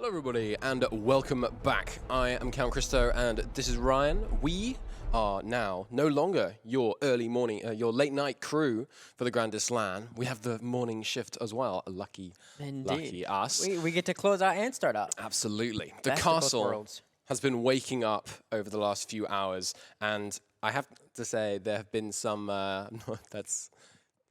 Hello everybody and welcome back. I am CountChristo and this is Ryan. We are now no longer your early morning, your late night crew for the Grandest Lan. We have the morning shift as well. Lucky us. We get to close out and start up. Absolutely. The Best of both castle worlds. has been waking up over the last few hours, and I have to say there have been some, that's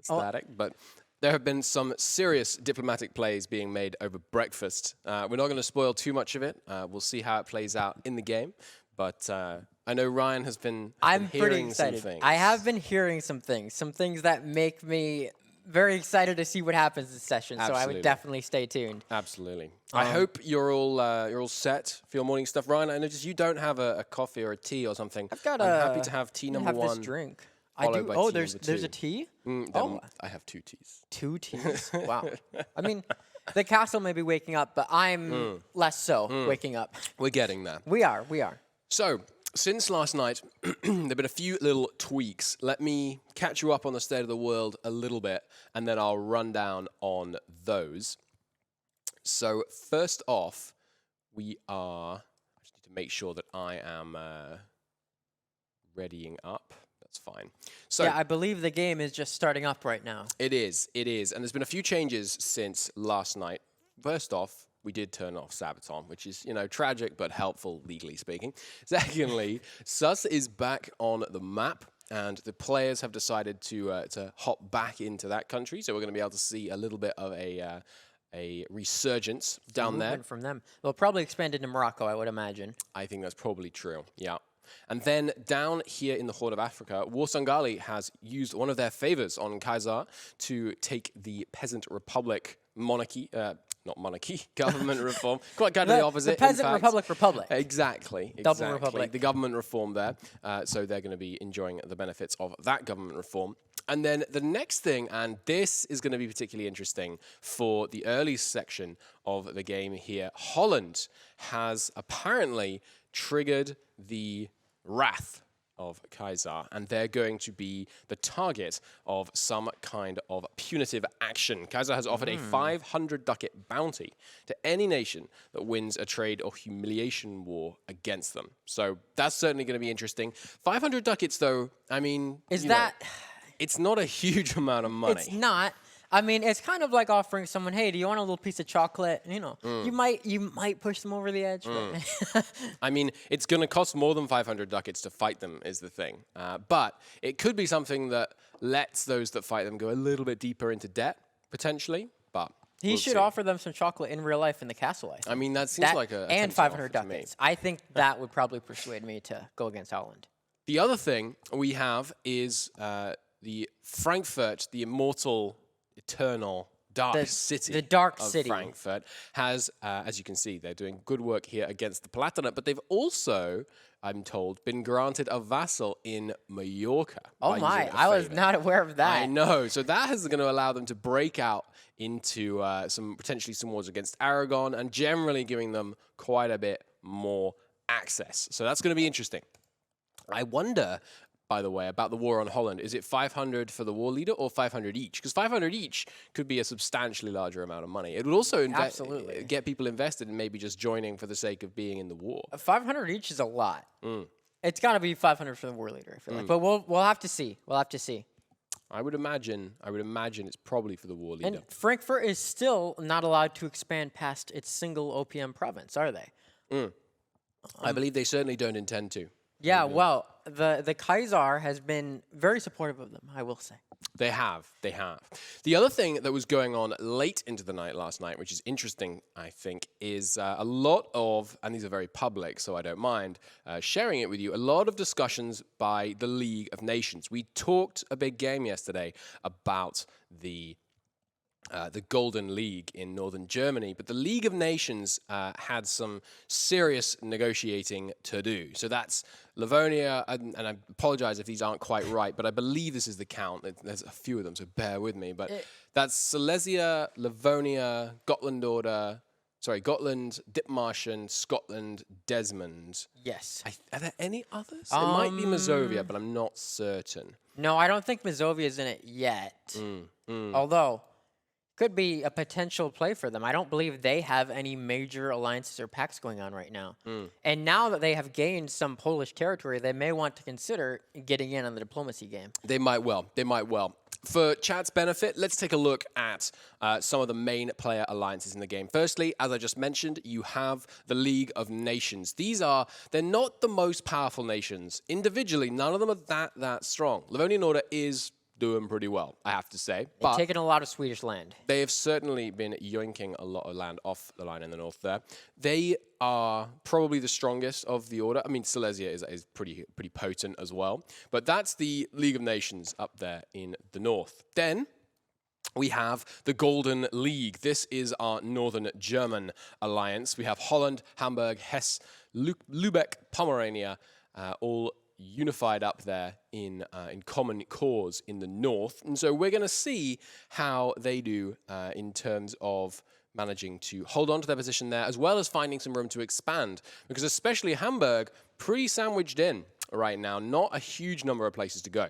static, but there have been some serious diplomatic plays being made over breakfast. We're not going to spoil too much of it. We'll see how it plays out in the game, but I know Ryan has been hearing some things. I have been hearing some things that make me very excited to see what happens this session. Absolutely. So I would definitely stay tuned. Absolutely. I hope you're all set for your morning stuff. Ryan, I noticed you don't have a coffee or a tea or something. I'm happy to have tea number one. This drink. I do. Oh, there's a tea? I have 2 teas. 2 teas? Wow. I mean, the castle may be waking up, but I'm less so waking up. We're getting there. We are. So, since last night, there have been a few little tweaks. Let me catch you up on the state of the world a little bit, and then I'll run down on those. So, first off, I just need to make sure that I am readying up. That's fine. So yeah, I believe the game is just starting up right now. It is. And there's been a few changes since last night. First off, we did turn off Sabaton, which is, tragic but helpful, legally speaking. Secondly, Sus is back on the map, and the players have decided to hop back into that country. So we're going to be able to see a little bit of a resurgence down there. From them. They'll probably expand into Morocco, I would imagine. I think that's probably true, yeah. And then down here in the Horn of Africa, Warsangali has used one of their favors on Kaiser to take the Peasant Republic monarchy, not monarchy, government reform. Quite kind of the opposite. The Peasant Republic. Exactly. Double republic. The government reform there. So they're going to be enjoying the benefits of that government reform. And then the next thing, and this is going to be particularly interesting for the early section of the game here, Holland has apparently triggered the wrath of Kaiser, and they're going to be the target of some kind of punitive action. Kaiser has offered a 500 ducat bounty to any nation that wins a trade or humiliation war against them. So that's certainly going to be interesting. 500 ducats, though, I mean, it's not a huge amount of money. It's not. I mean, it's kind of like offering someone, hey, do you want a little piece of chocolate? You might push them over the edge. I mean, it's going to cost more than 500 ducats to fight them is the thing. But it could be something that lets those that fight them go a little bit deeper into debt, potentially. But he should offer them some chocolate in real life in the castle, I mean, that seems like a and 500 ducats. I think that would probably persuade me to go against Holland. The other thing we have is the Frankfurt, the immortal, eternal, dark city. The dark of city. Frankfurt has, as you can see, they're doing good work here against the Palatinate, but they've also, I'm told, been granted a vassal in Mallorca. Oh my, I was not aware of that. I know. So that is going to allow them to break out into potentially some wars against Aragon and generally giving them quite a bit more access. So that's going to be interesting. I wonder, by the way, about the war on Holland. Is it 500 for the war leader or 500 each? Because 500 each could be a substantially larger amount of money. It would also get people invested in maybe just joining for the sake of being in the war. 500 each is a lot. It's got to be 500 for the war leader, I feel like. But we'll have to see. I would imagine it's probably for the war leader. And Frankfurt is still not allowed to expand past its single OPM province, are they? I believe they certainly don't intend to. Yeah, well, the Kaiser has been very supportive of them, I will say. They have. The other thing that was going on late into the night last night, which is interesting, I think, is a lot of, and these are very public, so I don't mind sharing it with you, a lot of discussions by the League of Nations. We talked a big game yesterday about the Golden League in northern Germany, but the League of Nations had some serious negotiating to do. So that's Livonia, and I apologize if these aren't quite right, but I believe this is the count. There's a few of them, so bear with me. But that's Silesia, Livonia, Gotland, Dithmarschen, Scotland, Desmond. Yes. Are there any others? It might be Mazovia, but I'm not certain. No, I don't think Mazovia is in it yet. Although Could be a potential play for them. I don't believe they have any major alliances or pacts going on right now. And now that they have gained some Polish territory, they may want to consider getting in on the diplomacy game. They might well. They might well. For chat's benefit, let's take a look at some of the main player alliances in the game. Firstly, as I just mentioned, you have the League of Nations. They're not the most powerful nations. Individually, none of them are that strong. Livonian Order is doing pretty well, I have to say. But taking a lot of Swedish land. They have certainly been yoinking a lot of land off the line in the north there. They are probably the strongest of the order. I mean, Silesia is pretty potent as well. But that's the League of Nations up there in the north. Then we have the Golden League. This is our northern German alliance. We have Holland, Hamburg, Hesse, Lübeck, Pomerania, all unified up there in common cause in the north. And so we're going to see how they do in terms of managing to hold on to their position there, as well as finding some room to expand. Because especially Hamburg, pretty sandwiched in right now, not a huge number of places to go.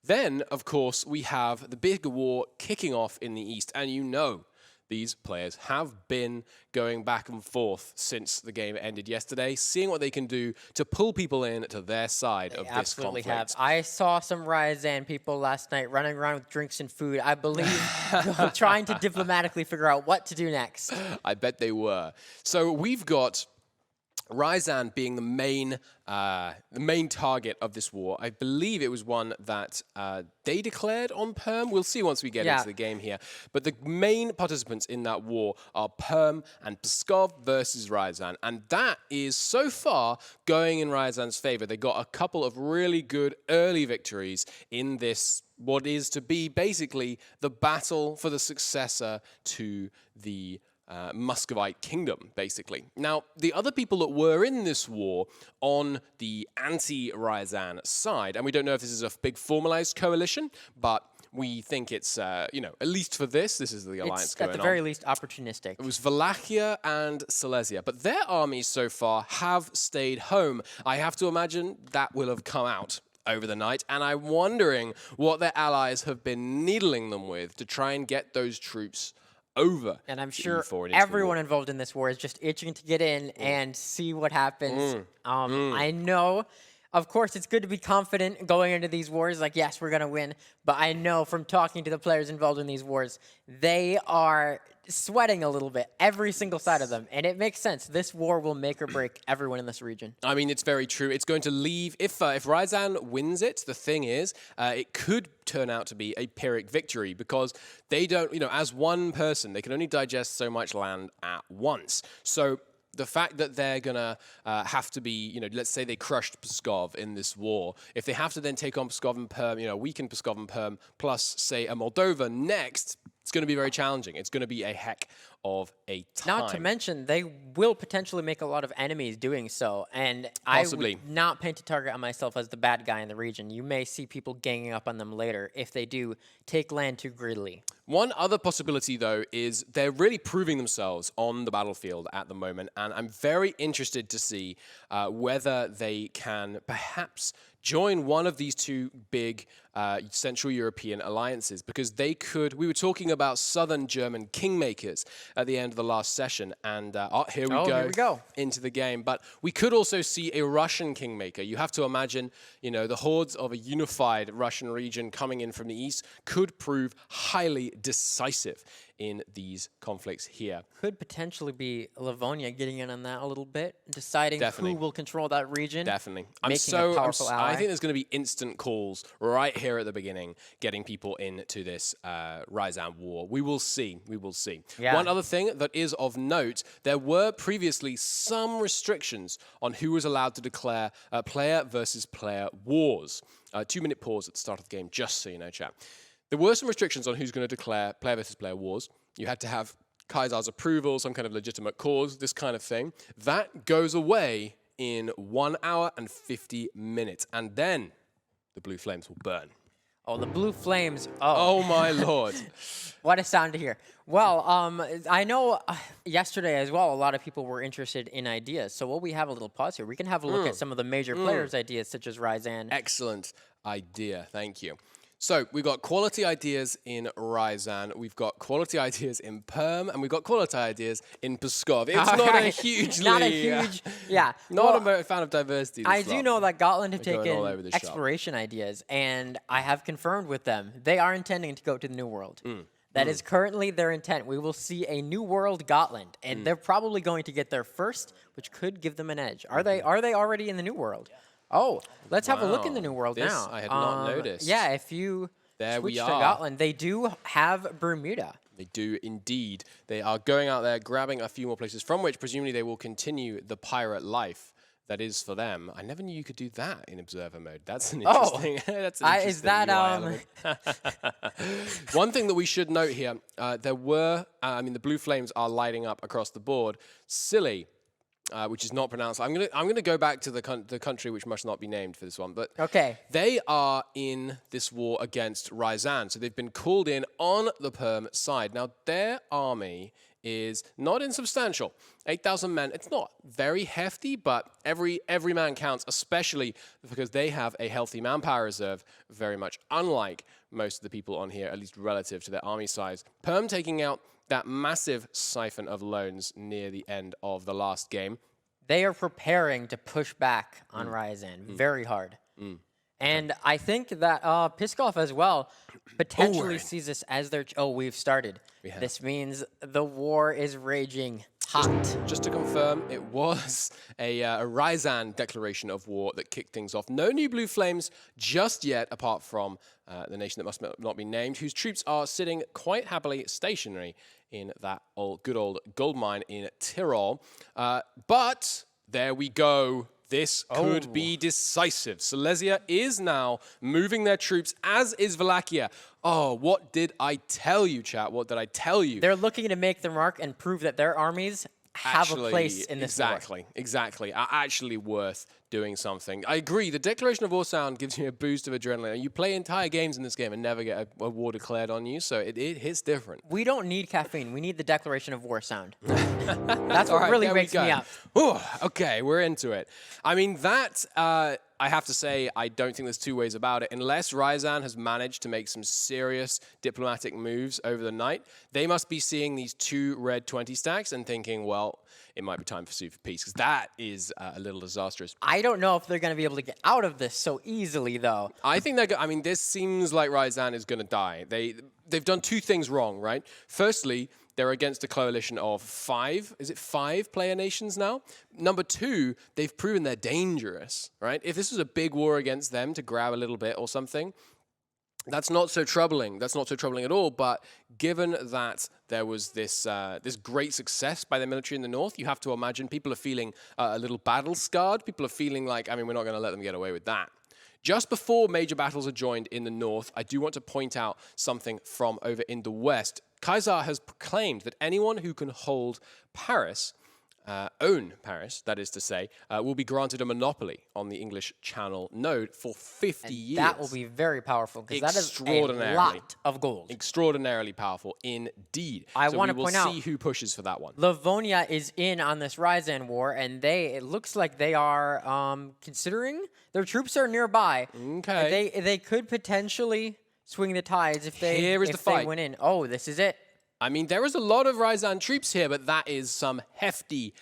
Then, of course, we have the big war kicking off in the east. And you know, these players have been going back and forth since the game ended yesterday, seeing what they can do to pull people in to their side of this conflict. Have. I saw some Ryazan people last night running around with drinks and food, I believe, trying to diplomatically figure out what to do next. I bet they were. So we've got Ryazan being the main target of this war. I believe it was one that they declared on Perm. We'll see once we get into the game here. But the main participants in that war are Perm and Pskov versus Ryazan. And that is so far going in Ryazan's favor. They got a couple of really good early victories in this, what is to be basically the battle for the successor to the Muscovite kingdom, basically. Now, the other people that were in this war on the anti-Ryazan side, and we don't know if this is a big formalized coalition, but we think it's, at least for this is the alliance going on. At the very least, opportunistic. It was Wallachia and Silesia, but their armies so far have stayed home. I have to imagine that will have come out over the night, and I'm wondering what their allies have been needling them with to try and get those troops over. And I'm sure everyone involved in this war is just itching to get in and see what happens. I know, of course, it's good to be confident going into these wars. Like, yes, we're going to win. But I know from talking to the players involved in these wars, they are sweating a little bit, every single side of them. And it makes sense. This war will make or break everyone in this region. I mean, it's very true. It's going to leave, if Ryazan wins it, the thing is, it could turn out to be a Pyrrhic victory because they don't, as one person, they can only digest so much land at once. So the fact that they're going to have to be, let's say they crushed Pskov in this war. If they have to then take on Pskov and Perm, weaken Pskov and Perm, plus, say, a Moldova next, it's going to be very challenging. It's going to be a heck of a time. Not to mention, they will potentially make a lot of enemies doing so. And Possibly. I would not paint a target on myself as the bad guy in the region. You may see people ganging up on them later if they do take land too greedily. One other possibility, though, is they're really proving themselves on the battlefield at the moment. And I'm very interested to see whether they can perhaps join one of these two big Central European alliances, because they could. We were talking about Southern German kingmakers at the end of the last session, and here we go into the game. But we could also see a Russian kingmaker. You have to imagine, the hordes of a unified Russian region coming in from the east could prove highly decisive in these conflicts here. Could potentially be Livonia getting in on that a little bit, deciding who will control that region. Definitely. I think there's going to be instant calls right here at the beginning, getting people into this Ryazan war. We will see. We will see. Yeah. One other thing that is of note, there were previously some restrictions on who was allowed to declare player versus player wars. 2-minute pause at the start of the game, just so you know, chat. There were some restrictions on who's going to declare player versus player wars. You had to have Kaiser's approval, some kind of legitimate cause, this kind of thing. That goes away in 1 hour and 50 minutes. And then the blue flames will burn. Oh, the blue flames. Oh my lord. What a sound to hear. Well, I know yesterday as well, a lot of people were interested in ideas. So while we have a little pause here, we can have a look at some of the major players' ideas, such as Ryazan. Excellent idea. Thank you. So we've got quality ideas in Ryazan, we've got quality ideas in Perm, and we've got quality ideas in Pskov. It's not a hugely... Not a huge... Yeah. Not a fan of diversity. I do know that Gotland have taken the exploration ideas, and I have confirmed with them they are intending to go to the New World. That is currently their intent. We will see a New World Gotland, and they're probably going to get there first, which could give them an edge. Are they already in the New World? Oh, let's have a look in the New World now. I had not noticed. Yeah, if you switch to Gotland, they do have Bermuda. They do indeed. They are going out there, grabbing a few more places, from which presumably they will continue the pirate life that is for them. I never knew you could do that in observer mode. That's an interesting. That's an interesting is that UI element. One thing that we should note here: there were, the blue flames are lighting up across the board. Silly. Which is not pronounced. I'm gonna go back to the country which must not be named for this one. But okay, they are in this war against Ryazan, so they've been called in on the Perm side. Now their army is not insubstantial. 8,000 men. It's not very hefty, but every man counts, especially because they have a healthy manpower reserve, very much unlike most of the people on here, at least relative to their army size. Perm taking out that massive siphon of loans near the end of the last game. They are preparing to push back on Ryazan very hard. And I think that Pskov as well potentially sees this as their... we've started. This means the war is raging hot. Just to confirm, it was a Ryazan declaration of war that kicked things off. No new blue flames just yet, apart from the nation that must not be named, whose troops are sitting quite happily stationary in that good old gold mine in Tyrol. But there we go. This could be decisive. Silesia is now moving their troops, as is Wallachia. Oh, what did I tell you, chat? What did I tell you? They're looking to make the mark and prove that their armies have a place in this war. Exactly. Are actually worth doing something. I agree. The declaration of war sound gives you a boost of adrenaline. You play entire games in this game and never get a war declared on you, so it hits different. We don't need caffeine. We need the declaration of war sound. That's what really wakes me up. Ooh, okay, we're into it. I mean, that... I have to say, I don't think there's two ways about it. Unless Ryazan has managed to make some serious diplomatic moves over the night, they must be seeing these 2 red 20 stacks and thinking, well, it might be time for sue for peace, because that is a little disastrous. I don't know if they're going to be able to get out of this so easily, though. I think this seems like Ryazan is going to die. They've done 2 things wrong, right? Firstly, they're against a coalition of 5. Is it 5 player nations now? Number 2, they've proven they're dangerous, right? If this was a big war against them to grab a little bit or something, that's not so troubling. That's not so troubling at all. But given that there was this great success by the military in the north, you have to imagine people are feeling a little battle scarred. People are feeling like, we're not going to let them get away with that. Just before major battles are joined in the north, I do want to point out something from over in the west. Kaiser has proclaimed that anyone who can hold Paris, own Paris, that is to say, will be granted a monopoly on the English Channel node for 50 years. That will be very powerful, because that is a lot of gold. Extraordinarily powerful indeed. I want to point out, we will see who pushes for that one. Livonia is in on this Ryazan war, and it looks like they are considering their troops are nearby. Okay. They could potentially swing the tides if they went in. Oh, this is it. I mean, there is a lot of Ryazan troops here, but that is some hefty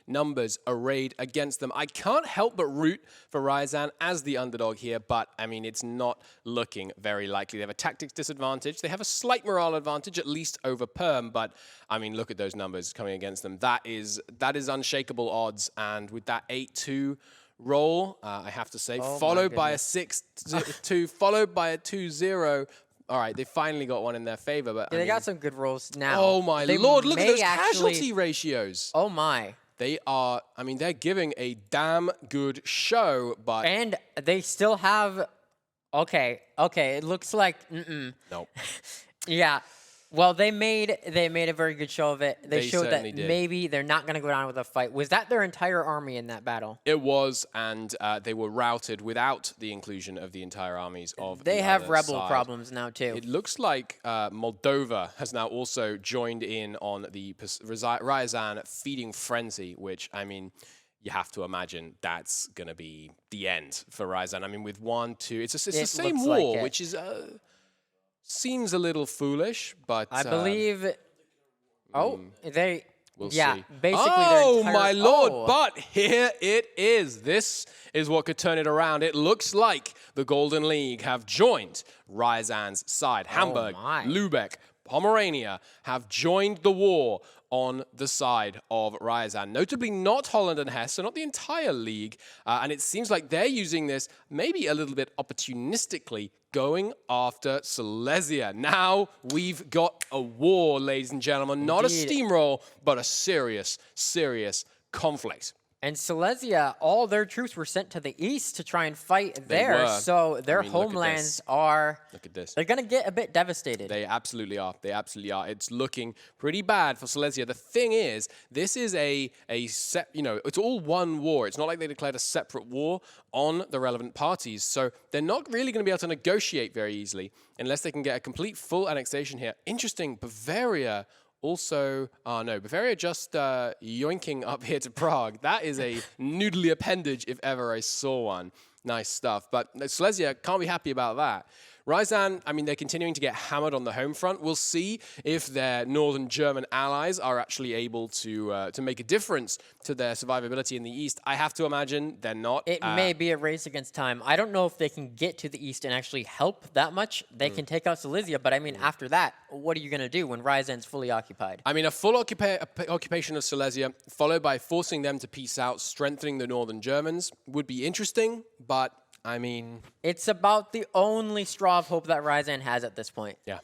numbers arrayed against them. I can't help but root for Ryazan as the underdog here, but, it's not looking very likely. They have a tactics disadvantage. They have a slight morale advantage, at least over Perm, but, look at those numbers coming against them. That is unshakable odds, and with that 8-2 roll, I have to say, followed by a 6-2, followed by a 2-0. All right, they finally got one in their favor, but they got some good rolls now. Oh my lord! Look at those casualty ratios. Oh my! They are. They're giving a damn good show, but and they still have. Okay. It looks like. Nope. Yeah. Well, they made a very good show of it. They showed that did. Maybe they're not going to go down with a fight. Was that their entire army in that battle? It was, and they were routed without the inclusion of the entire armies of They the have other rebel side. problems now, too. It looks like Moldova has now also joined in on the Ryazan feeding frenzy, which, you have to imagine that's going to be the end for Ryazan. I mean, with 1, 2, it's the same looks like war, it. which is seems a little foolish, but I believe. They. we'll yeah, see. basically. Oh their entire, my lord! oh. But here it is. This is what could turn it around. It looks like the Golden League have joined Ryazan's side. Hamburg, my. Lübeck, Pomerania have joined the war on the side of Ryazan. Notably not Holland and Hesse, so not the entire league. And it seems like they're using this maybe a little bit opportunistically, going after Silesia. Now we've got a war, ladies and gentlemen. Not a steamroll, but a serious, serious conflict. And Silesia, all their troops were sent to the east to try and fight there. were. So their I mean, look at homelands this. are. Look at this. They're going to get a bit devastated. They absolutely are. They absolutely are. It's looking pretty bad for Silesia. The thing is, this is it's all one war. It's not like they declared a separate war on the relevant parties. So they're not really going to be able to negotiate very easily unless they can get a complete full annexation here. Interesting, Bavaria also, Bavaria just yoinking up here to Prague. That is a noodly appendage if ever I saw one. Nice stuff. But Silesia can't be happy about that. Ryazan, I mean, they're continuing to get hammered on the home front. We'll see if their northern German allies are actually able to make a difference to their survivability in the east. I have to imagine they're not. It may be a race against time. I don't know if they can get to the east and actually help that much. They can take out Silesia, but I mean, after that, what are you going to do when Ryazan's fully occupied? I mean, a full occupation of Silesia, followed by forcing them to peace out, strengthening the northern Germans, would be interesting, but I mean, it's about the only straw of hope that Ryazan has at this point. Yeah.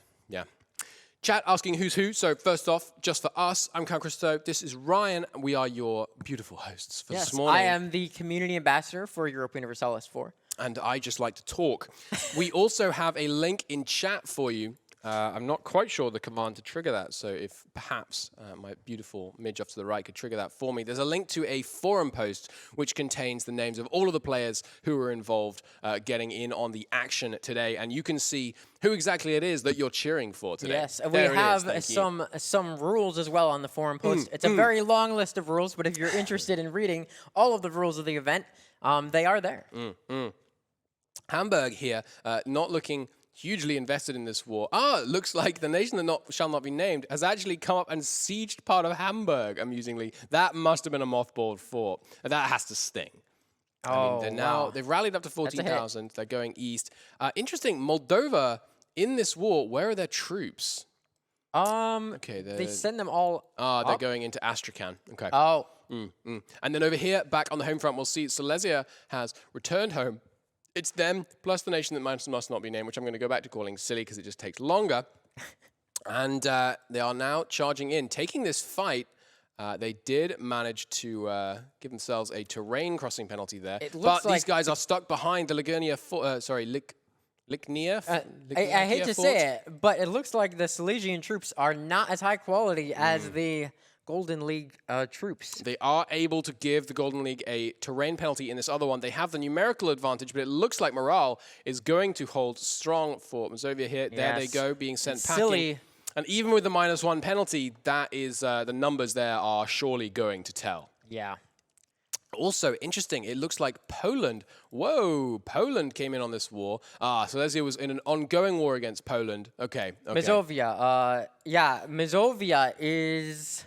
Chat asking who's who. So first off, just for us, I'm CountChristo. This is Ryan. And we are your beautiful hosts for this morning. I am the community ambassador for Europa Universalis 4. And I just like to talk. We also have a link in chat for you. I'm not quite sure the command to trigger that, so if perhaps my beautiful midge off to the right could trigger that for me. There's a link to a forum post which contains the names of all of the players who were involved getting in on the action today, and you can see who exactly it is that you're cheering for today. Yes, we have some rules as well on the forum post. It's a very long list of rules, but if you're interested in reading all of the rules of the event, they are there. Hamburg here, not looking hugely invested in this war. Looks like the nation that shall not be named has actually come up and sieged part of Hamburg, amusingly. That must have been a mothballed fort. That has to sting. I mean, they've rallied up to 14,000. They're going east. Interesting, Moldova in this war, where are their troops? Okay, they send them all they're going into Astrakhan. Okay. And then over here, back on the home front, we'll see Silesia has returned home. It's them, plus the nation that must not be named, which I'm going to go back to calling silly because it just takes longer. And they are now charging in. Taking this fight, they did manage to give themselves a terrain crossing penalty there. But these guys are stuck behind the Ligurnia Licnia? I hate to say it, but it looks like the Silesian troops are not as high quality as the Golden League troops. They are able to give the Golden League a terrain penalty in this other one. They have the numerical advantage, but it looks like morale is going to hold strong for Mazovia here. Yes. There they go, being sent packing. Silly. And even with the -1 penalty, that is the numbers there are surely going to tell. Yeah. Also, interesting, it looks like Poland. Whoa, Poland came in on this war. Silesia was in an ongoing war against Poland. Okay. Mazovia. Mazovia is...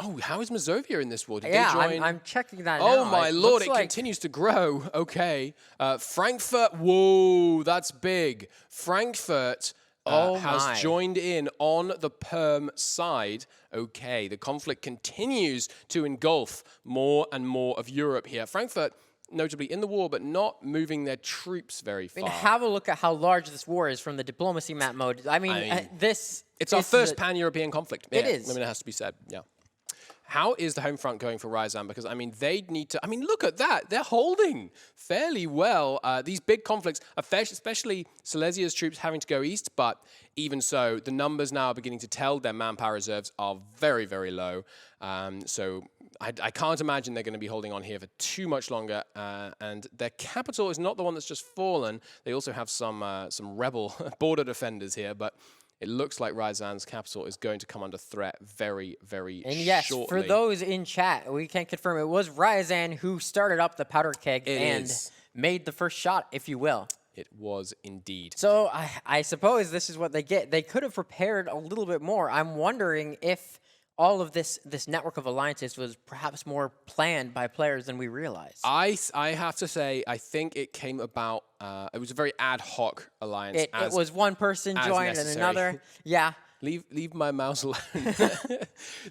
Oh, how is Mazovia in this war? Did they join? I'm checking that now. Oh, my lord, it continues to grow. Okay. Frankfurt, whoa, that's big. Frankfurt has joined in on the Perm side. Okay, the conflict continues to engulf more and more of Europe here. Frankfurt, notably in the war, but not moving their troops very far. I mean, have a look at how large this war is from the diplomacy map mode. I mean this... It's our first pan-European conflict. It is. I mean, it has to be said, yeah. How is the home front going for Ryazan? Because, I mean, they need to... I mean, look at that. They're holding fairly well. These big conflicts, especially Silesia's troops having to go east, but even so, the numbers now are beginning to tell their manpower reserves are very, very low. So I can't imagine they're going to be holding on here for too much longer. And their capital is not the one that's just fallen. They also have some rebel border defenders here, but... it looks like Ryazan's capital is going to come under threat very, very And yes, shortly. for those in chat, we can confirm it was Ryazan who started up the powder keg and made the first shot, if you will. It was indeed. So I suppose this is what they get. They could have prepared a little bit more. I'm wondering if all of this network of alliances was perhaps more planned by players than we realized. I have to say, I think it came about, it was a very ad hoc alliance. It was one person joined and another. Yeah. Leave my mouse alone.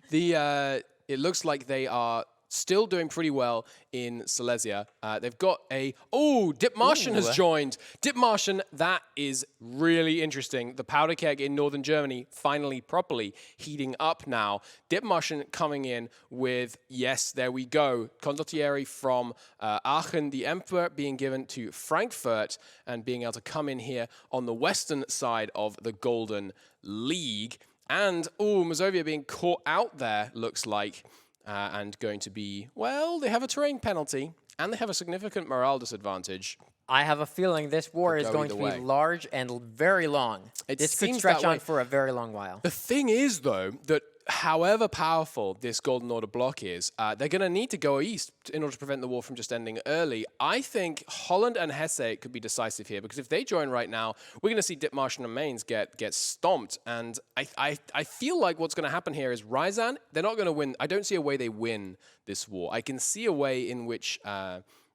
It looks like they are still doing pretty well in Silesia. They've got Dipmartian has joined. Dipmartian, that is really interesting. The powder keg in northern Germany finally properly heating up now. Dipmartian coming in with, yes, there we go. Condottieri from Aachen, the Emperor being given to Frankfurt and being able to come in here on the western side of the Golden League. And, Mazovia being caught out there, looks like. And going to be, well, they have a terrain penalty, and they have a significant morale disadvantage. I have a feeling this war is going to be large and very long. This could stretch on for a very long while. The thing is, though, that however powerful this Golden Order bloc is, they're going to need to go east in order to prevent the war from just ending early. I think Holland and Hesse could be decisive here, because if they join right now, we're going to see Dipmartian and Mainz get stomped. And I feel like what's going to happen here is Ryazan, they're not going to win. I don't see a way they win this war. I can see a way in which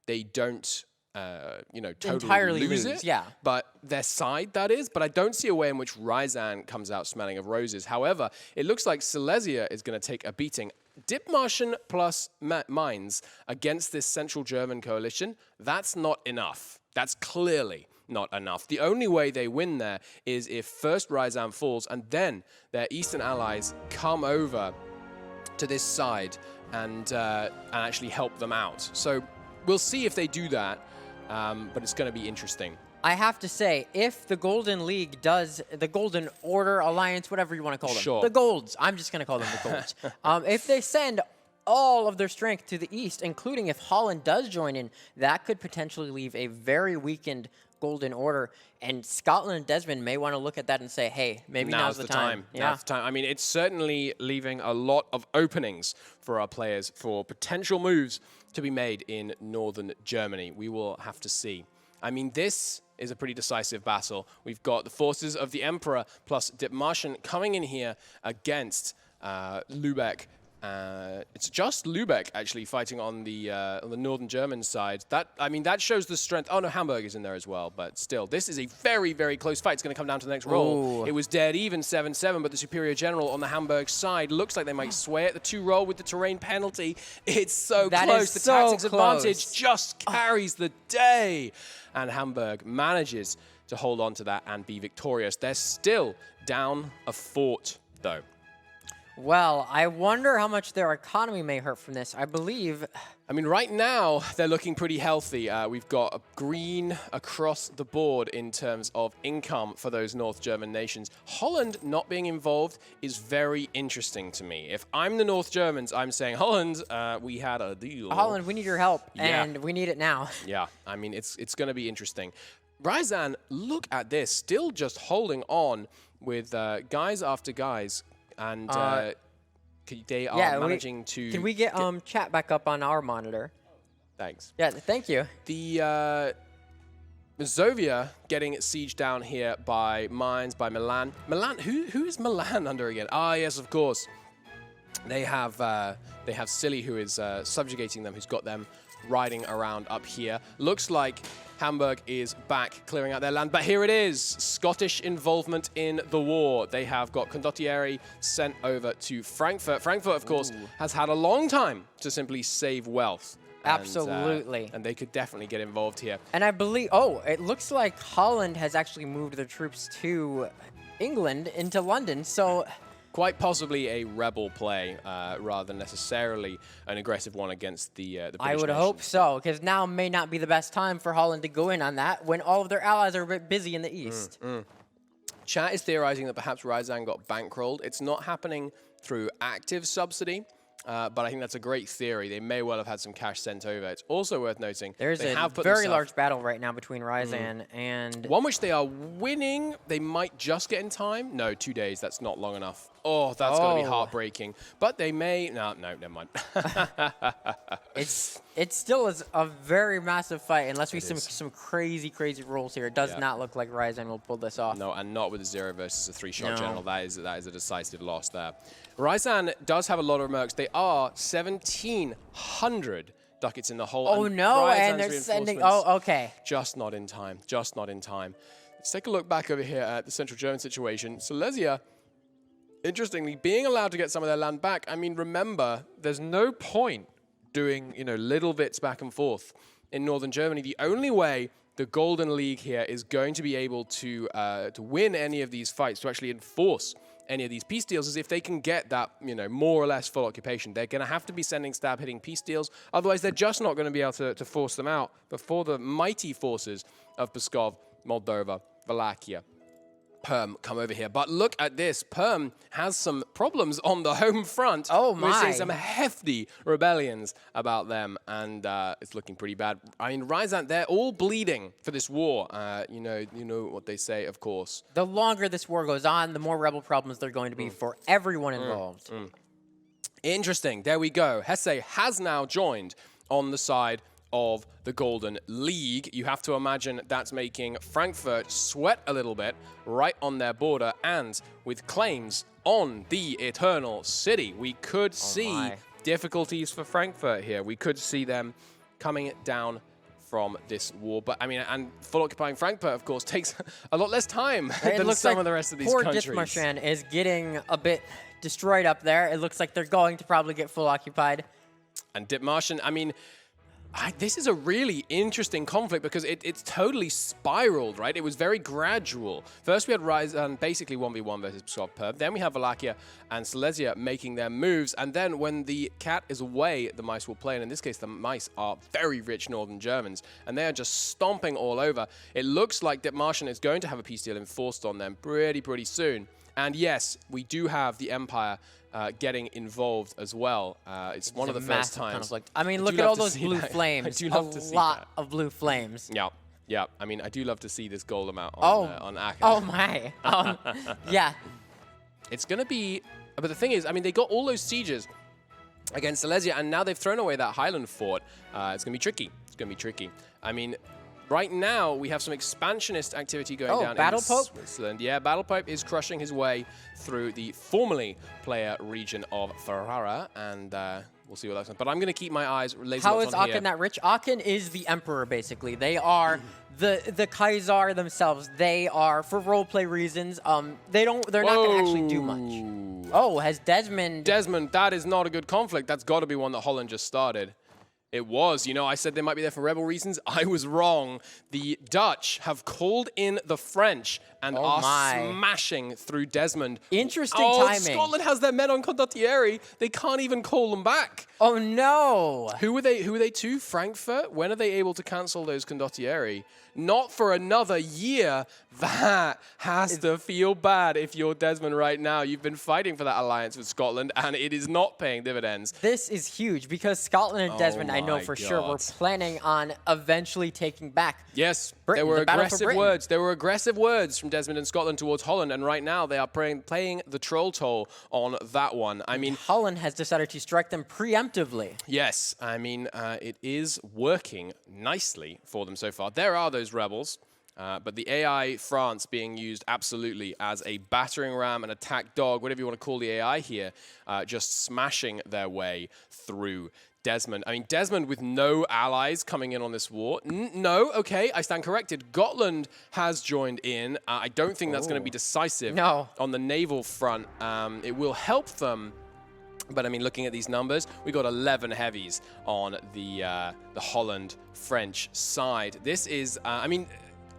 they don't totally entirely lose it. Yeah. But their side, that is. But I don't see a way in which Ryazan comes out smelling of roses. However, it looks like Silesia is going to take a beating. Dipmartian plus Mainz against this Central German coalition, that's not enough. That's clearly not enough. The only way they win there is if first Ryazan falls and then their eastern allies come over to this side and actually help them out. So we'll see if they do that. But it's going to be interesting. I have to say, if the Golden League does, the Golden Order Alliance, whatever you want to call them, the Golds, I'm just going to call them the Golds. If they send all of their strength to the east, including if Holland does join in, that could potentially leave a very weakened Golden Order. And Scotland and Desmond may want to look at that and say, hey, maybe now's the time. Yeah. Now's the time. I mean, it's certainly leaving a lot of openings for our players for potential moves to be made in northern Germany. We will have to see. I mean, this is a pretty decisive battle. We've got the forces of the Emperor plus Dipmartian coming in here against Lübeck. It's just Lübeck actually fighting on the northern German side. That shows the strength. Oh no, Hamburg is in there as well, but still, this is a very, very close fight. It's going to come down to the next roll. It was dead even 7-7, but the superior general on the Hamburg side looks like they might sway it. The 2-roll with the terrain penalty. It's so close. The tactics advantage just carries the day, and Hamburg manages to hold on to that and be victorious. They're still down a fort, though. Well, I wonder how much their economy may hurt from this. I mean, right now, they're looking pretty healthy. We've got a green across the board in terms of income for those North German nations. Holland not being involved is very interesting to me. If I'm the North Germans, I'm saying, Holland, we had a deal. Holland, we need your help, and we need it now. Yeah, I mean, it's going to be interesting. Ryazan, look at this, still just holding on with guys after guys. And they are managing to... Can we get chat back up on our monitor? Thanks. Yeah, thank you. The Mazovia getting sieged down here by Mainz, by Milan. Milan, who is Milan under again? Ah, yes, of course. They have Silly, who is subjugating them, who's got them riding around up here. Looks like Hamburg is back clearing out their land, but here it is, Scottish involvement in the war. They have got Condottieri sent over to Frankfurt. Frankfurt, of course, has had a long time to simply save wealth. Absolutely. And they could definitely get involved here. And I believe, it looks like Holland has actually moved their troops to England, into London, so... Quite possibly a rebel play rather than necessarily an aggressive one against the British I would hope so, because now may not be the best time for Holland to go in on that when all of their allies are a bit busy in the east. Chat is theorizing that perhaps Ryazan got bankrolled. It's not happening through active subsidy. but I think that's a great theory. They may well have had some cash sent over. It's also worth noting there's they a have put very themselves- large battle right now between Ryzan and... one which they are winning. They might just get in time. No, 2 days. That's not long enough. Oh, that's going to be heartbreaking. But they may... No, never mind. It still is a very massive fight, unless we see some crazy rolls here. It does not look like Ryzan will pull this off. No, and not with a 0 versus a 3-shot general. That is a decisive loss there. Ryzan does have a lot of mercs. They are 1,700 ducats in the hole. Oh, and no, Ryzan's and they're sending... Oh, okay. Just not in time. Just not in time. Let's take a look back over here at the Central German situation. Silesia, interestingly, being allowed to get some of their land back. I mean, remember, there's no point doing, little bits back and forth in northern Germany. The only way the Golden League here is going to be able to win any of these fights, to actually enforce any of these peace deals, is if they can get that, more or less full occupation. They're going to have to be sending stab-hitting peace deals. Otherwise, they're just not going to be able to force them out before the mighty forces of Pskov, Moldova, Wallachia, Perm come over here. But look at this. Perm has some problems on the home front. Oh, my. We're seeing some hefty rebellions about them, and it's looking pretty bad. I mean, Ryzan, they're all bleeding for this war. You know what they say, of course. The longer this war goes on, the more rebel problems there are going to be for everyone involved. Interesting. There we go. Hesse has now joined on the side of the Golden League. You have to imagine that's making Frankfurt sweat a little bit right on their border, and with claims on the Eternal City. We could see difficulties for Frankfurt here. We could see them coming down from this war. But I mean, and full occupying Frankfurt, of course, takes a lot less time than some of the rest of these countries. Poor Dithmarschen is getting a bit destroyed up there. It looks like they're going to probably get full occupied. And Dithmarschen, I mean, this is a really interesting conflict because it's totally spiraled, right? It was very gradual. First, we had Ryzan basically 1v1 versus Pskov Perm. Then we have Wallachia and Silesia making their moves. And then when the cat is away, the mice will play. And in this case, the mice are very rich northern Germans. And they are just stomping all over. It looks like Dithmarschen is going to have a peace deal enforced on them pretty soon. And yes, we do have the Empire getting involved as well. It's one of the first times. Conflict. I mean, look at all those blue flames. I do love to see lot of blue flames. Yeah. I mean, I do love to see this gold amount on Aachen. Oh my. Yeah. It's going to be... But the thing is, I mean, they got all those sieges against Silesia, and now they've thrown away that Highland fort. It's going to be tricky. It's going to be tricky. I mean... Right now, we have some expansionist activity going down in Switzerland. Yeah, Battle Pope is crushing his way through the formerly player region of Ferrara, and we'll see what that's like. But I'm going to keep my eyes laser How on is Aachen here. that rich? Aachen is the emperor, basically. They are the Kaiser themselves. They are, for roleplay reasons, they're not going to actually do much. Oh, has Desmond... Desmond, that is not a good conflict. That's got to be one that Holland just started. It was. I said they might be there for rebel reasons. I was wrong. The Dutch have called in the French and are smashing through Desmond. Interesting timing. Scotland has their men on Condottieri. They can't even call them back. Oh, no. Who are they to? Frankfurt? When are they able to cancel those Condottieri? Not for another year. That has to feel bad if you're Desmond right now. You've been fighting for that alliance with Scotland, and it is not paying dividends. This is huge because Scotland and Desmond, I know for sure, were planning on eventually taking back Yes, Britain, there were the aggressive words. There were aggressive words from Desmond and Scotland towards Holland, and right now they are playing the troll toll on that one. I mean, Holland has decided to strike them preemptively. Yes, I mean, it is working nicely for them so far. There are those rebels, but the AI France being used absolutely as a battering ram, an attack dog, whatever you want to call the AI here, just smashing their way through Desmond. I mean, Desmond with no allies coming in on this war. No, okay, I stand corrected. Gotland has joined in. I don't think that's going to be decisive on the naval front. It will help them. But I mean, looking at these numbers, we got 11 heavies on the Holland-French side. This is, I mean,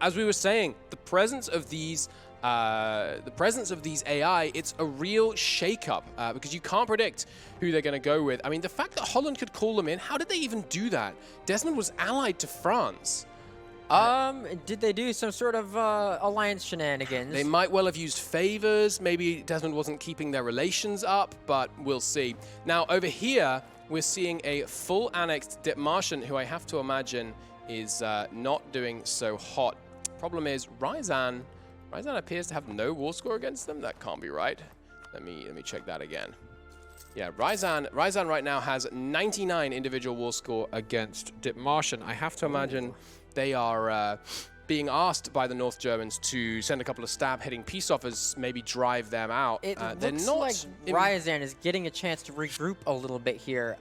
as we were saying, the presence of these AI, it's a real shake-up because you can't predict who they're going to go with. I mean, the fact that Holland could call them in, how did they even do that? Desmond was allied to France. Did they do some sort of alliance shenanigans? They might well have used favors. Maybe Desmond wasn't keeping their relations up, but we'll see. Now, over here, we're seeing a full annexed Dipmartian, who I have to imagine is not doing so hot. Problem is, Ryzan appears to have no war score against them. That can't be right. Let me check that again. Yeah, Ryzan right now has 99 individual war score against Dipmartian. I have to imagine they are being asked by the North Germans to send a couple of stab-hitting peace offers, maybe drive them out. It looks like Ryzan is getting a chance to regroup a little bit here.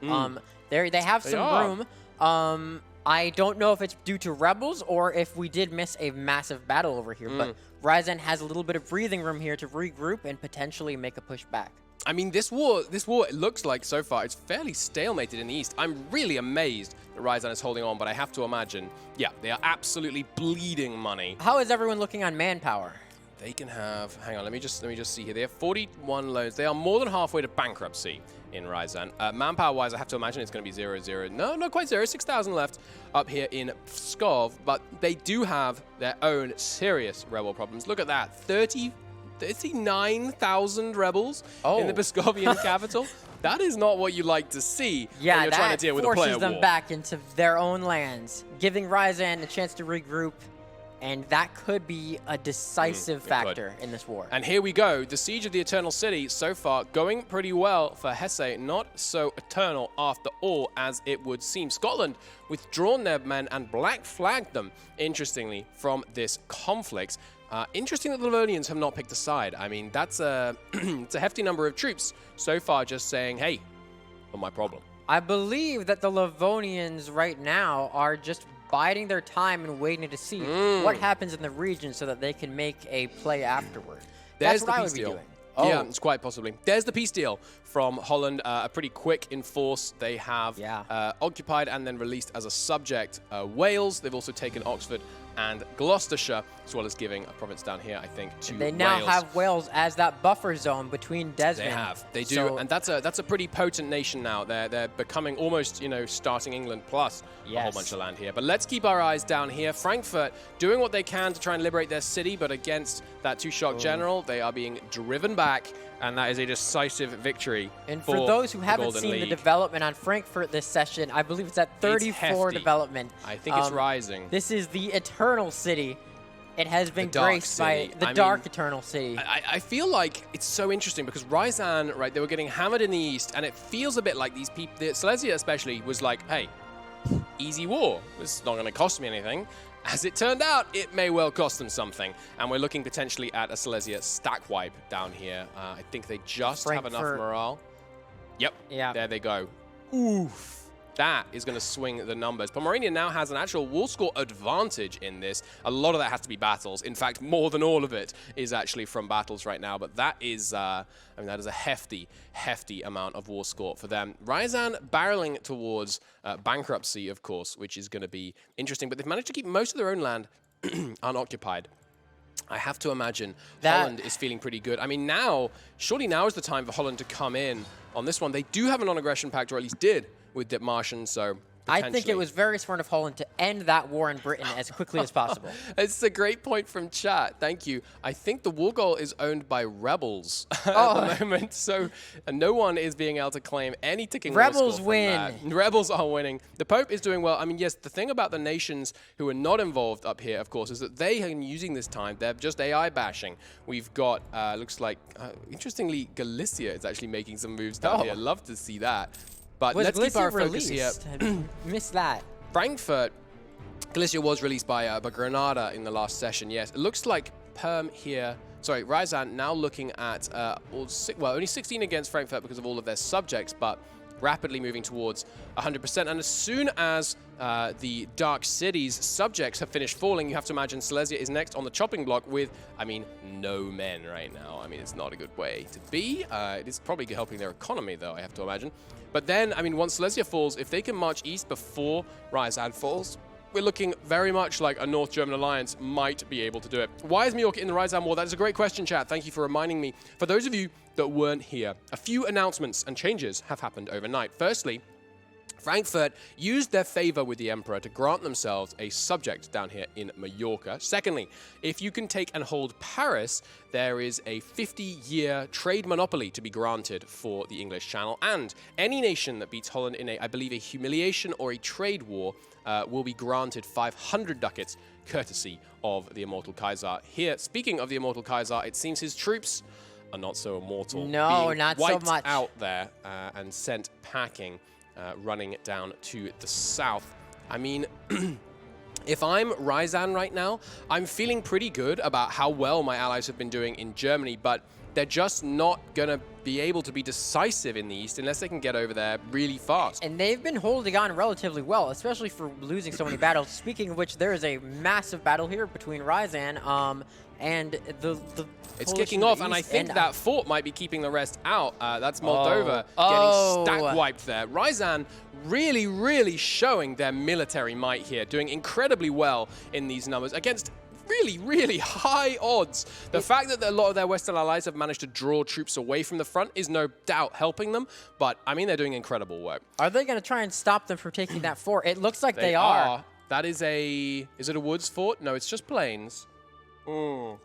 They have some room. I don't know if it's due to rebels or if we did miss a massive battle over here, but Ryzan has a little bit of breathing room here to regroup and potentially make a push back. I mean, this war, it looks like so far it's fairly stalemated in the east. I'm really amazed that Ryzan is holding on, but I have to imagine, yeah, they are absolutely bleeding money. How is everyone looking on manpower? They can have, hang on, let me just see here. They have 41 loans. They are more than halfway to bankruptcy in Ryzan. Manpower-wise, I have to imagine it's going to be 0-0. No, not quite 0. 6,000 left up here in Pskov, but they do have their own serious rebel problems. Look at that, 39,000 rebels in the Pskovian capital. That is not what you like to see when you're trying to deal with a player war. Yeah, that forces them back into their own lands, giving Ryzan a chance to regroup, and that could be a decisive factor in this war. And here we go. The Siege of the Eternal City, so far, going pretty well for Hesse. Not so eternal after all, as it would seem. Scotland withdrawn their men and black flagged them, interestingly, from this conflict. Interesting that the Livonians have not picked a side. I mean, that's it's a hefty number of troops so far just saying, hey, not my problem. I believe that the Livonians right now are just biding their time and waiting to see what happens in the region so that they can make a play afterward. That's what I would be doing. Yeah, it's quite possibly. There's the peace deal from Holland, a pretty quick enforce. They have occupied and then released as a subject Wales. They've also taken Oxford and Gloucestershire, as well as giving a province down here, I think, to They now have Wales as that buffer zone between Desmond. They do, and that's a pretty potent nation now. They're becoming almost, starting England plus a whole bunch of land here. But let's keep our eyes down here. Frankfurt doing what they can to try and liberate their city, but against that two-shock general, they are being driven back, and that is a decisive victory. And for those who haven't seen the development on Frankfurt this session, I believe it's at 34 development. I think it's rising. This is the Eternal City. It has been graced by the Dark Eternal City. I feel like it's so interesting because Ryzan, right, they were getting hammered in the east, and it feels a bit like these people, Silesia especially, was like, hey, easy war. It's not going to cost me anything. As it turned out, it may well cost them something. And we're looking potentially at a Silesia stack wipe down here. I think they just have enough morale. Yep. Yeah. There they go. Oof. That is going to swing the numbers. Pomerania now has an actual war score advantage in this. A lot of that has to be battles. In fact, more than all of it is actually from battles right now. But that is, that is a hefty, hefty amount of war score for them. Ryzan barreling towards bankruptcy, of course, which is going to be interesting. But they've managed to keep most of their own land unoccupied. I have to imagine Holland is feeling pretty good. I mean, surely now is the time for Holland to come in on this one. They do have a non-aggression pact, or at least did, with Dipmartian, so I think it was very smart of Holland to end that war in Britain as quickly as possible. It's a great point from chat. Thank you. I think the war goal is owned by rebels at the moment, so no one is being able to claim any ticking war score from that. Rebels are winning. The Pope is doing well. I mean, yes, the thing about the nations who are not involved up here, of course, is that they are using this time. They're just AI bashing. We've got, looks like, interestingly, Galicia is actually making some moves down here. Love to see that. But let's keep our focus here. Missed that. Frankfurt, Galicia was released by Granada in the last session, yes. It looks like Perm here, sorry, Ryzan now looking at, only 16 against Frankfurt because of all of their subjects, but rapidly moving towards 100%. And as soon as the Dark City's subjects have finished falling, you have to imagine Silesia is next on the chopping block with, I mean, no men right now. I mean, it's not a good way to be. It is probably helping their economy, though, I have to imagine. But then, I mean, once Silesia falls, if they can march east before Ryzan falls, we're looking very much like a North German alliance might be able to do it. Why is Majorca in the Ryzan war? That is a great question, chat. Thank you for reminding me. For those of you that weren't here, a few announcements and changes have happened overnight. Firstly, Frankfurt used their favor with the Emperor to grant themselves a subject down here in Mallorca. Secondly, if you can take and hold Paris, there is a 50-year trade monopoly to be granted for the English Channel, and any nation that beats Holland in I believe, a humiliation or a trade war will be granted 500 ducats, courtesy of the Immortal Kaiser. Here, speaking of the Immortal Kaiser, it seems his troops are not so immortal. No, being not so wiped much. out there and sent packing. Running down to the south. I mean, if I'm Ryazan right now, I'm feeling pretty good about how well my allies have been doing in Germany, but they're just not going to be able to be decisive in the east unless they can get over there really fast. And they've been holding on relatively well, especially for losing so many battles. Speaking of which, there is a massive battle here between Ryazan and the It's Polish kicking in the off, and I east, think and that fort might be keeping the rest out. That's Moldova getting stack wiped there. Ryazan really, really showing their military might here, doing incredibly well in these numbers against really, really high odds. The fact that a lot of their Western allies have managed to draw troops away from the front is no doubt helping them, but I mean, they're doing incredible work. Are they going to try and stop them from taking that fort? It looks like they are. That is is it a woods fort? No, it's just plains. Ooh.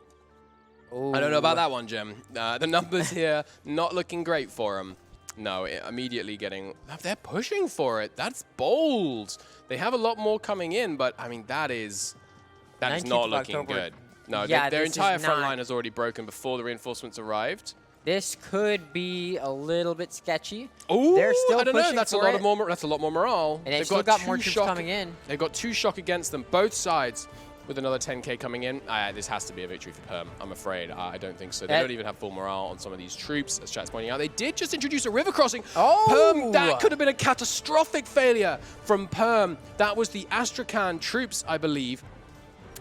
I don't know about that one, Jim. The numbers here not looking great for them. No, immediately getting... They're pushing for it. That's bold. They have a lot more coming in, but, I mean, that is not looking good. No, yeah, their entire front line has already broken before the reinforcements arrived. This could be a little bit sketchy. Oh, they're still I don't know. pushing That's a for lot it. of more. That's a lot more morale. And they've still got more troops coming in. They've got 2 shock against them, both sides, with another 10k coming in. This has to be a victory for Perm, I'm afraid. I don't think so. They don't even have full morale on some of these troops, as chat's pointing out. They did just introduce a river crossing. Oh! Perm, that could have been a catastrophic failure from Perm. That was the Astrakhan troops, I believe,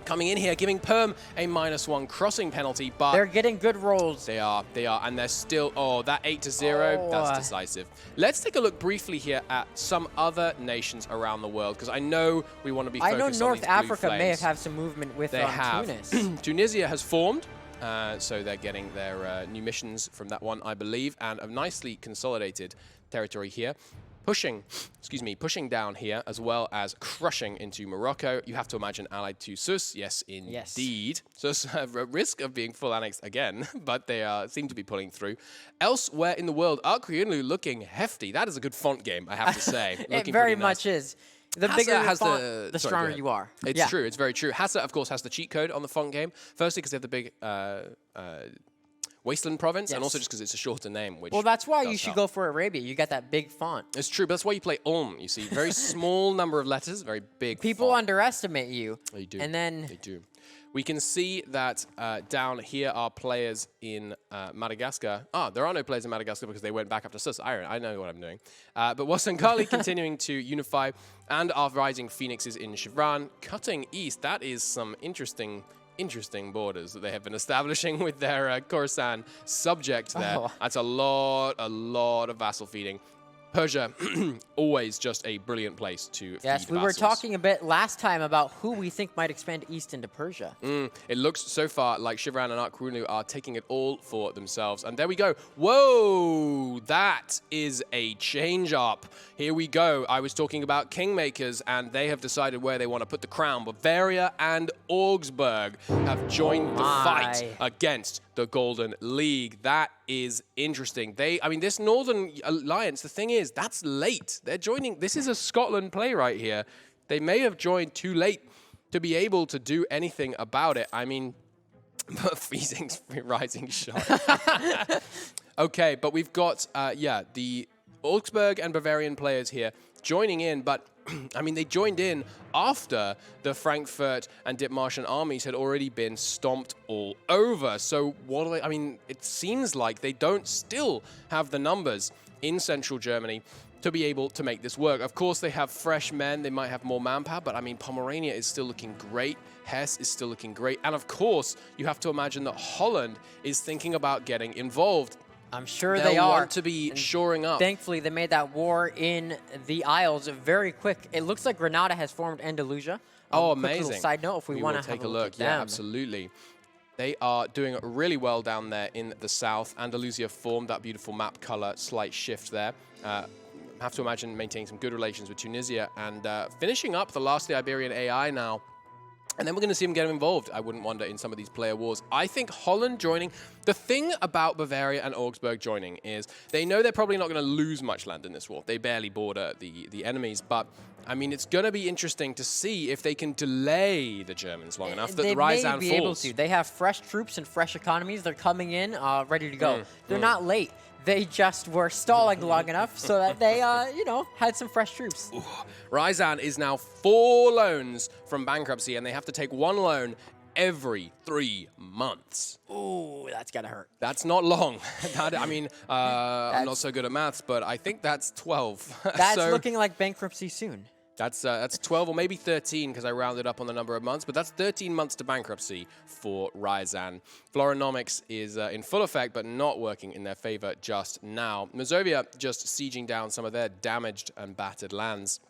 coming in here, giving Perm a -1 crossing penalty, but... They're getting good rolls. They are, and they're still... Oh, that 8-0, that's decisive. Let's take a look briefly here at some other nations around the world, because I know we want to be focused on these blue North Africa may flames. have some movement with Tunis. Tunisia has formed, so they're getting their new missions from that one, I believe, and a nicely consolidated territory here. Pushing down here, as well as crushing into Morocco. You have to imagine allied to Sus. Yes, indeed. Sus have a risk of being full annexed again, but they seem to be pulling through. Elsewhere in the world, Arkriunlu looking hefty. That is a good font game, I have to say. It very much is. The bigger the font, the stronger you are. It's true. It's very true. Hassa, of course, has the cheat code on the font game. Firstly, because they have the big... Wasteland province, and also just because it's a shorter name. Which that's why you should go for Arabia. You got that big font. It's true, but that's why you play you see. Very small number of letters, very big People font. underestimate you. They do. And then... They do. We can see that down here are players in Madagascar. There are no players in Madagascar because they went back up to Sus. I know what I'm doing. But Wasankali continuing to unify, and our rising phoenixes in Shivran cutting east. That is some interesting borders that they have been establishing with their Khorasan subject there. That's a lot of vassal feeding. Persia, always just a brilliant place to feed Yes, we were talking a bit last time about who we think might expand east into Persia. It looks so far like Shivran and Arkriunlu are taking it all for themselves. And there we go. Whoa, that is a change up. Here we go. I was talking about kingmakers, and they have decided where they want to put the crown. Bavaria and Augsburg have joined the fight against the Golden League. That is interesting. This Northern Alliance, the thing is, that's late. They're joining. This is a Scotland play right here. They may have joined too late to be able to do anything about it. I mean, Freezing's rising shot. Okay, but we've got, the Augsburg and Bavarian players here joining in, but they joined in after the Frankfurt and Dithmarschen armies had already been stomped all over. So what are they, it seems like they don't still have the numbers in central Germany to be able to make this work. Of course, they have fresh men. They might have more manpower, but Pomerania is still looking great. Hesse is still looking great. And of course, you have to imagine that Holland is thinking about getting involved. I'm sure they are. Want to be shoring up. Thankfully, they made that war in the Isles very quick. It looks like Granada has formed Andalusia. Amazing. Quick little side note, if we want to take a look. Yeah, absolutely. They are doing really well down there in the south. Andalusia formed that beautiful map color, slight shift there. have to imagine maintaining some good relations with Tunisia and finishing up the last of the Iberian AI now. And then we're going to see them get involved, I wouldn't wonder, in some of these player wars. I think Holland joining... The thing about Bavaria and Augsburg joining is they know they're probably not going to lose much land in this war. They barely border the enemies, but... I mean, it's going to be interesting to see if they can delay the Germans long enough that the Ryazan falls. They may be able to. They have fresh troops and fresh economies. They're coming in ready to go. They're not late. They just were stalling long enough so that they, you know, had some fresh troops. Ooh. Ryazan is now 4 loans from bankruptcy, and they have to take 1 loan every 3 months. Ooh, that's gotta hurt. That's not long. I mean, I'm not so good at maths, but I think that's 12. That's looking like bankruptcy soon. That's 12 or maybe 13 because I rounded up on the number of months, but that's 13 months to bankruptcy for Ryazan. Florinomics is in full effect, but not working in their favor just now. Mazovia just sieging down some of their damaged and battered lands.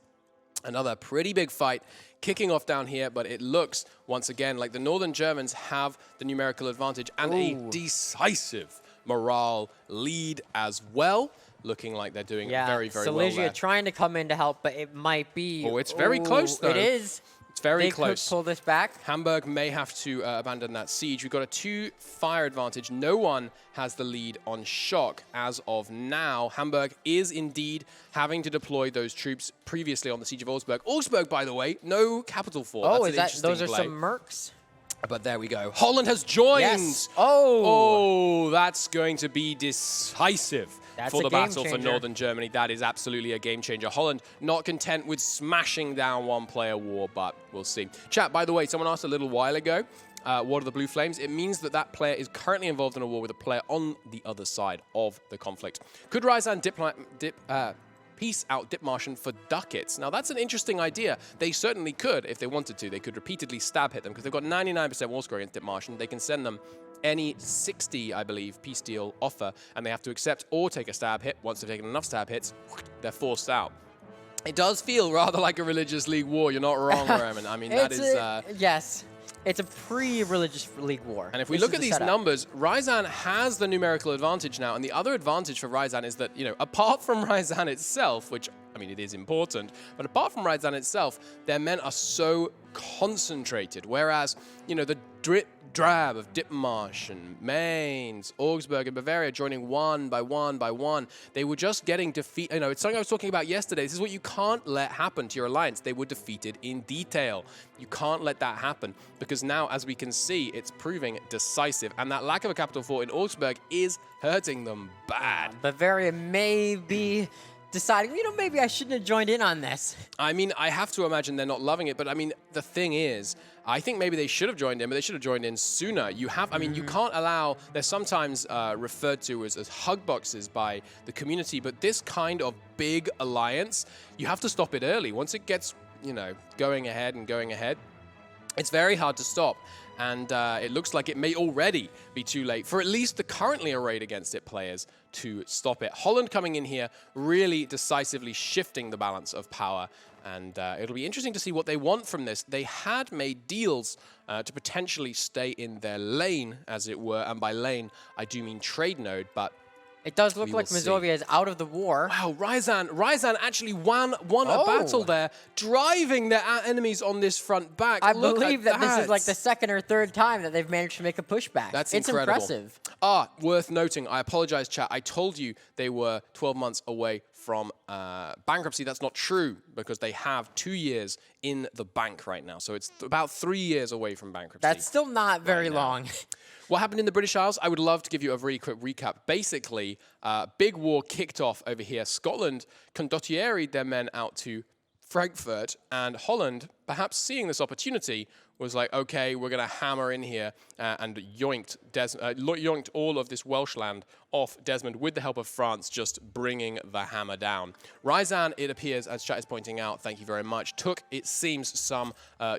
Another pretty big fight kicking off down here, but it looks, once again, like the Northern Germans have the numerical advantage and a decisive morale lead as well. Looking like they're doing very, very well Silesia there. trying to come in to help, but it might be... Oh, it's very close, though. It is. It's very they close. Could pull this back. Hamburg may have to abandon that siege. We've got a 2 fire advantage. No one has the lead on shock as of now. Hamburg is indeed having to deploy those troops previously on the siege of Augsburg. Augsburg, by the way, no capital fort. Oh, those are some mercs? But there we go. Holland has joined. Yes. Oh, that's going to be decisive. That's for the battle changer. for Northern Germany. That is absolutely a game changer. Holland not content with smashing down 1-player war, but we'll see. Chat, by the way, someone asked a little while ago, what are the blue flames? It means that that player is currently involved in a war with a player on the other side of the conflict. Could Ryazan peace out Dipmartian for ducats? Now, that's an interesting idea. They certainly could if they wanted to. They could repeatedly stab hit them because they've got 99% war score against Dipmartian. They can send them any 60, I believe, peace deal offer, and they have to accept or take a stab hit. Once they've taken enough stab hits, they're forced out. It does feel rather like a religious league war. You're not wrong, Roman. I mean, that is... yes. It's a pre-religious league war. And if we look at these numbers, Ryazan has the numerical advantage now. And the other advantage for Ryazan is that, you know, apart from Ryazan itself, which, I mean, it is important, but apart from Ryazan itself, their men are so concentrated. Whereas, you know, the drab of Dipmartian, Mainz, Augsburg, and Bavaria joining one by one. They were just getting defeated. You know, it's something I was talking about yesterday. This is what you can't let happen to your alliance. They were defeated in detail. You can't let that happen because now, as we can see, it's proving decisive. And that lack of a capital fort in Augsburg is hurting them bad. Bavaria may be deciding, you know, maybe I shouldn't have joined in on this. I mean, I have to imagine they're not loving it, but I mean, the thing is, I think maybe they should have joined in, but they should have joined in sooner. You have, I mean, you can't allow, they're sometimes referred to as hug boxes by the community, but this kind of big alliance, you have to stop it early. Once it gets, you know, going ahead, it's very hard to stop. And it looks like it may already be too late for at least the currently arrayed against it players to stop it. Holland coming in here, really decisively shifting the balance of power. And it'll be interesting to see what they want from this. They had made deals to potentially stay in their lane, as it were. And by lane, I do mean trade node, but it does look like Mazovia is out of the war. Wow, Ryazan actually won a battle there, driving their enemies on this front back. I believe that this is like the second or third time that they've managed to make a pushback. That's incredible. It's impressive. Worth noting, I apologize, chat. I told you they were 12 months away from bankruptcy. That's not true because they have 2 years in the bank right now. So it's about 3 years away from bankruptcy. That's still not very long. What happened in the British Isles? I would love to give you a very quick recap. Basically, big war kicked off over here. Scotland condottieried their men out to Frankfurt, and Holland, perhaps seeing this opportunity, was like, okay, we're going to hammer in here and yoinked all of this Welsh land off Desmond with the help of France, just bringing the hammer down. Ryazan, it appears, as chat is pointing out, thank you very much, took, it seems, some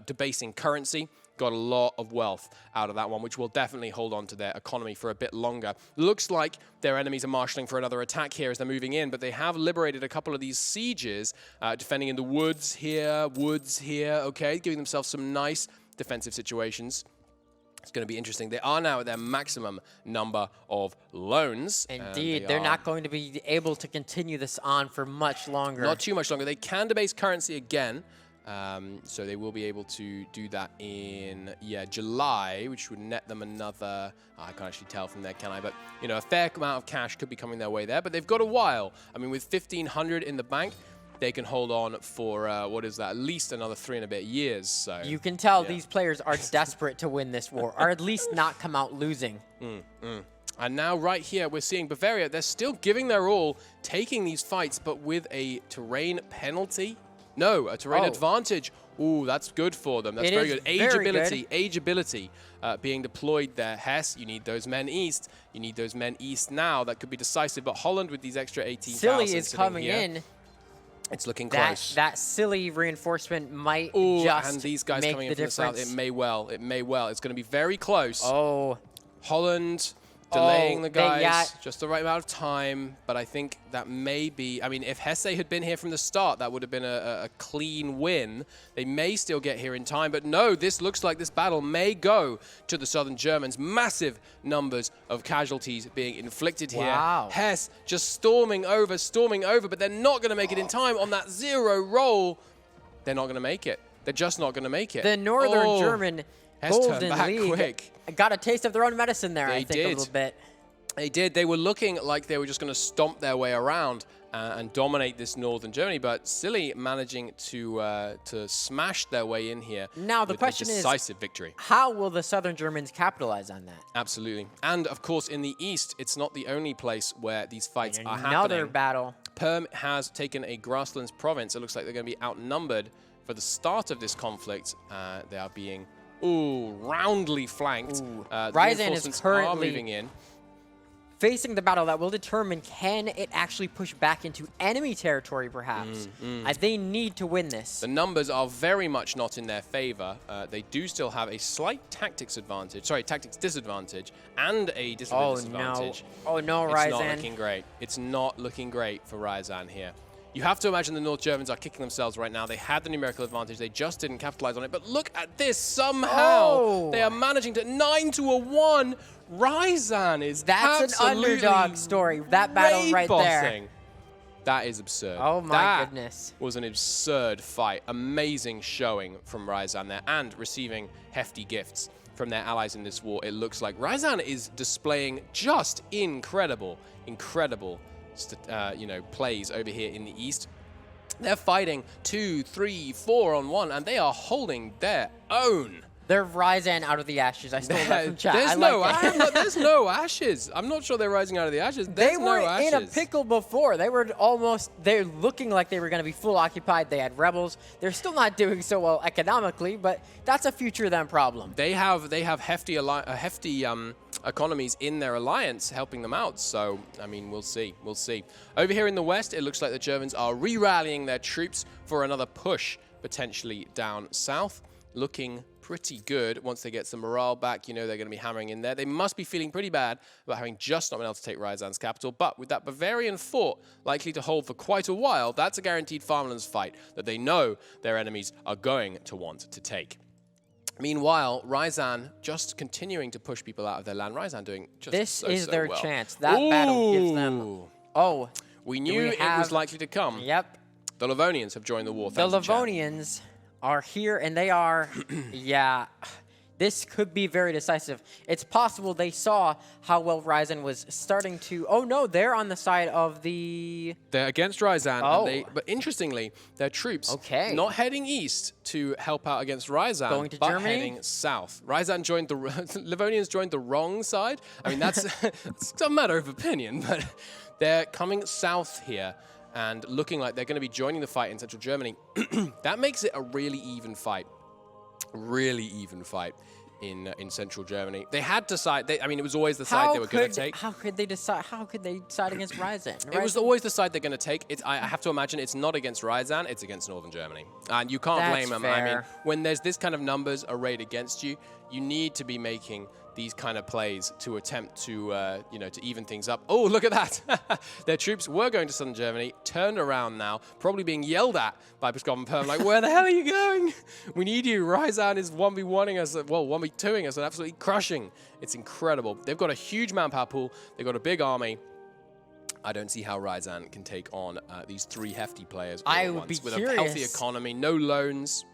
debasing currency, got a lot of wealth out of that one, which will definitely hold on to their economy for a bit longer. Looks like their enemies are marshalling for another attack here as they're moving in, but they have liberated a couple of these sieges, defending in the woods here, okay, giving themselves some nice defensive situations. It's going to be interesting. They are now at their maximum number of loans. Indeed, they're not going to be able to continue this on for much longer. Not too much longer. They can debase currency again. So they will be able to do that in, July, which would net them another, I can't actually tell from there, can I? But, you know, a fair amount of cash could be coming their way there. But they've got a while. I mean, with 1,500 in the bank, they can hold on for, at least another 3 and a bit years. So you can tell these players are desperate to win this war, or at least not come out losing. And now right here, we're seeing Bavaria. They're still giving their all, taking these fights, but with a terrain penalty. No, a terrain advantage. Ooh, that's good for them. That's very good. Age ability being deployed there. Hesse, you need those men east. You need those men east now. That could be decisive. But Holland with these extra 18,000 Silly is coming in. It's looking close. That silly reinforcement might just and these guys make coming the in from difference. the south. It may well. It may well. It's going to be very close. Oh. Holland delaying the guys just the right amount of time, but I think that may be, I mean, if Hesse had been here from the start, that would have been a clean win. They may still get here in time, but no, this looks like this battle may go to the Southern Germans. Massive numbers of casualties being inflicted here. Wow. Hesse just storming over, but they're not going to make it in time on that 0 roll. They're not going to make it. They're just not going to make it. The Northern German Golden League quick. Got a taste of their own medicine there, I think, a little bit. They did. They were looking like they were just going to stomp their way around and dominate this Northern Germany, but Silly managing to smash their way in here. Now the question is, decisive victory. How will the Southern Germans capitalize on that? Absolutely. And of course, in the east, it's not the only place where these fights are happening. Another battle. Perm has taken a grasslands province. It looks like they're going to be outnumbered for the start of this conflict. They are being roundly flanked. Ryazan is currently moving in. Facing the battle that will determine, can it actually push back into enemy territory, perhaps? As they need to win this. The numbers are very much not in their favor. They do still have a slight tactics disadvantage, and a discipline disadvantage. Oh no, Ryazan. It's not looking great. It's not looking great for Ryazan here. You have to imagine the North Germans are kicking themselves right now. They had the numerical advantage. They just didn't capitalize on it. But look at this. Somehow they are managing to 9-1. Ryazan is That's an underdog story. That battle right there. That is absurd. Oh my goodness. Was an absurd fight. Amazing showing from Ryazan there, and receiving hefty gifts from their allies in this war. It looks like Ryazan is displaying just incredible plays over here in the east. They're fighting 2, 3, 4 on 1, and they are holding their own. They're Ryazan out of the ashes. I stole that from chat. There's no ashes. I'm not sure they're rising out of the ashes. They were in a pickle before. They're looking like they were going to be full occupied. They had rebels. They're still not doing so well economically, but that's a future them problem. They have hefty economies in their alliance helping them out. So, I mean, we'll see. We'll see. Over here in the west, it looks like the Germans are re-rallying their troops for another push, potentially down south. Looking pretty good once they get some morale back. You know they're going to be hammering in there. They must be feeling pretty bad about having just not been able to take Ryazan's capital. But with that Bavarian fort likely to hold for quite a while, that's a guaranteed farmlands fight that they know their enemies are going to want to take. Meanwhile, Ryazan just continuing to push people out of their land. Ryazan doing just this is so their well. chance. That battle gives them. Oh, we knew it was likely to come. Yep. The Livonians have joined the war. The Livonians are here, and they are, this could be very decisive. It's possible they saw how well Ryazan was starting to, oh no, they're on the side of the... They're against Ryazan, but interestingly, their troops not heading east to help out against Ryazan, going to but Germany? Heading south. Ryazan joined Livonians joined the wrong side. I mean, that's it's a matter of opinion, but they're coming south here. And looking like they're going to be joining the fight in central Germany. That makes it a really even fight. In central Germany. They had to side. It was always the side they were going to take. How could they decide? How could they side against Ryazan? It was always the side they're going to take. I have to imagine it's not against Ryazan. It's against northern Germany, and you can't blame them. Fair. I mean, when there's this kind of numbers arrayed against you, you need to be making these kind of plays to attempt to, you know, to even things up. Oh, look at that. Their troops were going to southern Germany, turned around now, probably being yelled at by Pskov and Perm, like, where the hell are you going? We need you. Ryazan is 1v1ing us, well, 1v2ing us and absolutely crushing. It's incredible. They've got a huge manpower pool. They've got a big army. I don't see how Ryazan can take on these 3 hefty players all at once with a healthy economy, no loans.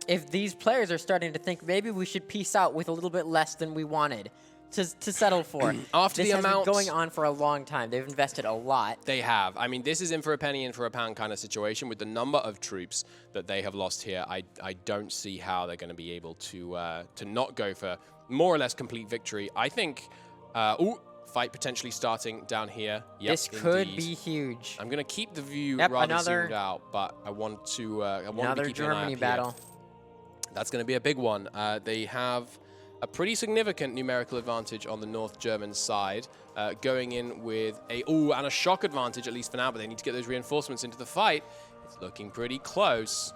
If these players are starting to think maybe we should peace out with a little bit less than we wanted to settle for. After this the has amount been going on for a long time. They've invested a lot. They have. I mean, this is in for a penny, in for a pound kind of situation with the number of troops that they have lost here. I don't see how they're going to be able to not go for more or less complete victory. I think. Fight potentially starting down here. Yep, this could be huge. I'm going to keep the view rather zoomed out, but I want to another Germany battle. That's going to be a big one. They have a pretty significant numerical advantage on the North German side, going in with and a shock advantage, at least for now, but they need to get those reinforcements into the fight. It's looking pretty close.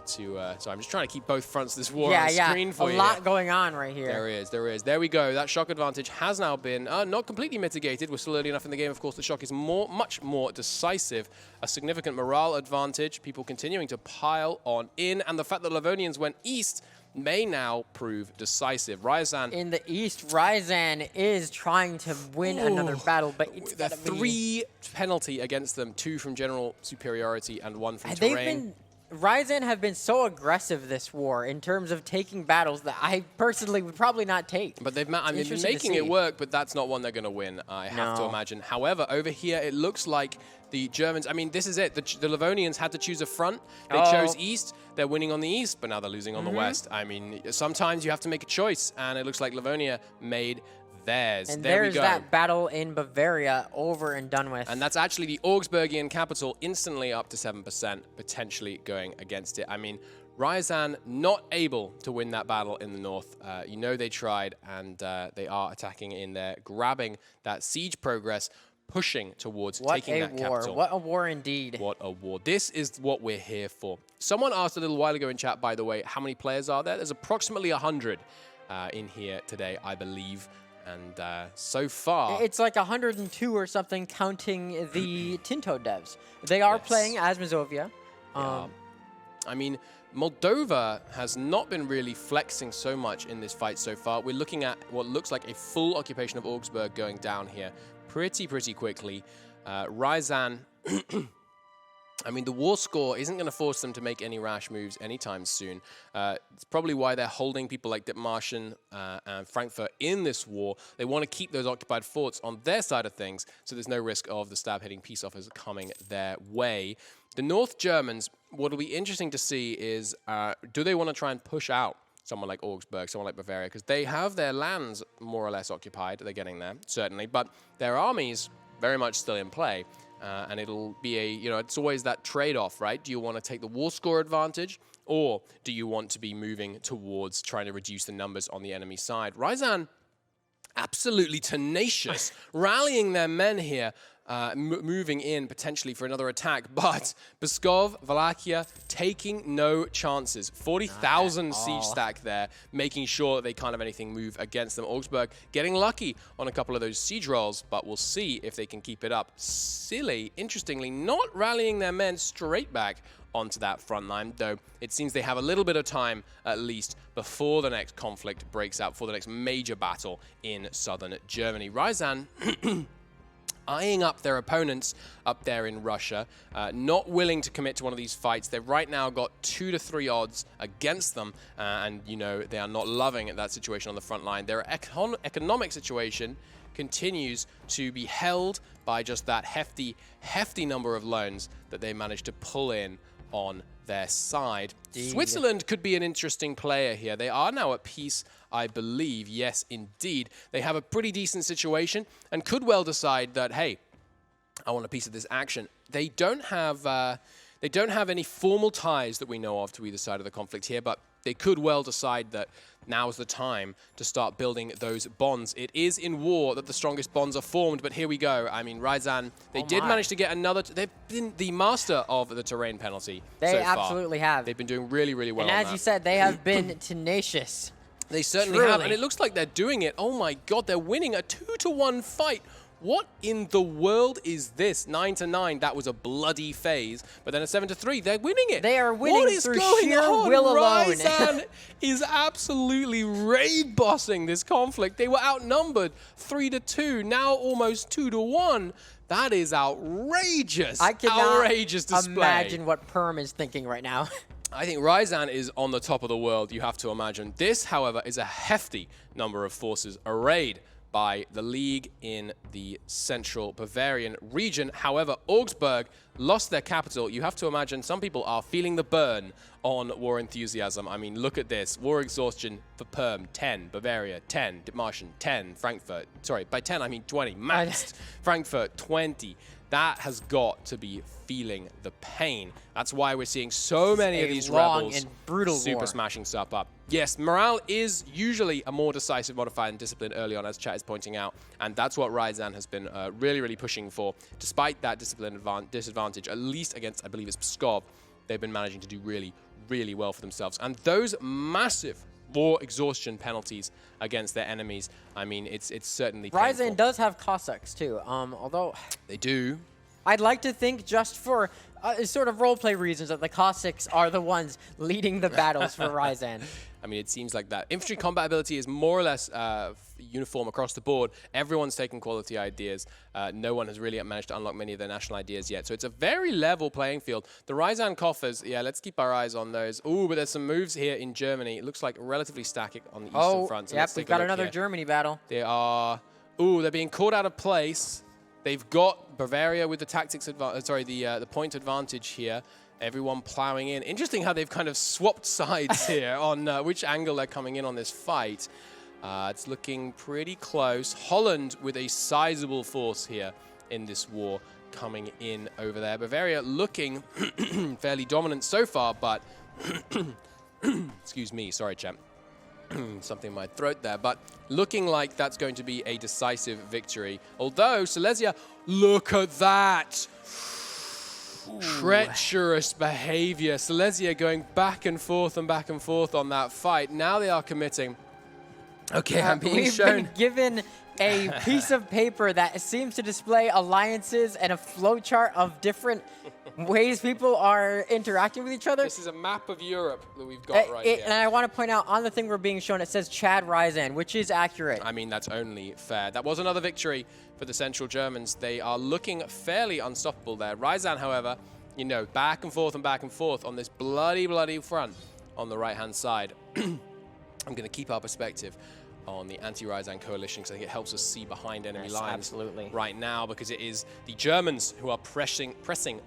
So I'm just trying to keep both fronts of this war on the screen for you. A lot going on right here. There is. There we go. That shock advantage has now been not completely mitigated. We're still early enough in the game. Of course, the shock is much more decisive. A significant morale advantage. People continuing to pile on in. And the fact that Livonians went east may now prove decisive. Ryazan. In the east, Ryazan is trying to win another battle, but it's got 3 penalty against them, 2 from general superiority and 1 from terrain. Ryazan have been so aggressive this war in terms of taking battles that I personally would probably not take. But they've been making it work, but that's not one they're going to win, I have to imagine. However, over here, it looks like the Germans, I mean, this is it. The Livonians had to choose a front. They chose east. They're winning on the east, but now they're losing on the west. I mean, sometimes you have to make a choice, and it looks like Livonia made theirs. And there we there's go. that battle in Bavaria over and done with. And that's actually the Augsburgian capital instantly up to 7%, potentially going against it. I mean, Ryazan not able to win that battle in the north. You know they tried, and they are attacking in there, grabbing that siege progress, pushing towards taking that capital. What a war indeed. What a war. This is what we're here for. Someone asked a little while ago in chat, by the way, how many players are there? There's approximately 100 in here today, I believe. And so far... It's like 102 or something, counting the Tinto devs. They are playing as Mazovia. I mean, Moldova has not been really flexing so much in this fight so far. We're looking at what looks like a full occupation of Augsburg going down here pretty quickly. Ryazan... I mean, the war score isn't going to force them to make any rash moves anytime soon. It's probably why they're holding people like Dithmarschen and Frankfurt in this war. They want to keep those occupied forts on their side of things, so there's no risk of the stab-hitting peace offers coming their way. The North Germans, what will be interesting to see is, do they want to try and push out someone like Augsburg, someone like Bavaria? Because they have their lands more or less occupied. They're getting there, certainly. But their armies very much still in play. And it'll be it's always that trade-off, right? Do you want to take the war score advantage, or do you want to be moving towards trying to reduce the numbers on the enemy side? Ryazan, absolutely tenacious, rallying their men here, moving in potentially for another attack, but Pskov, Wallachia taking no chances. 40,000 siege stack there, making sure that they can't have anything move against them. Augsburg getting lucky on a couple of those siege rolls, but we'll see if they can keep it up. Silly, interestingly, not rallying their men straight back onto that front line, though it seems they have a little bit of time at least before the next conflict breaks out, before the next major battle in southern Germany. Ryazan eyeing up their opponents up there in Russia, not willing to commit to one of these fights. They've right now got 2 to 3 odds against them, and they are not loving that situation on the front line. Their economic situation continues to be held by just that hefty number of loans that they managed to pull in on their side. Switzerland could be an interesting player here. They are now at peace, I believe. Yes, indeed. They have a pretty decent situation and could well decide that, hey, I want a piece of this action. They don't have any formal ties that we know of to either side of the conflict here, but they could well decide that now is the time to start building those bonds. It is in war that the strongest bonds are formed, but here we go. I mean, Ryazan, they did manage to get another... They've been the master of the terrain penalty so far. They absolutely have. They've been doing really well and on as that. you said, they have been tenacious. They certainly have, and it looks like they're doing it. Oh my God, they're winning a 2-to-1 fight. What in the world is this? 9-9, that was a bloody phase, but then a 7-3, they're winning it. They are winning what is through going sheer on? will alone. Ryzan is absolutely raid bossing this conflict. They were outnumbered 3-2, now almost 2-1. That is outrageous. I cannot outrageous display. imagine what Perm is thinking right now. I think Ryzan is on the top of the world, you have to imagine. This, however, is a hefty number of forces arrayed by the League in the central Bavarian region. However, Augsburg lost their capital. You have to imagine some people are feeling the burn on war enthusiasm. I mean, look at this. War exhaustion for Perm, 10. Bavaria, 10. Dithmarschen, 10. Frankfurt, sorry, by 10 I mean 20. Maxed. Frankfurt, 20. That has got to be feeling the pain. That's why we're seeing so many of these rebels and brutal war. smashing stuff up. Yes, morale is usually a more decisive modifier than discipline early on, as chat is pointing out, and that's what Ryzan has been really pushing for. Despite that discipline disadvantage, at least against, I believe it's Pskov, they've been managing to do really well for themselves. And those massive war exhaustion penalties against their enemies, I mean, it's certainly painful. Ryzan does have Cossacks too, although They do. I'd like to think, just for sort of roleplay reasons, that the Cossacks are the ones leading the battles for Ryzan. I mean, it seems like that. Infantry combat ability is more or less uniform across the board. Everyone's taken quality ideas. No one has really managed to unlock many of their national ideas yet. So it's a very level playing field. The Ryzan coffers, yeah, let's keep our eyes on those. Ooh, but there's some moves here in Germany. It looks like relatively static on the eastern front. So yep, we've got another Germany battle. They are, ooh, they're being caught out of place. They've got Bavaria with the tactics the point advantage here. Everyone plowing in. Interesting how they've kind of swapped sides here on which angle they're coming in on this fight. It's looking pretty close. Holland with a sizable force here in this war coming in over there. Bavaria looking fairly dominant so far, but excuse me, sorry, champ. Something in my throat there, but looking like that's going to be a decisive victory. Although Silesia, look at that. Ooh. Treacherous behavior. Silesia going back and forth on that fight. Now they are committing. Okay, I'm being shown. We've been given a piece of paper that seems to display alliances and a flowchart of different ways people are interacting with each other. This is a map of Europe that we've got right here. And I want to point out, on the thing we're being shown, it says Chad Ryzan, which is accurate. I mean, that's only fair. That was another victory for the Central Germans. They are looking fairly unstoppable there. Ryzan, however, you know, back and forth on this bloody front on the right-hand side. I'm going to keep our perspective on the anti-Ryzan coalition because I think it helps us see behind enemy lines right now, because it is the Germans who are pressing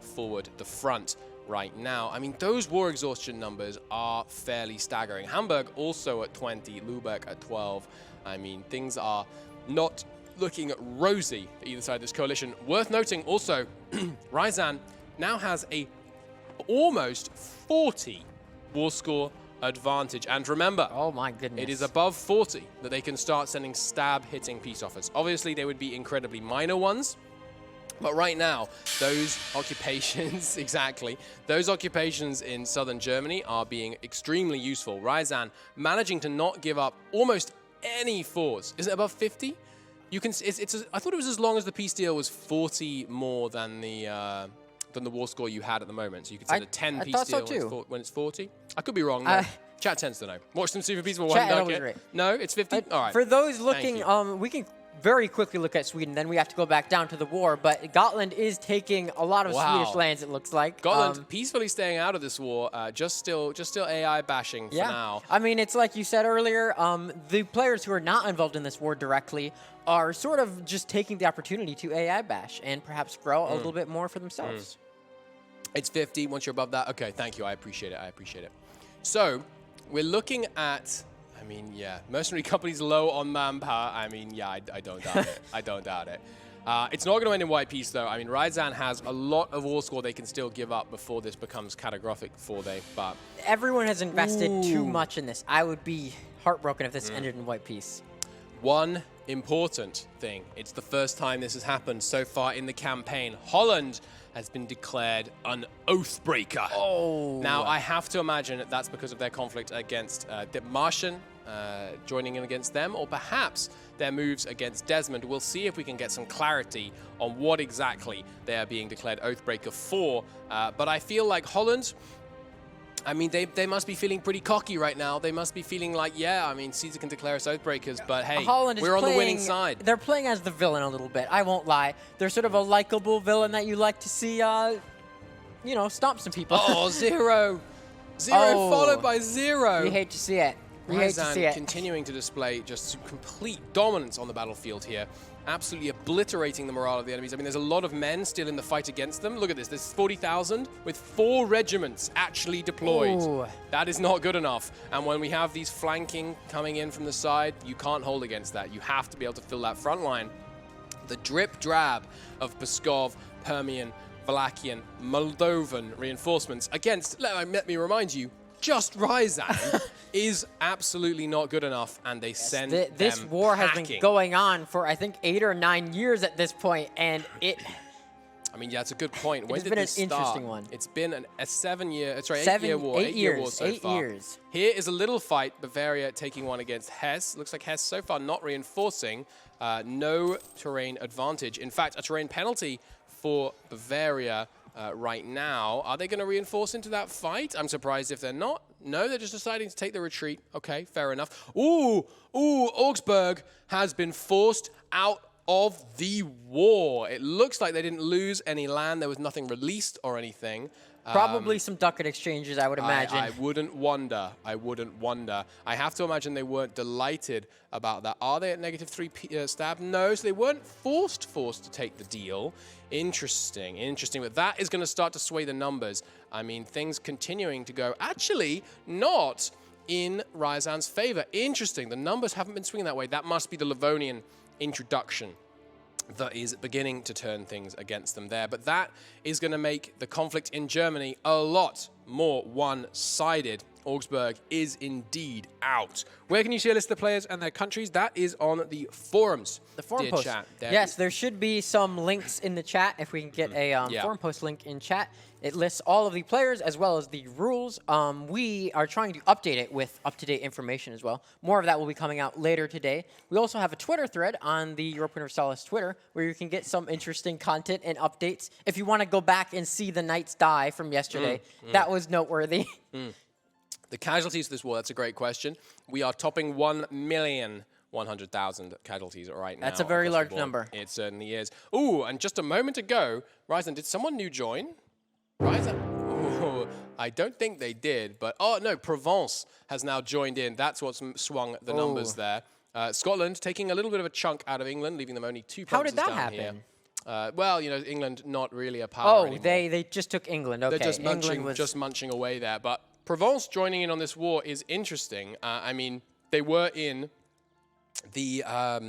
forward the front right now. I mean, those war exhaustion numbers are fairly staggering. Hamburg also at 20, Lübeck at 12. I mean, things are not looking rosy for either side of this coalition. Worth noting also, Ryzan now has a almost 40 war score advantage. And remember, oh my goodness, it is above 40 that they can start sending stab-hitting peace offers. Obviously, they would be incredibly minor ones, but right now, those occupations, those occupations in southern Germany are being extremely useful. Ryzan managing to not give up almost any force. Is it above 50? You can. I thought it was as long as the peace deal was 40 more than the war score you had at the moment. So you could set a 10 piece deal when it's 40. I could be wrong. No. Chat tends to know. Watch them super peaceful. Right. No, it's 50. All right. For those looking, we can very quickly look at Sweden. Then we have to go back down to the war. But Gotland is taking a lot of Swedish lands, it looks like. Gotland peacefully staying out of this war. Just still AI bashing for now. I mean, it's like you said earlier. The players who are not involved in this war directly are sort of just taking the opportunity to AI bash and perhaps grow a little bit more for themselves. It's 50. Once you're above that, okay, thank you. I appreciate it. So we're looking at, I mean, yeah, mercenary companies low on manpower. I mean, yeah, I don't doubt it. I don't doubt it. It's not going to end in white peace, though. I mean, Ryzan has a lot of war score they can still give up before this becomes catastrophic for them. But everyone has invested too much in this. I would be heartbroken if this ended in white peace. One important thing. It's the first time this has happened so far in the campaign. Holland has been declared an oathbreaker. Oh. Now, I have to imagine that's because of their conflict against Martian, joining in against them, or perhaps their moves against Desmond. We'll see if we can get some clarity on what exactly they are being declared oathbreaker for. But I feel like Holland, I mean, they must be feeling pretty cocky right now. They must be feeling like, yeah, I mean, Caesar can declare us oathbreakers, but hey, we're on the winning side. They're playing as the villain a little bit. I won't lie. They're sort of a likable villain that you like to see, you know, stomp some people. Oh, 0. 0 followed by 0. We hate to see it. We hate to see it. Continuing to display just complete dominance on the battlefield here. Absolutely obliterating the morale of the enemies. I mean, there's a lot of men still in the fight against them. Look at this. There's 40,000 with 4 regiments actually deployed. Ooh. That is not good enough. And when we have these flanking coming in from the side, you can't hold against that. You have to be able to fill that front line. The drip-drab of Pskov, Permian, Valachian, Moldovan reinforcements against, let me remind you, just Ryazan is absolutely not good enough, and they send this them war packing. has been going on for, I think, 8 or 9 years at this point, and it... I mean, yeah, it's a good point. When did this been an start? interesting one. It's been a 8-year war. 8-year war so 8 far. years. Here is a little fight. Bavaria taking one against Hesse. Looks like Hesse so far not reinforcing. No terrain advantage. In fact, a terrain penalty for Bavaria right now. Are they going to reinforce into that fight? I'm surprised if they're not. No, they're just deciding to take the retreat. Okay, fair enough. Ooh, Augsburg has been forced out of the war. It looks like they didn't lose any land. There was nothing released or anything. Probably some ducat exchanges, I would imagine. I wouldn't wonder. I wouldn't wonder. I have to imagine they weren't delighted about that. Are they at -3 stab? No, so they weren't forced to take the deal. Interesting. But that is going to start to sway the numbers. I mean, things continuing to go actually not in Ryazan's favor. Interesting. The numbers haven't been swinging that way. That must be the Livonian introduction that is beginning to turn things against them there. But that is going to make the conflict in Germany a lot more one-sided. Augsburg is indeed out. Where can you see a list of the players and their countries? That is on the forums. The forum dear post. Chat. Yes, there should be some links in the chat if we can get a forum post link in chat. It lists all of the players as well as the rules. We are trying to update it with up-to-date information as well. More of that will be coming out later today. We also have a Twitter thread on the Europa Universalis Twitter where you can get some interesting content and updates. If you want to go back and see the Knights die from yesterday, that was noteworthy. The casualties of this war, that's a great question. We are topping 1,100,000 casualties right now. That's a very large number. It certainly is. Ooh, and just a moment ago, Ryazan, did someone new join? Ryazan? Ooh, I don't think they did, but oh no, Provence has now joined in. That's what's swung the numbers there. Scotland taking a little bit of a chunk out of England, leaving them only 2 points. How did that happen? Well, you know, England not really a power anymore. They just took England. Okay, They're just munching away there, but Provence joining in on this war is interesting. I mean, they were in the... I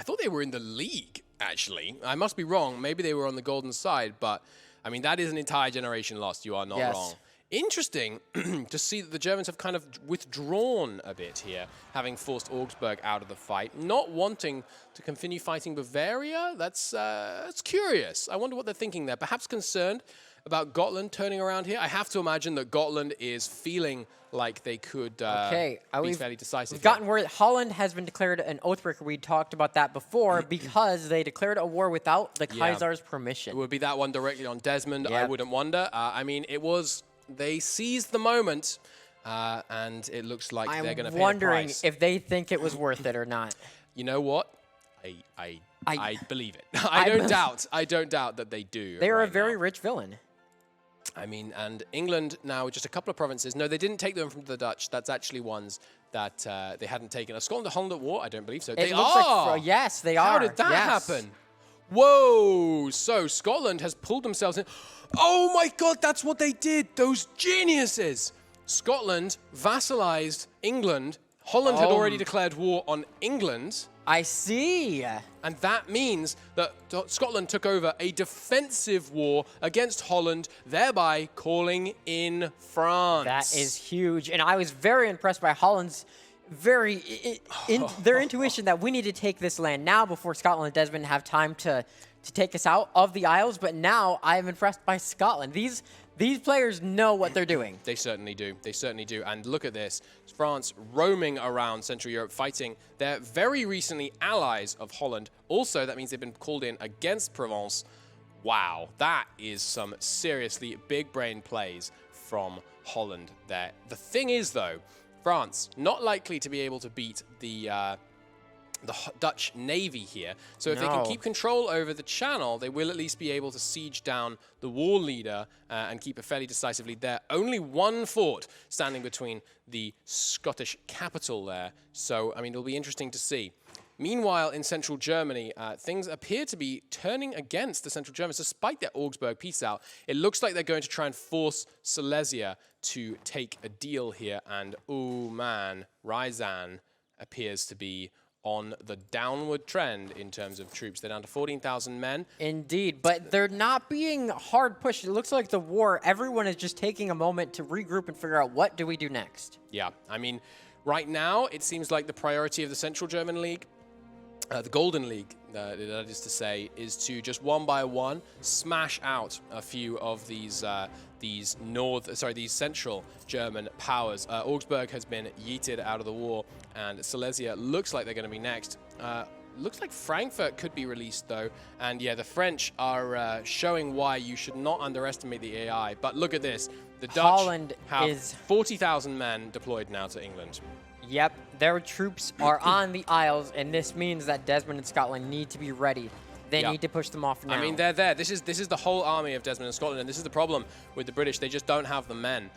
thought they were in the league, actually. I must be wrong. Maybe they were on the golden side, but, I mean, that is an entire generation lost. You are not wrong. Interesting to see that the Germans have kind of withdrawn a bit here, having forced Augsburg out of the fight, not wanting to continue fighting Bavaria. That's curious. I wonder what they're thinking there. Perhaps concerned about Gotland turning around here. I have to imagine that Gotland is feeling like they could be fairly decisive. We've gotten word that Holland has been declared an oathbreaker. We talked about that before because they declared a war without the Kaiser's permission. It would be that one directly on Desmond. I wouldn't wonder. I mean, it was... They seized the moment, and it looks like they're going to pay the price. I'm wondering if they think it was worth it or not. You know what? I believe it. I don't doubt that they do. They are a very rich villain. I mean, and England now, just a couple of provinces. No, they didn't take them from the Dutch. That's actually ones that they hadn't taken. Are Scotland and Holland at war? I don't believe so. They are. Yes, they are. How did that happen? Whoa! So Scotland has pulled themselves in. Oh my God, that's what they did. Those geniuses. Scotland vassalized England. Holland had already declared war on England. I see. And that means that Scotland took over a defensive war against Holland, thereby calling in France. That is huge. And I was very impressed by Holland's their intuition that we need to take this land now before Scotland and Desmond have time to to take us out of the Isles, but now I am impressed by Scotland. These players know what they're doing. They certainly do. They certainly do. And look at this. France roaming around Central Europe fighting their very recently allies of Holland. Also, that means they've been called in against Provence. Wow, that is some seriously big brain plays from Holland there. The thing is, though, France not likely to be able to beat the Dutch Navy here. So if they can keep control over the channel, they will at least be able to siege down the war leader and keep it fairly decisively there. Only one fort standing between the Scottish capital there. So, I mean, it'll be interesting to see. Meanwhile, in central Germany, things appear to be turning against the Central Germans. Despite their Augsburg peace out, it looks like they're going to try and force Silesia to take a deal here. And, oh man, Ryazan appears to be on the downward trend in terms of troops. They're down to 14,000 men. Indeed, but they're not being hard pushed. It looks like the war, everyone is just taking a moment to regroup and figure out what do we do next. Yeah, I mean, right now, it seems like the priority of the Central German League, the Golden League, that is to say, is to just one by one smash out a few of these Central German powers. Augsburg has been yeeted out of the war, and Silesia looks like they're going to be next. Looks like Frankfurt could be released, though. And yeah, the French are showing why you should not underestimate the AI. But look at this. The Dutch Holland have 40,000 men deployed now to England. Yep, their troops are on the Isles, and this means that Desmond and Scotland need to be ready. They need to push them off now. I mean, they're there. This is the whole army of Desmond and Scotland, and this is the problem with the British. They just don't have the men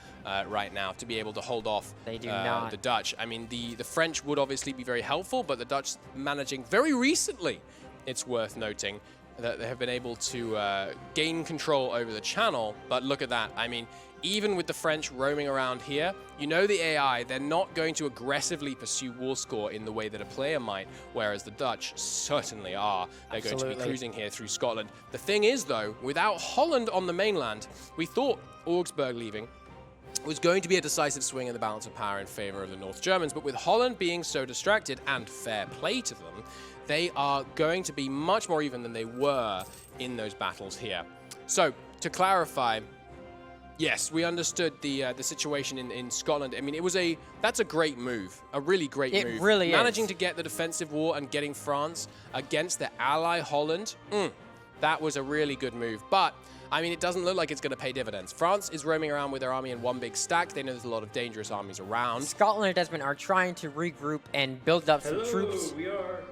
right now to be able to hold off the Dutch. I mean, the French would obviously be very helpful, but the Dutch managing very recently, it's worth noting, that they have been able to gain control over the channel. But look at that. I mean, even with the French roaming around here, you know the AI, they're not going to aggressively pursue war score in the way that a player might, whereas the Dutch certainly are. They're going to be cruising here through Scotland. The thing is, though, without Holland on the mainland, we thought Augsburg leaving was going to be a decisive swing in the balance of power in favor of the North Germans, but with Holland being so distracted, and fair play to them, they are going to be much more even than they were in those battles here. So, to clarify, yes, we understood the situation in Scotland. I mean, that's a great move, a really great move. It really is. Managing to get the defensive war and getting France against their ally Holland, that was a really good move. But, I mean, it doesn't look like it's going to pay dividends. France is roaming around with their army in one big stack. They know there's a lot of dangerous armies around. Scotland and Desmond are trying to regroup and build up some troops.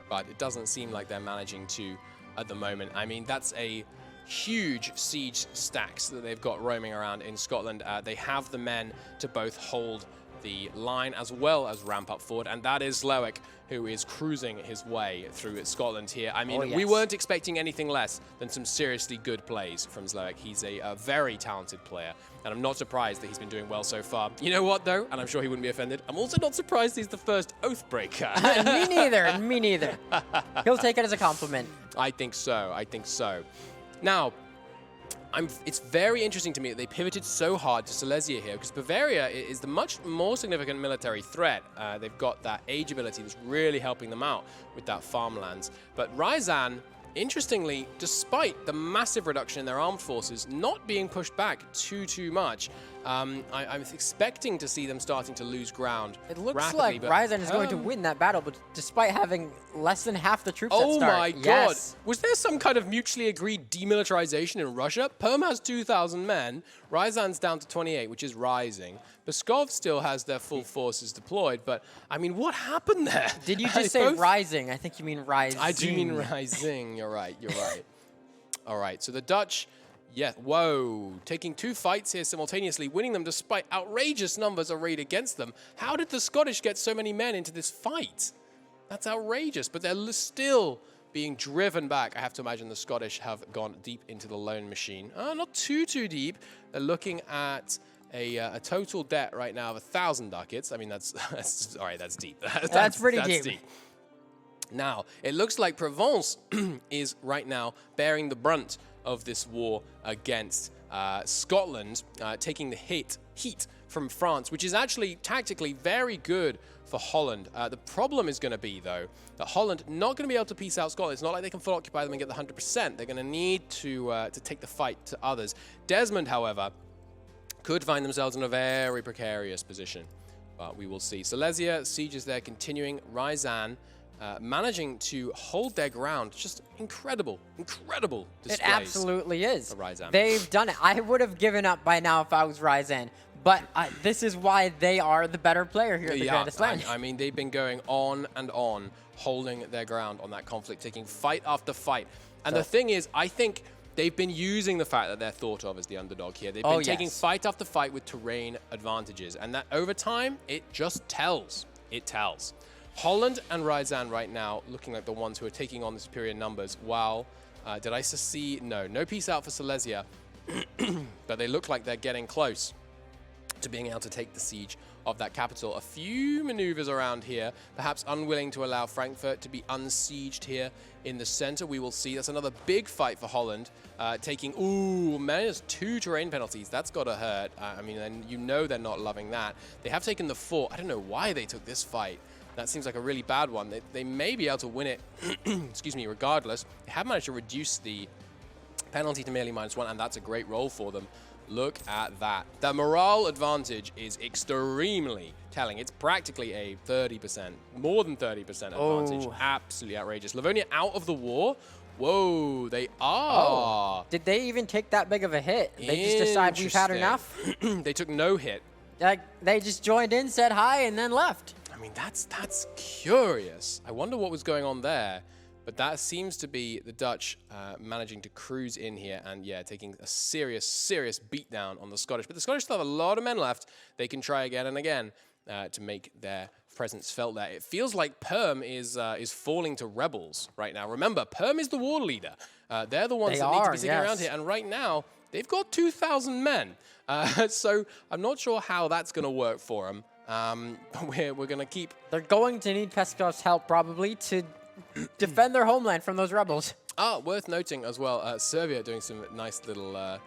But it doesn't seem like they're managing to at the moment. I mean, that's a huge siege stacks that they've got roaming around in Scotland. They have the men to both hold the line as well as ramp up forward, and that is Slowick, who is cruising his way through Scotland here. I mean, we weren't expecting anything less than some seriously good plays from Slowick. He's a very talented player, and I'm not surprised that he's been doing well so far. You know what, though? And I'm sure he wouldn't be offended. I'm also not surprised he's the first Oathbreaker. Me neither. Me neither. He'll take it as a compliment. I think so. I think so. Now, it's very interesting to me that they pivoted so hard to Silesia here, because Bavaria is the much more significant military threat. They've got that age ability that's really helping them out with that farmlands. But Ryazan, interestingly, despite the massive reduction in their armed forces, not being pushed back too much, I'm expecting to see them starting to lose ground. It looks rapidly, like Ryazan is going to win that battle, but despite having less than half the troops at start. Oh my god! Yes. Was there some kind of mutually agreed demilitarization in Russia? Perm has 2,000 men, Ryazan's down to 28, which is rising. Pskov still has their full forces deployed, but I mean, what happened there? Did you just say rising? I think you mean rising. I do mean rising. You're right. You're right. All right. So the Dutch. Yeah, whoa, taking two fights here simultaneously, winning them despite outrageous numbers arrayed against them. How did the Scottish get so many men into this fight? That's outrageous, but they're still being driven back. I have to imagine the Scottish have gone deep into the loan machine. Not too deep. They're looking at a total debt right now of 1,000 ducats. I mean, that's all right, that's deep. That's pretty deep. Now, it looks like Provence is right now bearing the brunt of this war against Scotland, taking the hit heat from France, which is actually tactically very good for Holland. The problem is going to be, though, that Holland not going to be able to peace out Scotland. It's not like they can full occupy them and get the 100%. They're going to need to take the fight to others. Desmond, however, could find themselves in a very precarious position, but we will see. Silesia, sieges there continuing. Ryazan managing to hold their ground. Just incredible displays. It absolutely is. For Ryazan. They've done it. I would have given up by now if I was Ryazan, but this is why they are the better player here at the Grandest Lan. I mean, they've been going on and on, holding their ground on that conflict, taking fight after fight. And the thing is, I think they've been using the fact that they're thought of as the underdog here. They've been taking fight after fight with terrain advantages. And that over time, it just tells. It tells. Holland and Ryazan right now looking like the ones who are taking on the superior numbers, while, did I see? No peace out for Silesia, but they look like they're getting close to being able to take the siege of that capital. A few maneuvers around here, perhaps unwilling to allow Frankfurt to be unsieged here in the center. We will see. That's another big fight for Holland, taking, -2 terrain penalties. That's got to hurt. I mean, and you know they're not loving that. They have taken the fort. I don't know why they took this fight. That seems like a really bad one. They may be able to win it, excuse me, regardless. They have managed to reduce the penalty to merely -1, and that's a great roll for them. Look at that. The morale advantage is extremely telling. It's practically a 30%, more than 30% advantage. Absolutely outrageous. Livonia out of the war. Whoa, they are. Did they even take that big of a hit? They just decide we've had enough? They took no hit. Like, they just joined in, said hi, and then left. I mean, that's curious. I wonder what was going on there. But that seems to be the Dutch managing to cruise in here and, yeah, taking a serious beatdown on the Scottish. But the Scottish still have a lot of men left. They can try again and again to make their presence felt there. It feels like Perm is falling to rebels right now. Remember, Perm is the war leader. They're the ones that need to be sitting around here. And right now, they've got 2,000 men. So I'm not sure how that's going to work for them. We're going to keep... They're going to need Peskov's help, probably, to defend their homeland from those rebels. Worth noting as well, Serbia doing some nice little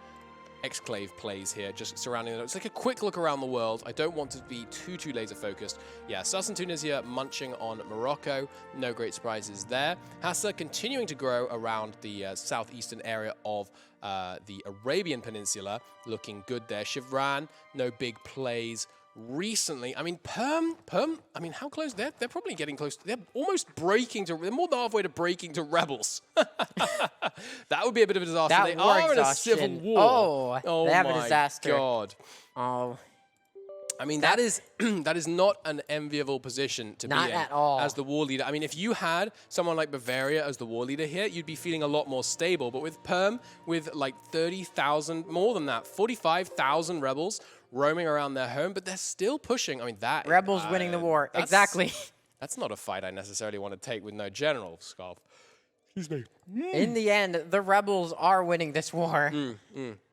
exclave plays here, just surrounding it. It's like a quick look around the world. I don't want to be too laser focused. Yeah, Sus and Tunisia munching on Morocco. No great surprises there. Hassa continuing to grow around the southeastern area of the Arabian Peninsula. Looking good there. Shivran, no big plays recently. I mean, Perm, I mean, how close? They're probably getting close. They're almost breaking to, they're more than halfway to breaking to rebels. That would be a bit of a disaster. That they are in a civil war. Oh, they have a disaster. God. Oh. I mean, that is not an enviable position to be in. Not at all. As the war leader. I mean, if you had someone like Bavaria as the war leader here, you'd be feeling a lot more stable. But with Perm, with like 30,000, more than that, 45,000 rebels roaming around their home, but they're still pushing. I mean, that... Rebels winning the war. Exactly. That's not a fight I necessarily want to take with no general, Scarf. Excuse me. In the end, the rebels are winning this war.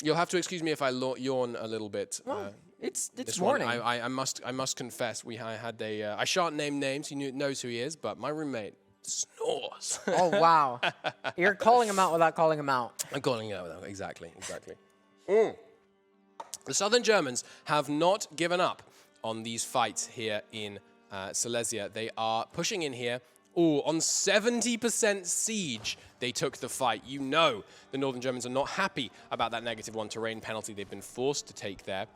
You'll have to excuse me if I yawn a little bit. Well, it's morning. morning. I must confess, I had a... I shan't name names, he knows who he is, but my roommate snores. Oh, wow. You're calling him out without calling him out. I'm calling him out, exactly. The Southern Germans have not given up on these fights here in Silesia. They are pushing in here. On 70% siege, they took the fight. You know the Northern Germans are not happy about that -1 terrain penalty they've been forced to take there.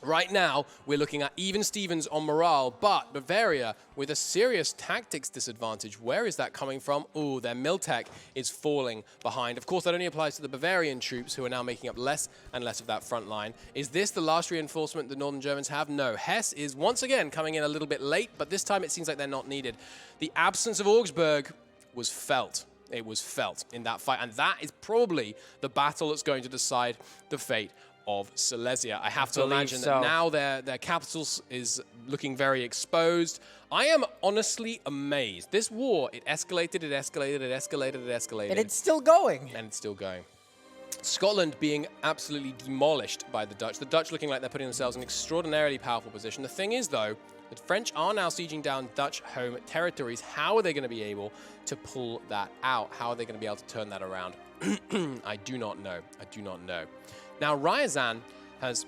Right now, we're looking at even Stevens on morale, but Bavaria with a serious tactics disadvantage. Where is that coming from? Their Miltech is falling behind. Of course, that only applies to the Bavarian troops, who are now making up less and less of that front line. Is this the last reinforcement the Northern Germans have? No. Hesse is once again coming in a little bit late, but this time it seems like they're not needed. The absence of Augsburg was felt. It was felt in that fight, and that is probably the battle that's going to decide the fate of Silesia. I have to imagine that now their capital is looking very exposed. I am honestly amazed. This war, it escalated. And it's still going. And it's still going. Scotland being absolutely demolished by the Dutch. The Dutch looking like they're putting themselves in an extraordinarily powerful position. The thing is, though, the French are now sieging down Dutch home territories. How are they going to be able to pull that out? How are they going to be able to turn that around? I do not know. Now, Ryazan has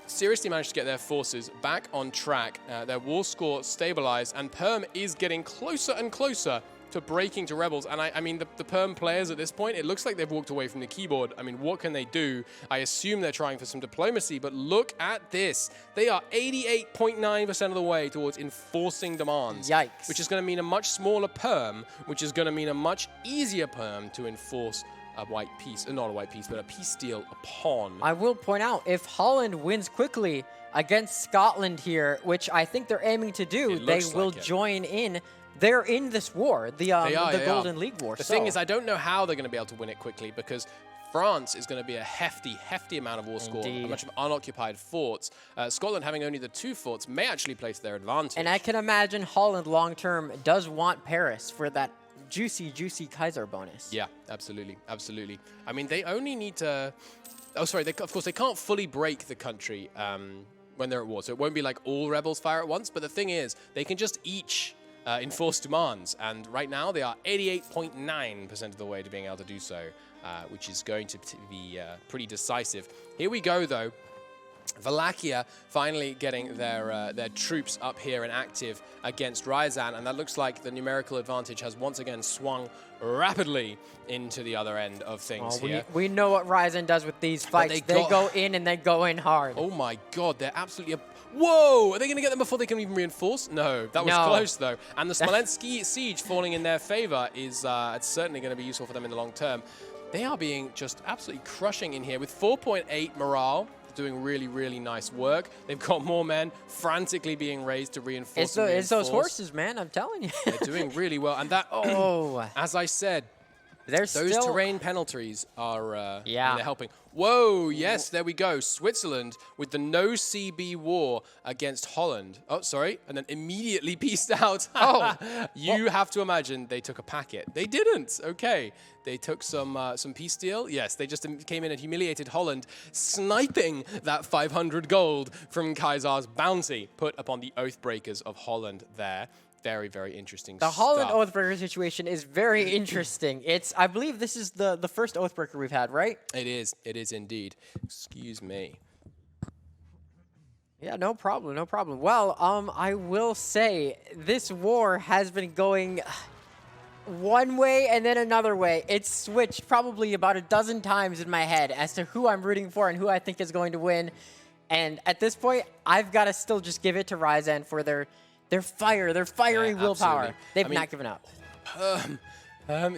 seriously managed to get their forces back on track. Their war score stabilized, and Perm is getting closer and closer to breaking to rebels. And I mean, the Perm players at this point, it looks like they've walked away from the keyboard. I mean, what can they do? I assume they're trying for some diplomacy, but look at this. They are 88.9% of the way towards enforcing demands. Yikes. Which is going to mean a much smaller Perm, which is going to mean a much easier Perm to enforce a white peace, not a white peace, but a peace deal upon. I will point out, if Holland wins quickly against Scotland here, which I think they're aiming to do, they will join in. They're in this war, the Golden League War. The thing is, I don't know how they're going to be able to win it quickly, because France is going to be a hefty amount of war score, a bunch of unoccupied forts. Scotland, having only the 2 forts, may actually play to their advantage. And I can imagine Holland long-term does want Paris for that juicy Kaiser bonus. Yeah, absolutely. I mean, they only need to... Oh, sorry, of course, they can't fully break the country when they're at war, so it won't be like all rebels fire at once, but the thing is, they can just each enforce demands, and right now they are 88.9% of the way to being able to do so, which is going to be pretty decisive. Here we go, though. Wallachia finally getting their troops up here and active against Ryazan, and that looks like the numerical advantage has once again swung rapidly into the other end of things here. We know what Ryazan does with these fights. They go in and they go in hard. Oh my god, they're absolutely... Whoa! Are they going to get them before they can even reinforce? No, that was close though. And the Smolensk siege falling in their favor is it's certainly going to be useful for them in the long term. They are being just absolutely crushing in here with 4.8 morale. Doing really nice work. They've got more men frantically being raised to reinforce. It's those horses, man. I'm telling you. They're doing really well. And that, as I said, those terrain penalties are they're helping. Whoa, yes, there we go. Switzerland with the no CB war against Holland. Oh, sorry. And then immediately pieced out. You have to imagine they took a packet. They didn't. Okay. They took some peace deal. Yes, they just came in and humiliated Holland, sniping that 500 gold from Kaiser's bounty put upon the Oathbreakers of Holland there. Very interesting stuff. The Holland Oathbreaker situation is very interesting. I believe this is the first Oathbreaker we've had, right? It is indeed. Excuse me. Yeah, no problem. Well, I will say this war has been going one way and then another way. It's switched probably about a dozen times in my head as to who I'm rooting for and who I think is going to win. And at this point, I've got to still just give it to Ryazan for their fire, their fiery willpower. They've not given up.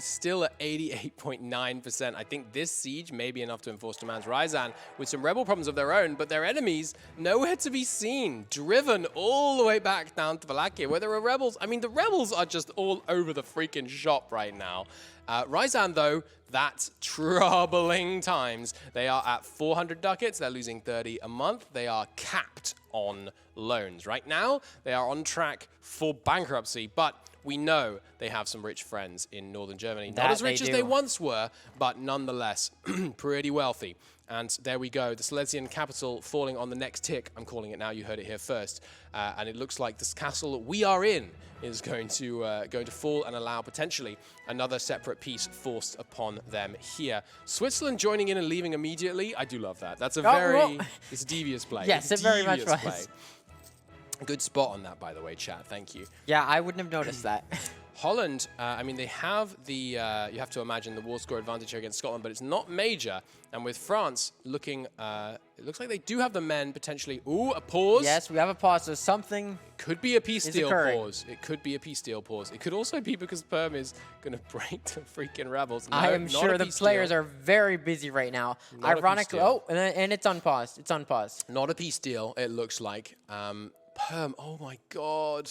Still at 88.9%. I think this siege may be enough to enforce demands. Ryazan with some rebel problems of their own, but their enemies nowhere to be seen. Driven all the way back down to Wallachia, where there are rebels. I mean, the rebels are just all over the freaking shop right now. Ryazan, though, that's troubling times. They are at 400 ducats. They're losing 30 a month. They are capped on loans. Right now, they are on track for bankruptcy, but we know they have some rich friends in northern Germany. Not as rich as they once were, but nonetheless pretty wealthy. And there we go, the Silesian capital falling on the next tick. I'm calling it now, you heard it here first. And it looks like this castle we are in is going to fall and allow potentially another separate peace forced upon them here. Switzerland joining in and leaving immediately. I do love that. That's a it's a devious play. Yes, it very much was. Good spot on that, by the way, chat. Thank you. Yeah, I wouldn't have noticed that. Holland, I mean, they have the, you have to imagine the war score advantage here against Scotland, but it's not major. And with France looking, it looks like they do have the men potentially. Ooh, a pause. Yes, we have a pause. So something could be a peace deal pause. It could be a peace deal pause. It could also be because Perm is going to break the freaking rebels. No, I am sure the players are very busy right now. Ironically, and it's unpaused. It's unpaused. Not a peace deal, it looks like. Perm, oh my God.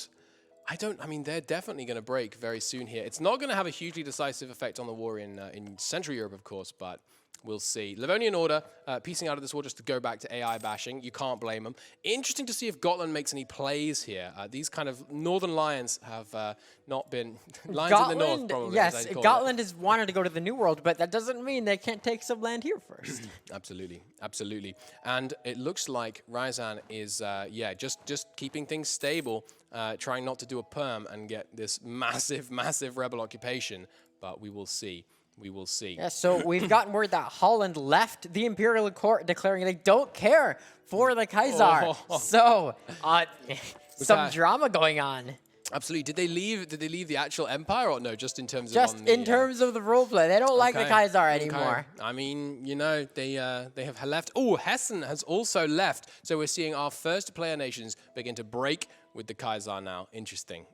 I mean, they're definitely going to break very soon here. It's not going to have a hugely decisive effect on the war in Central Europe, of course, but we'll see. Livonian Order, piecing out of this war just to go back to AI bashing. You can't blame them. Interesting to see if Gotland makes any plays here. These kind of northern lions have not been... lions in the north, probably. Yes, Gotland has wanted to go to the New World, but that doesn't mean they can't take some land here first. Absolutely. And it looks like Ryazan is, just keeping things stable, trying not to do a perm and get this massive rebel occupation, but we will see. We will see. Yeah, so we've gotten word that Holland left the Imperial Court, declaring they don't care for the Kaiser. So, some drama going on. Absolutely. Did they leave the actual empire, or no? Just in terms of Just in terms of the roleplay, they don't like the Kaiser anymore. I mean, you know, they have left. Oh, Hessen has also left. So we're seeing our first player nations begin to break with the Kaiser now. Interesting.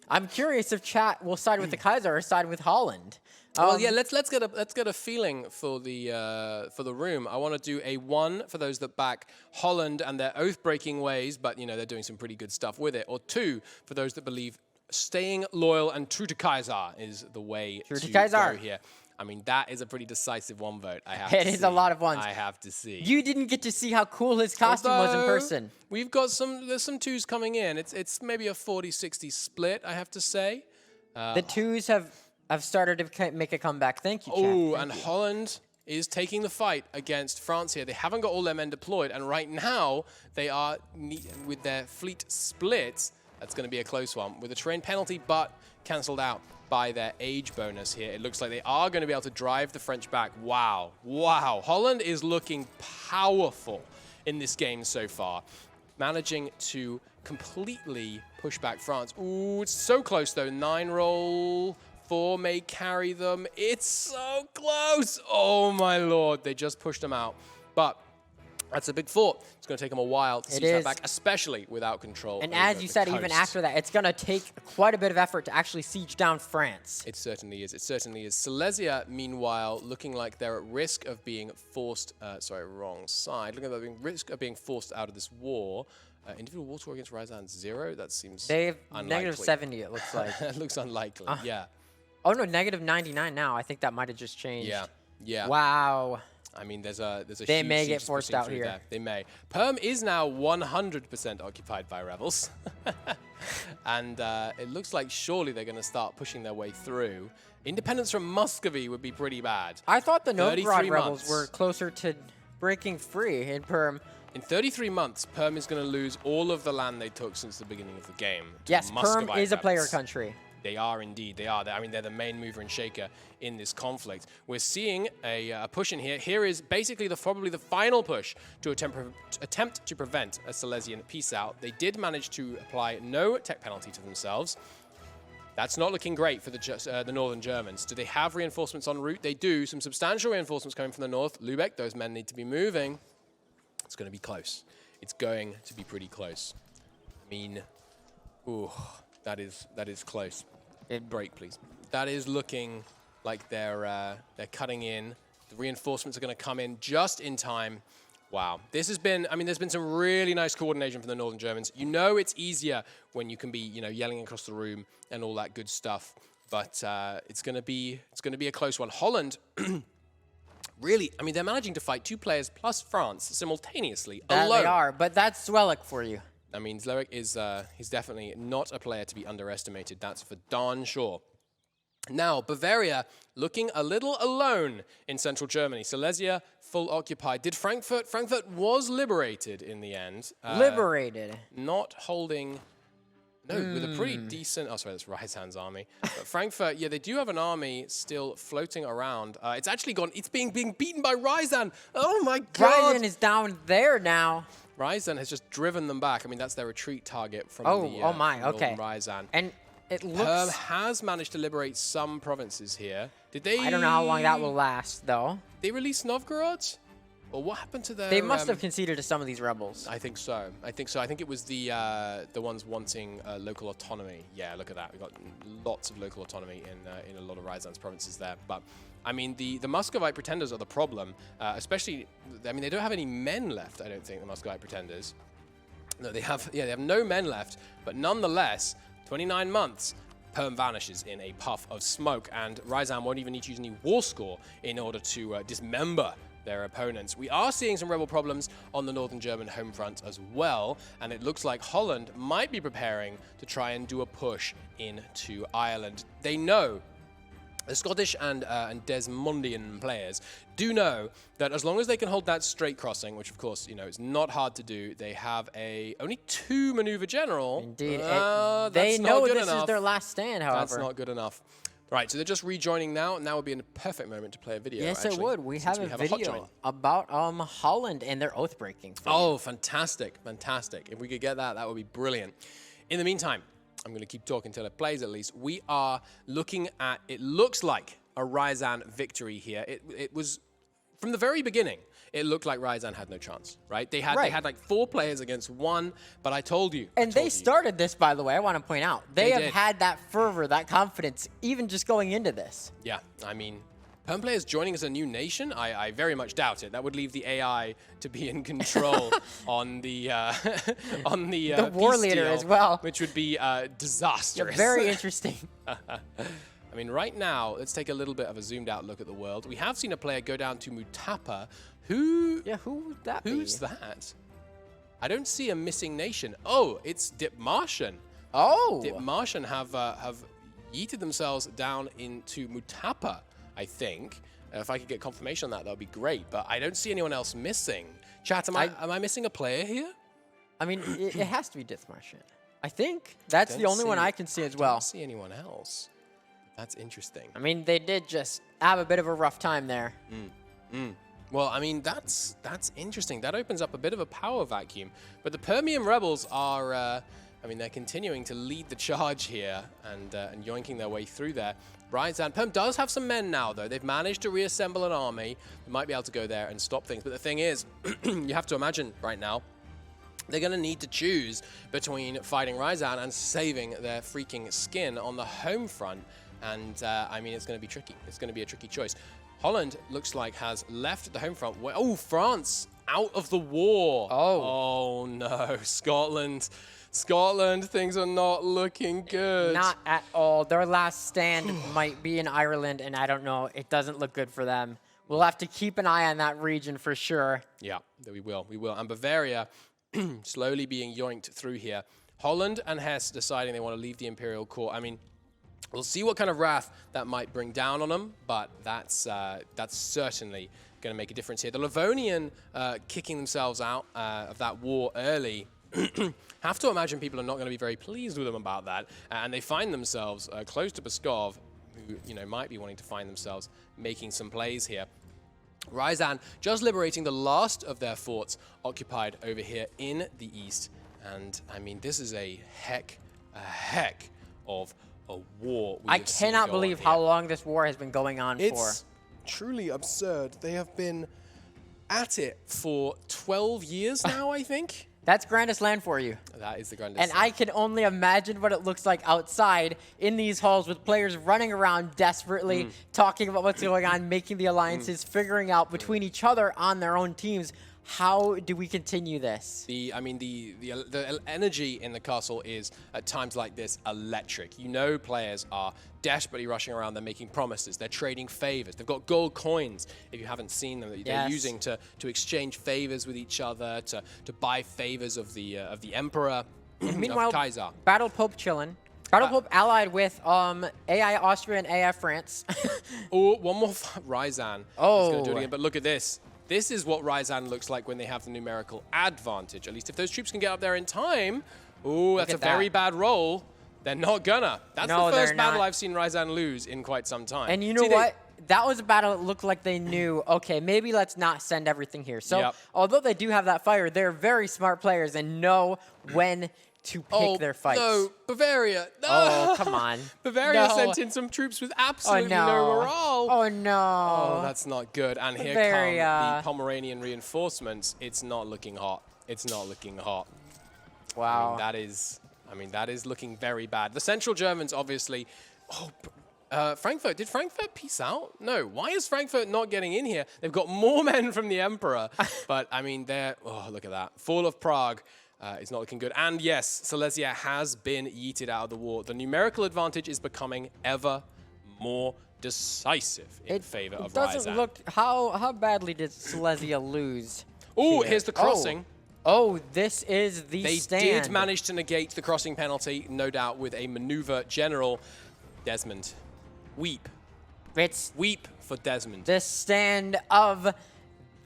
I'm curious if chat will side with the Kaiser or side with Holland. Well, yeah, let's get a feeling for the room. I want to do a 1 for those that back Holland and their oath-breaking ways, but you know they're doing some pretty good stuff with it. Or 2 for those that believe staying loyal and true to Kaiser is the way to go here. I mean, that is a pretty decisive 1 vote. I have to see. It is a lot of ones. I have to see. You didn't get to see how cool his costume was in person. We've got there's some 2s coming in. It's maybe a 40-60 split, I have to say. The 2s have started to make a comeback. Thank you, chat. Oh, and Holland is taking the fight against France here. They haven't got all their men deployed, and right now they are with their fleet split. That's going to be a close one with a terrain penalty, but cancelled out by their age bonus here. It looks like they are going to be able to drive the French back. Wow. Holland is looking powerful in this game so far, managing to completely push back France. Ooh, it's so close though. 9 roll. 4 may carry them. It's so close. Oh my lord. They just pushed them out. But that's a big fort. It's going to take them a while to siege that back, especially without control. And as you said, even after that, it's going to take quite a bit of effort to actually siege down France. It certainly is. Silesia, meanwhile, looking like they're at risk of being forced... wrong side. Looking like they're at risk of being forced out of this war. Individual war score against Ryazan 0? That seems They have unlikely. -70, it looks like. It looks unlikely, yeah. Oh, no, -99 now. I think that might have just changed. Yeah. Wow. I mean, there's a They huge may siege get forced out here. there. They may. Perm is now 100% occupied by rebels. And it looks like surely they're going to start pushing their way through. Independence from Muscovy would be pretty bad. I thought the Novgorod rebels were closer to breaking free in Perm. In 33 months, Perm is going to lose all of the land they took since the beginning of the game. Yes, Perm is a player country. They are indeed. They are. I mean, they're the main mover and shaker in this conflict. We're seeing a push in here. Here is basically probably the final push to attempt to prevent a Silesian peace out. They did manage to apply no tech penalty to themselves. That's not looking great for the Northern Germans. Do they have reinforcements en route? They do. Some substantial reinforcements coming from the north. Lübeck, those men need to be moving. It's going to be close. It's going to be pretty close. I mean, ooh, that is close. Break, please. That is looking like they're cutting in. The reinforcements are going to come in just in time. Wow. This has been, I mean, there's been some really nice coordination from the Northern Germans. You know it's easier when you can be, you know, yelling across the room and all that good stuff. But it's going to be a close one. Holland, really, I mean, they're managing to fight 2 players plus France simultaneously alone. They are, but that's Zwelik for you. I mean, Zwelik is he's definitely not a player to be underestimated. That's for darn sure. Now, Bavaria looking a little alone in central Germany. Silesia full occupied. Did Frankfurt? Frankfurt was liberated in the end. Liberated. Not holding... No, with a pretty decent... Oh, sorry, that's Ryazan's army. But Frankfurt, yeah, they do have an army still floating around. It's actually gone... It's being beaten by Ryazan. Oh, my God. Ryazan is down there now. Ryazan has just driven them back. I mean, that's their retreat target from the okay. Ryazan. And it looks... Perm has managed to liberate some provinces here. Did they... I don't know how long that will last, though. They released Novgorod? Or what happened to their... They must have conceded to some of these rebels. I think so. I think it was the ones wanting local autonomy. Yeah, look at that. We've got lots of local autonomy in a lot of Ryazan's provinces there. But, I mean, the Muscovite pretenders are the problem. Especially, I mean, they don't have any men left, I don't think, the Muscovite pretenders. No, they have no men left. But nonetheless, 29 months, Perm vanishes in a puff of smoke. And Ryazan won't even need to use any war score in order to dismember their opponents. We are seeing some rebel problems on the Northern German home front as well, and it looks like Holland might be preparing to try and do a push into Ireland. They know, the Scottish and Desmondian players do know that as long as they can hold that straight crossing, which of course, you know, it's not hard to do, they have only 2 maneuver general. Indeed. They know this is their last stand, however. That's not good enough. Right, so they're just rejoining now, and now would be a perfect moment to play a video. Yes, actually, it would. We have since a hot join. video about Holland and their oath breaking. Oh, fantastic, fantastic. If we could get that, that would be brilliant. In the meantime, I'm going to keep talking until it plays at least. We are looking at, it looks like a Ryazan victory here. It was, from the very beginning, it looked like Ryazan had no chance, right? They had like 4 players against 1, but I told you. And they started this, by the way, I want to point out. They have had that fervor, that confidence, even just going into this. Yeah, I mean, Perm players joining as a new nation, I very much doubt it. That would leave the AI to be in control on the the war peace leader deal, as well, which would be disastrous. Yeah, very interesting. I mean, right now, let's take a little bit of a zoomed out look at the world. We have seen a player go down to Mutapa. Who would that be? Who's that? I don't see a missing nation. Oh, it's Dipmartian. Oh, Dipmartian have yeeted themselves down into Mutapa, I think. If I could get confirmation on that, that would be great. But I don't see anyone else missing. Chat, am I missing a player here? I mean, it has to be Dipmartian. I think that's the only one I can see as well. I don't see anyone else. That's interesting. I mean, they did just have a bit of a rough time there. Well, I mean, that's interesting. That opens up a bit of a power vacuum. But the Permian rebels are, I mean, they're continuing to lead the charge here and yoinking their way through there. Ryazan, Perm does have some men now, though. They've managed to reassemble an army. They might be able to go there and stop things. But the thing is, you have to imagine right now, they're going to need to choose between fighting Ryazan and saving their freaking skin on the home front. And, I mean, it's going to be tricky. It's going to be a tricky choice. Holland looks like has left the home front. Oh, France out of the war. Oh no, Scotland. Scotland, things are not looking good. Not at all. Their last stand might be in Ireland, and I don't know. It doesn't look good for them. We'll have to keep an eye on that region for sure. Yeah, we will. We will. And Bavaria slowly being yoinked through here. Holland and Hesse deciding they want to leave the Imperial Court. I mean, we'll see what kind of wrath that might bring down on them, but that's certainly going to make a difference here. The Livonian kicking themselves out of that war early. Have to imagine people are not going to be very pleased with them about that, and they find themselves close to Pskov, who might be wanting to find themselves making some plays here. Ryazan just liberating the last of their forts occupied over here in the east, and I mean this is a heck of a war. I cannot believe how long this war has been going on for. It's truly absurd. They have been at it for 12 years now, I think. That's Grandest Lan for you. That is the Grandest And Lan. I can only imagine what it looks like outside in these halls with players running around desperately, talking about what's going on, making the alliances, figuring out between each other on their own teams, how do we continue this? The energy in the castle is, at times like this, electric. You know players are desperately rushing around. They're making promises. They're trading favors. They've got gold coins, if you haven't seen them, that they're using to exchange favors with each other, to buy favors of the Emperor, And meanwhile, of Kaiser. Battle Pope chilling. Battle Pope allied with AI Austria and AI France. Oh, one more Ryazan. Oh. He's going to do it again, but look at this. This is what Ryazan looks like when they have the numerical advantage. At least if those troops can get up there in time. Oh, that's a very bad roll. They're not gonna. That's the first battle I've seen Ryazan lose in quite some time. And you know what? That was a battle that looked like they knew, okay, maybe let's not send everything here. So although they do have that fire, they're very smart players and know when to pick their fights. No, Bavaria. No. Oh, come on. Bavaria sent in some troops with absolutely no morale. Oh, no. Oh, that's not good. And here come the Pomeranian reinforcements. It's not looking hot. It's not looking hot. Wow. I mean, that is looking very bad. The Central Germans, obviously. Oh, Frankfurt. Did Frankfurt peace out? No. Why is Frankfurt not getting in here? They've got more men from the Emperor. But, I mean, oh, look at that. Fall of Prague. It's not looking good. And yes, Silesia has been yeeted out of the war. The numerical advantage is becoming ever more decisive in favor of Ryazan. It doesn't look... How badly did Silesia lose? Oh, here's the crossing. Oh, this is the stand. They did manage to negate the crossing penalty, no doubt, with a maneuver general. Desmond, weep. Weep for Desmond. The stand of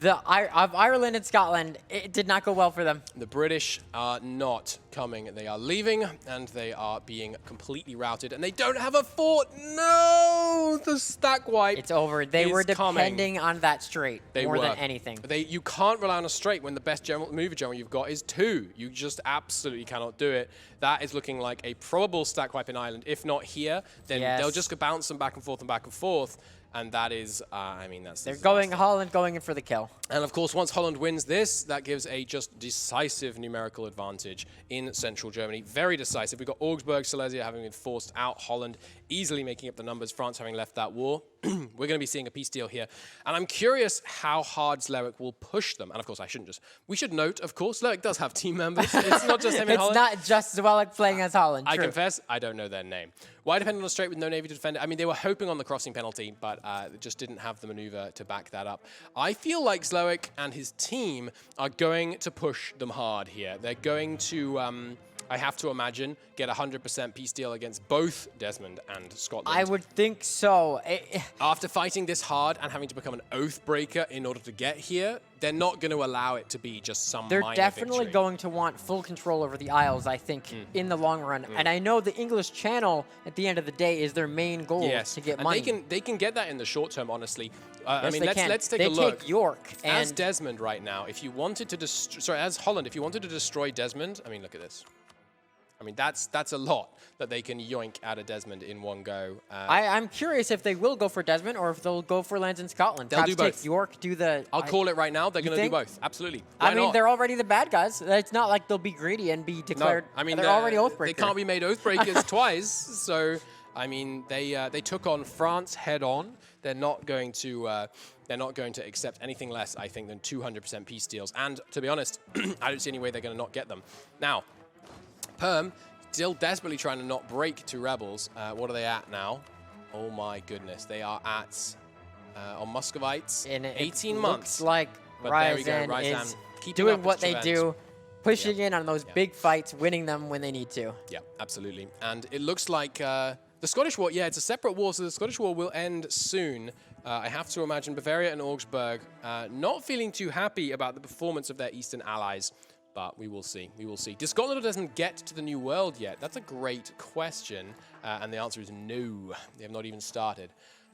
of Ireland and Scotland, it did not go well for them. The British are not coming. They are leaving, and they are being completely routed, and they don't have a fort. No! The stack wipe. It's over. They were depending on that strait more than anything. You can't rely on a strait when the best mover general you've got is 2. You just absolutely cannot do it. That is looking like a probable stack wipe in Ireland. If not here, then they'll just bounce them back and forth and back and forth. And that is, I mean, that's... They're going, Holland going in for the kill. And of course, once Holland wins this, that gives a just decisive numerical advantage in central Germany. Very decisive. We've got Augsburg, Silesia having been forced out. Holland easily making up the numbers. France having left that war. We're going to be seeing a peace deal here. And I'm curious how hard Zleric will push them. And of course, we should note, of course, Zleric does have team members. It's not just him in Holland. It's not just Zleric playing as Holland. I confess, I don't know their name. Why depend on a straight with no navy to defend it? I mean, they were hoping on the crossing penalty, but just didn't have the maneuver to back that up. I feel like Zleric and his team are going to push them hard here. They're going to, I have to imagine, get 100% peace deal against both Desmond and Scotland. I would think so. After fighting this hard and having to become an oath breaker in order to get here, they're not going to allow it to be just some minor victory. They're definitely going to want full control over the Isles, I think, in the long run. And I know the English Channel, at the end of the day, is their main goal to get money. They can get that in the short term, honestly. Yes, I mean, let's take a look. They take York. As Desmond right now, if you wanted to as Holland, if you wanted to destroy Desmond, I mean, look at this. I mean, that's a lot that they can yoink out of Desmond in one go. I'm curious if they will go for Desmond or if they'll go for lands in Scotland. They'll do both. Take York, do the... I'll call it right now. They're going to do both. Absolutely. Why not? They're already the bad guys. It's not like they'll be greedy and be declared... No, I mean, they're already Oathbreaker. They can't be made Oathbreakers twice. So, I mean, they took on France head on. They're not going to accept anything less, I think, than 200% peace deals. And to be honest, I don't see any way they're going to not get them. Now, Perm... still desperately trying to not break to rebels. What are they at now? Oh my goodness. They are at, on Muscovites, in 18 months. Looks like Ryazan is doing what they do, pushing in on those big fights, winning them when they need to. Yeah, absolutely. And it looks like the Scottish War, it's a separate war, so the Scottish War will end soon. I have to imagine Bavaria and Augsburg not feeling too happy about the performance of their eastern allies. But we will see. We will see. Does Scotland doesn't get to the New World yet? That's a great question. And the answer is no. They have not even started.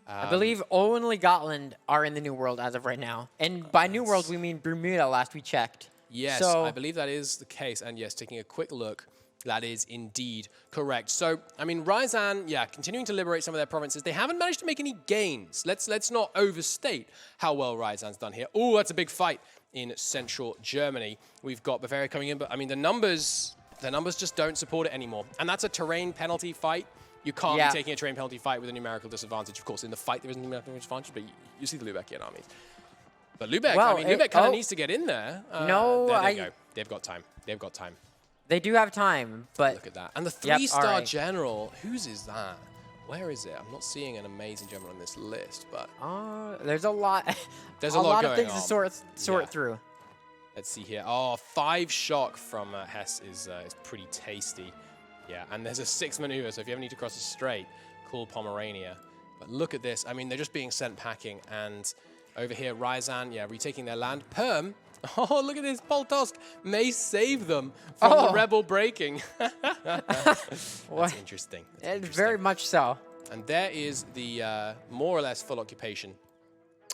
I believe only Gotland are in the New World as of right now. And by New World, we mean Bermuda last we checked. Yes, so, I believe that is the case. And yes, taking a quick look, that is indeed correct. So, I mean, Ryazan, continuing to liberate some of their provinces. They haven't managed to make any gains. Let's not overstate how well Ryazan's done here. Oh, that's a big fight in central Germany. We've got Bavaria coming in, but I mean, the numbers just don't support it anymore. And that's a terrain penalty fight. You can't be taking a terrain penalty fight with a numerical disadvantage. Of course, in the fight, there isn't a numerical disadvantage, but you see the Lübeckian armies. But Lübeck, Lübeck kind of needs to get in there. No, there they go. They've got time. They've got time. They do have time, but... Look at that. And the 3-star general, whose is that? Where is it? I'm not seeing an amazing general on this list, but... there's a lot. There's a lot of things to sort through. Let's see here. Oh, 5 shock from Hess is pretty tasty. Yeah, and there's a 6 maneuver, so if you ever need to cross a strait, call Pomerania. But look at this. I mean, they're just being sent packing, and over here, Ryazan, retaking their land. Perm, oh, look at this. Poltosk may save them from the rebel breaking. That's interesting. Very much so. And there is the more or less full occupation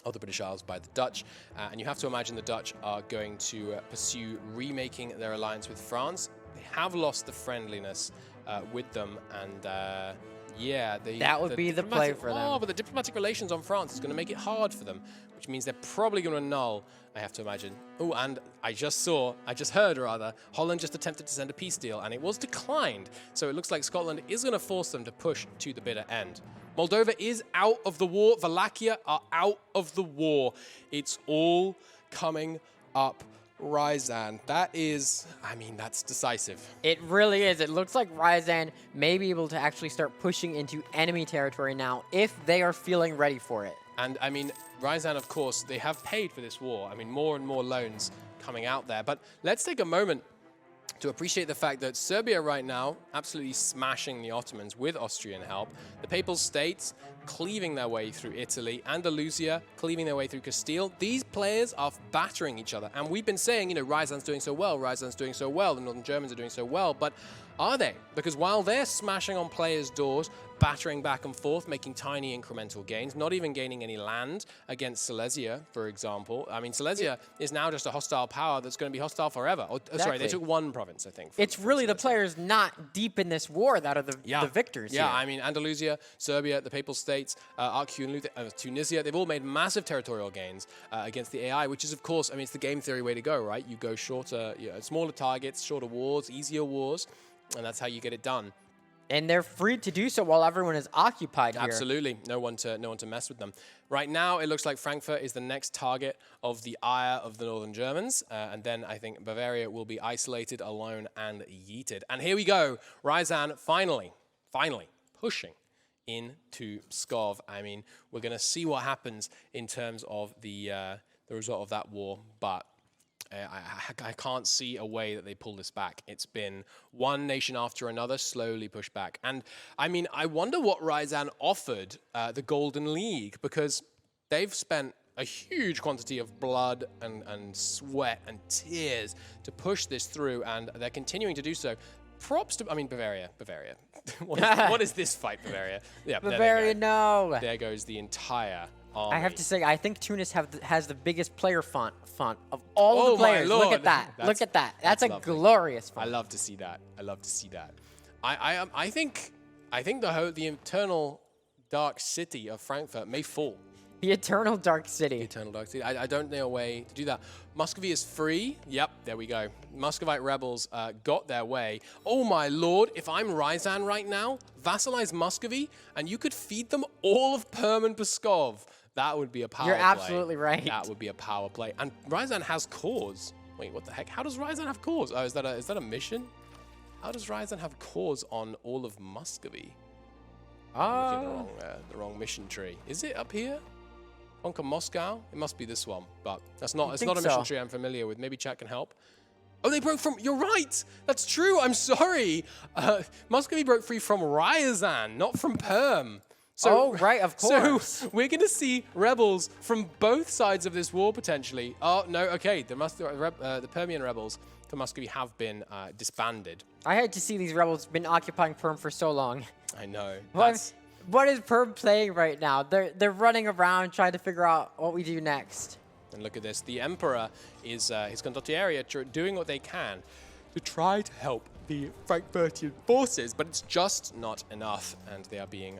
of the British Isles by the Dutch. And you have to imagine the Dutch are going to pursue remaking their alliance with France. They have lost the friendliness with them, and that would be the play for them. Oh, but the diplomatic relations on France is going to make it hard for them, which means they're probably going to annul, I have to imagine. Oh, and I just heard, Holland just attempted to send a peace deal, and it was declined. So it looks like Scotland is going to force them to push to the bitter end. Moldova is out of the war. Wallachia are out of the war. It's all coming up Ryazan. That is, I mean, that's decisive. It really is. It looks like Ryazan may be able to actually start pushing into enemy territory now if they are feeling ready for it. And I mean, Ryazan, of course, they have paid for this war. I mean, more and more loans coming out there. But let's take a moment to appreciate the fact that Serbia right now absolutely smashing the Ottomans with Austrian help. The Papal States cleaving their way through Italy. Andalusia cleaving their way through Castile. These players are battering each other. And we've been saying, you know, Ryazan's doing so well, Ryazan's doing so well, the Northern Germans are doing so well. But are they? Because while they're smashing on players' doors, battering back and forth, making tiny incremental gains, not even gaining any land against Silesia, for example. I mean, Silesia is now just a hostile power that's going to be hostile forever. Sorry, they took one province, I think. It's really the players not deep in this war that are the victors here. I mean, Andalusia, Serbia, the Papal States, Tunisia, they've all made massive territorial gains against the AI, which is, of course, I mean, it's the game theory way to go, right? You go shorter, smaller targets, shorter wars, easier wars, and that's how you get it done. And they're free to do so while everyone is occupied here. Absolutely. No one to mess with them. Right now, it looks like Frankfurt is the next target of the ire of the Northern Germans. And then I think Bavaria will be isolated, alone, and yeeted. And here we go. Ryazan finally pushing into Pskov. I mean, we're going to see what happens in terms of the result of that war. But I can't see a way that they pull this back. It's been one nation after another slowly pushed back. And I mean, I wonder what Ryazan offered the Golden League, because they've spent a huge quantity of blood and sweat and tears to push this through, and they're continuing to do so. Props to, I mean, Bavaria. What is this fight, Bavaria? Yeah, Bavaria, no. There goes the entire army. I have to say, I think Tunis has the biggest player font of all the players. My Lord. Look at that. Look at that. That's a lovely. Glorious font. I love to see that. I think the eternal dark city of Frankfurt may fall. The Eternal Dark City. The Eternal Dark City. I don't know a way to do that. Muscovy is free. Yep, there we go. Muscovite rebels got their way. Oh my Lord, if I'm Ryazan right now, vassalize Muscovy, and you could feed them all of Perm and Pskov. That would be a power play. You're absolutely right. That would be a power play. And Ryazan has cores. Wait, what the heck? How does Ryazan have cores? Oh, is that a mission? How does Ryazan have cores on all of Muscovy? The wrong mission tree. Is it up here? Conquer Moscow? It must be this one, but it's not a mission tree I'm familiar with. Maybe chat can help. Oh, they broke from, you're right. That's true. I'm sorry. Muscovy broke free from Ryazan, not from Perm. So, right, of course. So we're going to see rebels from both sides of this war potentially. Oh, no, okay. The Permian rebels for Muscovy have been disbanded. I hate to see these rebels been occupying Perm for so long. I know. What is Perm playing right now? They're running around trying to figure out what we do next. And look at this. The Emperor is his condottieri doing what they can to try to help the Frankfurtian forces, but it's just not enough, and they are being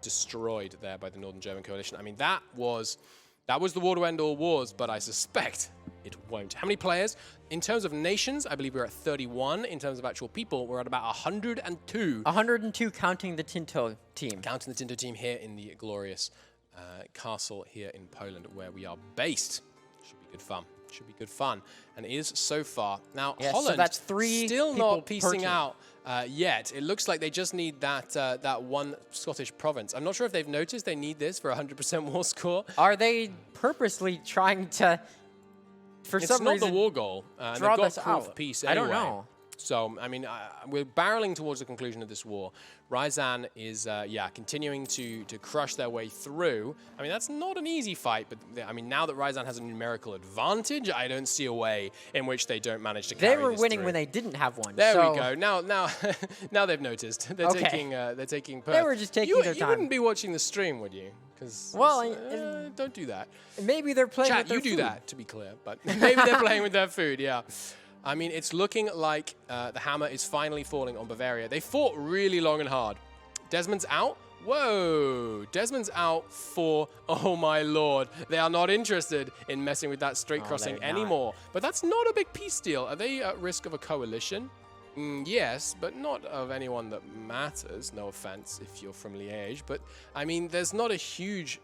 destroyed there by the Northern German coalition. I mean, that was the war to end all wars, but I suspect it won't. How many players? In terms of nations, I believe we're at 31. In terms of actual people, we're at about 102. 102 counting the Tinto team. Counting the Tinto team here in the glorious castle here in Poland, where we are based. Should be good fun. Should be good fun. And it is so far. Now, Holland, so that's three still not piecing out yet. It looks like they just need that one Scottish province. I'm not sure if they've noticed they need this for 100% war score. Are they purposely trying to, for some reason, it's not the war goal. They've got proof of peace anyway. I don't know. So, I mean, we're barreling towards the conclusion of this war. Ryazan is, continuing to crush their way through. I mean, that's not an easy fight, but, I mean, now that Ryazan has a numerical advantage, I don't see a way in which they don't manage to carry this through. They were winning when they didn't have one. There we go. Now they've noticed. They're taking Perth. They were just taking their time. You wouldn't be watching the stream, would you? Don't do that. Maybe they're playing with their food. You do that, to be clear, but maybe they're playing with their food, yeah. I mean, it's looking like the hammer is finally falling on Bavaria. They fought really long and hard. Desmond's out. Whoa. Desmond's out for, oh my Lord. They are not interested in messing with that straight crossing anymore. But that's not a big peace deal. Are they at risk of a coalition? Yes, but not of anyone that matters. No offense if you're from Liège. But, I mean, there's not a huge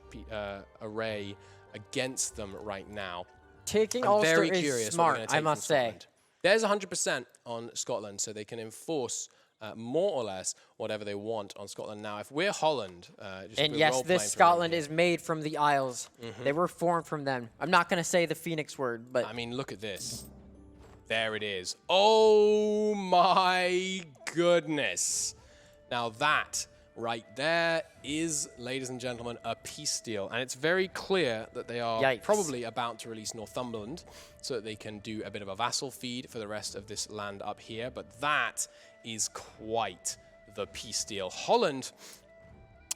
array against them right now. Taking Ulster is smart, I must say. There's 100% on Scotland, so they can enforce more or less whatever they want on Scotland. Now, if we're Holland, and yes, this Scotland is made from the Isles. They were formed from them. I'm not going to say the Phoenix word, but I mean, look at this. There it is. Oh my goodness. Now that right there is, ladies and gentlemen, a peace deal. And it's very clear that they are probably about to release Northumberland so that they can do a bit of a vassal feed for the rest of this land up here. But that is quite the peace deal. Holland,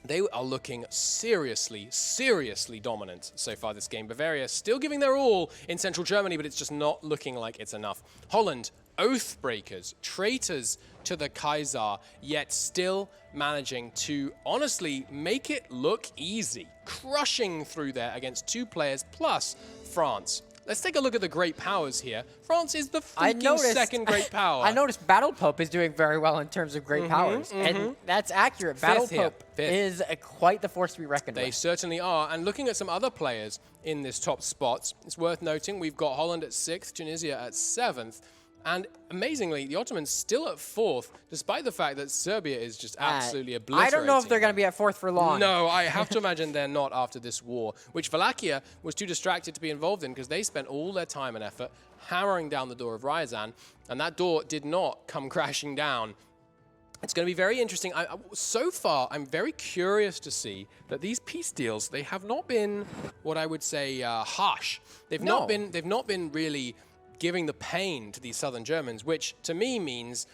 they are looking seriously, seriously dominant so far this game. Bavaria still giving their all in central Germany, but it's just not looking like it's enough. Holland, oath breakers, traitors to the Kaiser, yet still managing to honestly make it look easy. Crushing through there against 2 players plus France. Let's take a look at the great powers here. France is the freaking second great power. I noticed Battle Pope is doing very well in terms of great powers, and that's accurate. Battle Pope is quite the force to be reckoned with. They certainly are. And looking at some other players in this top spots, it's worth noting we've got Holland at 6th, Tunisia at 7th, and amazingly, the Ottomans still at 4th, despite the fact that Serbia is just absolutely obliterating. I don't know if they're going to be at 4th for long. No, I have to imagine they're not after this war, which Wallachia was too distracted to be involved in because they spent all their time and effort hammering down the door of Ryazan, and that door did not come crashing down. It's going to be very interesting. So far, I'm very curious to see that these peace deals, they have not been what I would say harsh. They've not been really giving the pain to these southern Germans, which to me means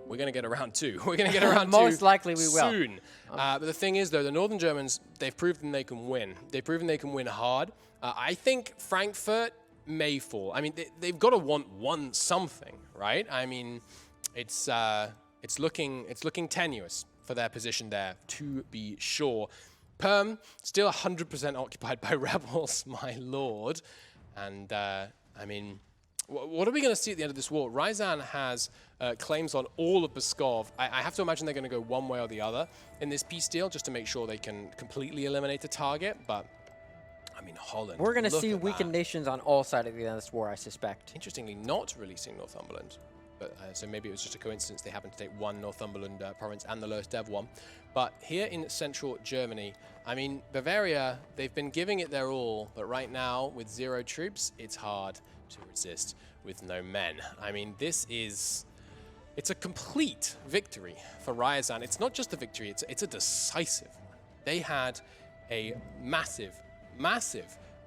we're going to get around 2. We're going to get around 2 Most likely we will. Soon. But the thing is, though, the northern Germans, they've proven they can win. They've proven they can win hard. I think Frankfurt may fall. I mean, they've got to want something, right? I mean, it's looking tenuous for their position there, to be sure. Perm, still 100% occupied by rebels, my lord. And, I mean, what are we going to see at the end of this war? Ryazan has claims on all of Pskov. I have to imagine they're going to go one way or the other in this peace deal just to make sure they can completely eliminate the target. But, I mean, Holland. We're going to see weakened nations on all sides of the end of this war, I suspect. Interestingly, not releasing Northumberland. But, so maybe it was just a coincidence they happened to take one Northumberland province and the lowest dev one. But here in central Germany, I mean, Bavaria, they've been giving it their all. But right now, with 0 troops, it's hard to resist with no men. I mean, it's a complete victory for Ryazan. It's not just a victory, it's a decisive one. They had a massive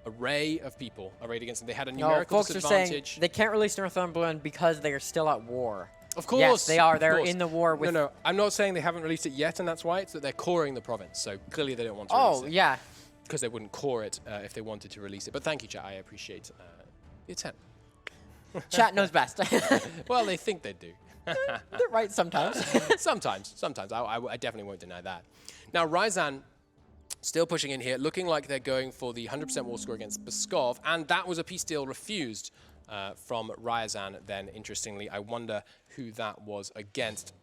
array of people arrayed against them. They had a numerical folks disadvantage. Are saying they can't release Northumberland because they are still at war. Of course. Yes, they are. They're in the war with... No, I'm not saying they haven't released it yet, and that's why. It's that they're coring the province, so clearly they don't want to release it. Oh, yeah. Because they wouldn't core it if they wanted to release it. But thank you, chat. I appreciate the attempt. Chat knows best. Well, they think they do. They're right sometimes. Sometimes. I definitely won't deny that. Now, Ryazan still pushing in here, looking like they're going for the 100% war score against Pskov, and that was a peace deal refused from Ryazan then, interestingly. I wonder who that was against.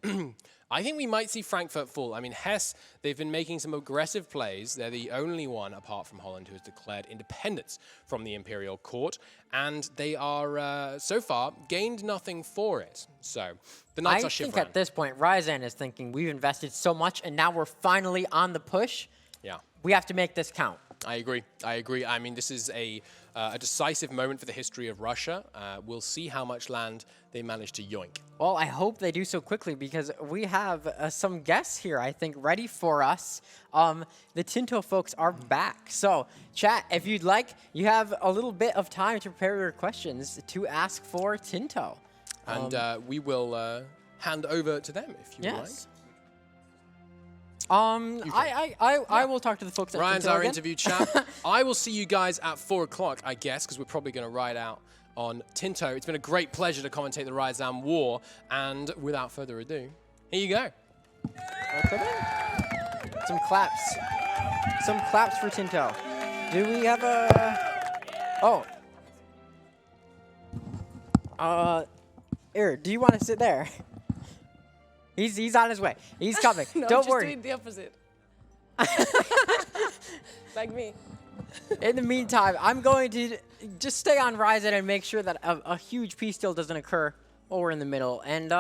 I think we might see Frankfurt fall. I mean, Hesse, they've been making some aggressive plays. They're the only one, apart from Holland, who has declared independence from the imperial court, and they are, so far, gained nothing for it. So, the Knights are shivering. I think at this point, Ryazan is thinking, we've invested so much, and now we're finally on the push. Yeah. We have to make this count. I agree. I mean, this is a decisive moment for the history of Russia. We'll see how much land they manage to yoink. Well, I hope they do so quickly because we have some guests here, I think, ready for us. The Tinto folks are back. So, chat, if you'd like, you have a little bit of time to prepare your questions to ask for Tinto. And we will hand over to them if you would like. I will talk to the folks at Ryan's Tinto our again. interview chat. I will see you guys at 4 o'clock, I guess, because we're probably going to ride out on Tinto. It's been a great pleasure to commentate the Ryazan War, and without further ado, here you go. Some claps. Some claps for Tinto. Do we have a... Here, do you want to sit there? He's on his way. He's coming. No, Don't just worry. doing the opposite. Like me. In the meantime, I'm going to just stay on Ryazan and make sure that a huge peace deal doesn't occur while we're in the middle. And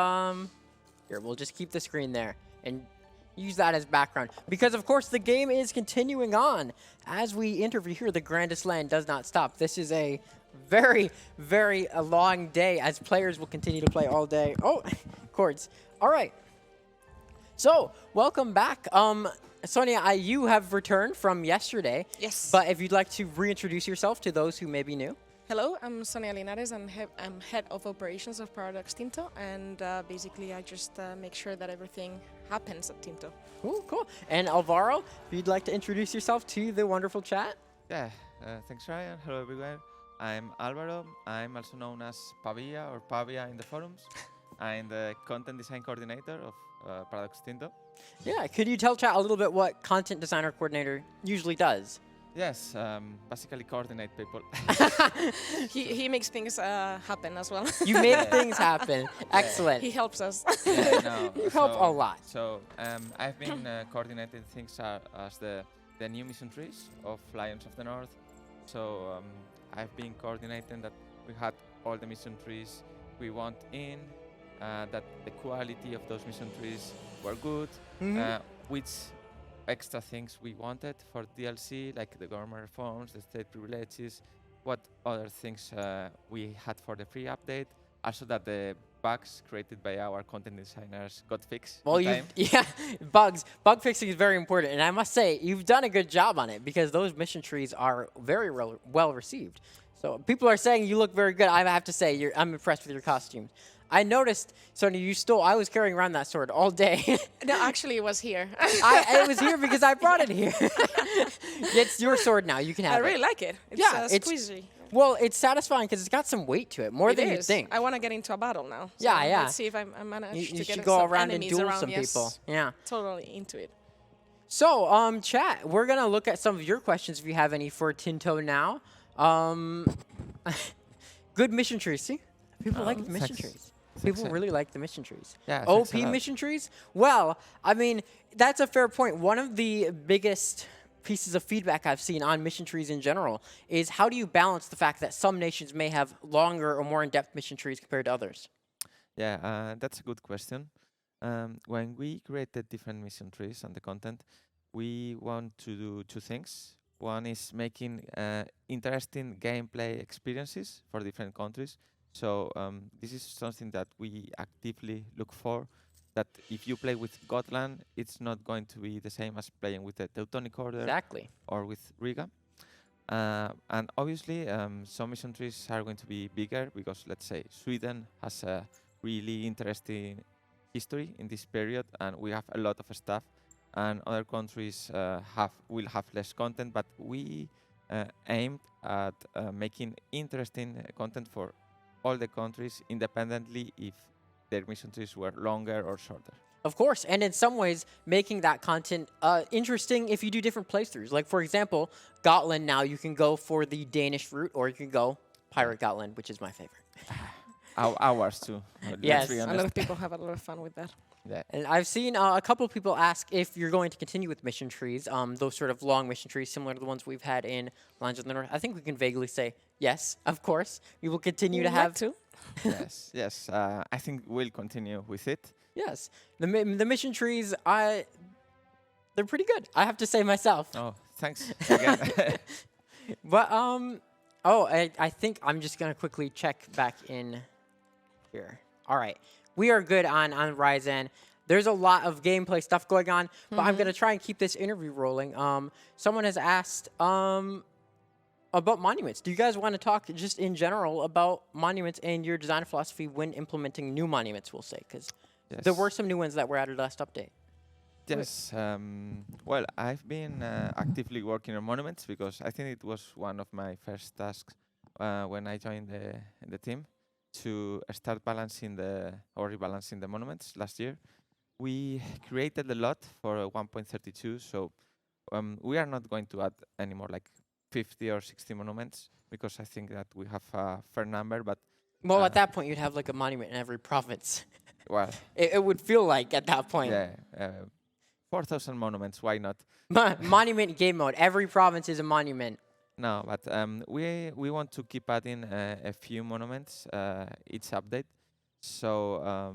here, we'll just keep the screen there and use that as background. Because, of course, the game is continuing on. As we interview here, the Grandest Lan does not stop. This is a very, very a long day as players will continue to play all day. Oh, chords. All right. So, welcome back. Sonia, you have returned from yesterday. Yes. But if you'd like to reintroduce yourself to those who may be new. Hello, I'm Sonia Linares. I'm head of operations of Paradox Tinto, and basically I just make sure that everything happens at Tinto. Cool, cool. And Alvaro, if you'd like to introduce yourself to the wonderful chat. Yeah, thanks Ryan. Hello everyone. I'm Alvaro. I'm also known as Pavia or Pavia in the forums. I'm the content design coordinator of Paradox Tinto. Yeah, could you tell chat a little bit what content designer coordinator usually does? Yes, basically coordinate people. He makes things happen as well. You make things happen. Excellent. He helps us. Yeah, no, You help a lot. So I've been coordinating things as the new mission trees of Lions of the North. So I've been coordinating that we had all the mission trees we want in, that the quality of those mission trees were good, which extra things we wanted for DLC, like the government reforms, the state privileges, what other things we had for the free update. Also that the bugs created by our content designers got fixed. Well, bug fixing is very important, and I must say you've done a good job on it because those mission trees are very well received. So people are saying you look very good. I have to say I'm impressed with your costumes. I noticed, Sonia, I was carrying around that sword all day. No, actually, it was here. It was here because I brought it here. It's your sword now. You can have it. I really like it. It's it's squeezy. Well, it's satisfying because it's got some weight to it, more than you think. I want to get into a battle now. So Yeah. Let's see if I manage to You get should go some around and enemies duel around. some people. Yeah. Totally into it. So, chat, we're going to look at some of your questions if you have any for Tinto now. Good mission trees. See? People like the mission trees. People really like the mission trees. Yeah, OP mission trees? Well, I mean, that's a fair point. One of the biggest pieces of feedback I've seen on mission trees in general is how do you balance the fact that some nations may have longer or more in-depth mission trees compared to others? Yeah, that's a good question. When we created different mission trees and the content, we want to do two things. One is making interesting gameplay experiences for different countries. So this is something that we actively look for, that if you play with Gotland, it's not going to be the same as playing with the Teutonic Order Exactly. or with Riga. And obviously, some mission trees are going to be bigger because, let's say, Sweden has a really interesting history in this period, and we have a lot of stuff. And other countries will have less content, but we aimed at making interesting content for all the countries independently if their mission trees were longer or shorter. Of course, and in some ways, making that content interesting if you do different playthroughs. Like, for example, Gotland now, you can go for the Danish route, or you can go Pirate Gotland, which is my favorite. Ours too. Yes. A lot of people have a lot of fun with that. Yeah. And I've seen a couple of people ask if you're going to continue with mission trees, those sort of long mission trees similar to the ones we've had in Lands of the North. I think we can vaguely say yes, of course. We will continue to have. Yes. I think we'll continue with it. Yes, the mission trees, they're pretty good. I have to say myself. Oh, thanks again. But I think I'm just gonna quickly check back in here. All right. We are good on Ryzen. There's a lot of gameplay stuff going on, but I'm going to try and keep this interview rolling. Someone has asked about monuments. Do you guys want to talk just in general about monuments and your design philosophy when implementing new monuments, we'll say? Because there were some new ones that were added last update. Yes. Well, I've been actively working on monuments because I think it was one of my first tasks when I joined the team, to start rebalancing the monuments last year. We created a lot for 1.32, so we are not going to add any more like 50 or 60 monuments because I think that we have a fair number. But well, at that point, you'd have like a monument in every province. Well, it would feel like at that point. Yeah, 4,000 monuments. Why not? Monument game mode. Every province is a monument. No, but we want to keep adding a few monuments each update. So,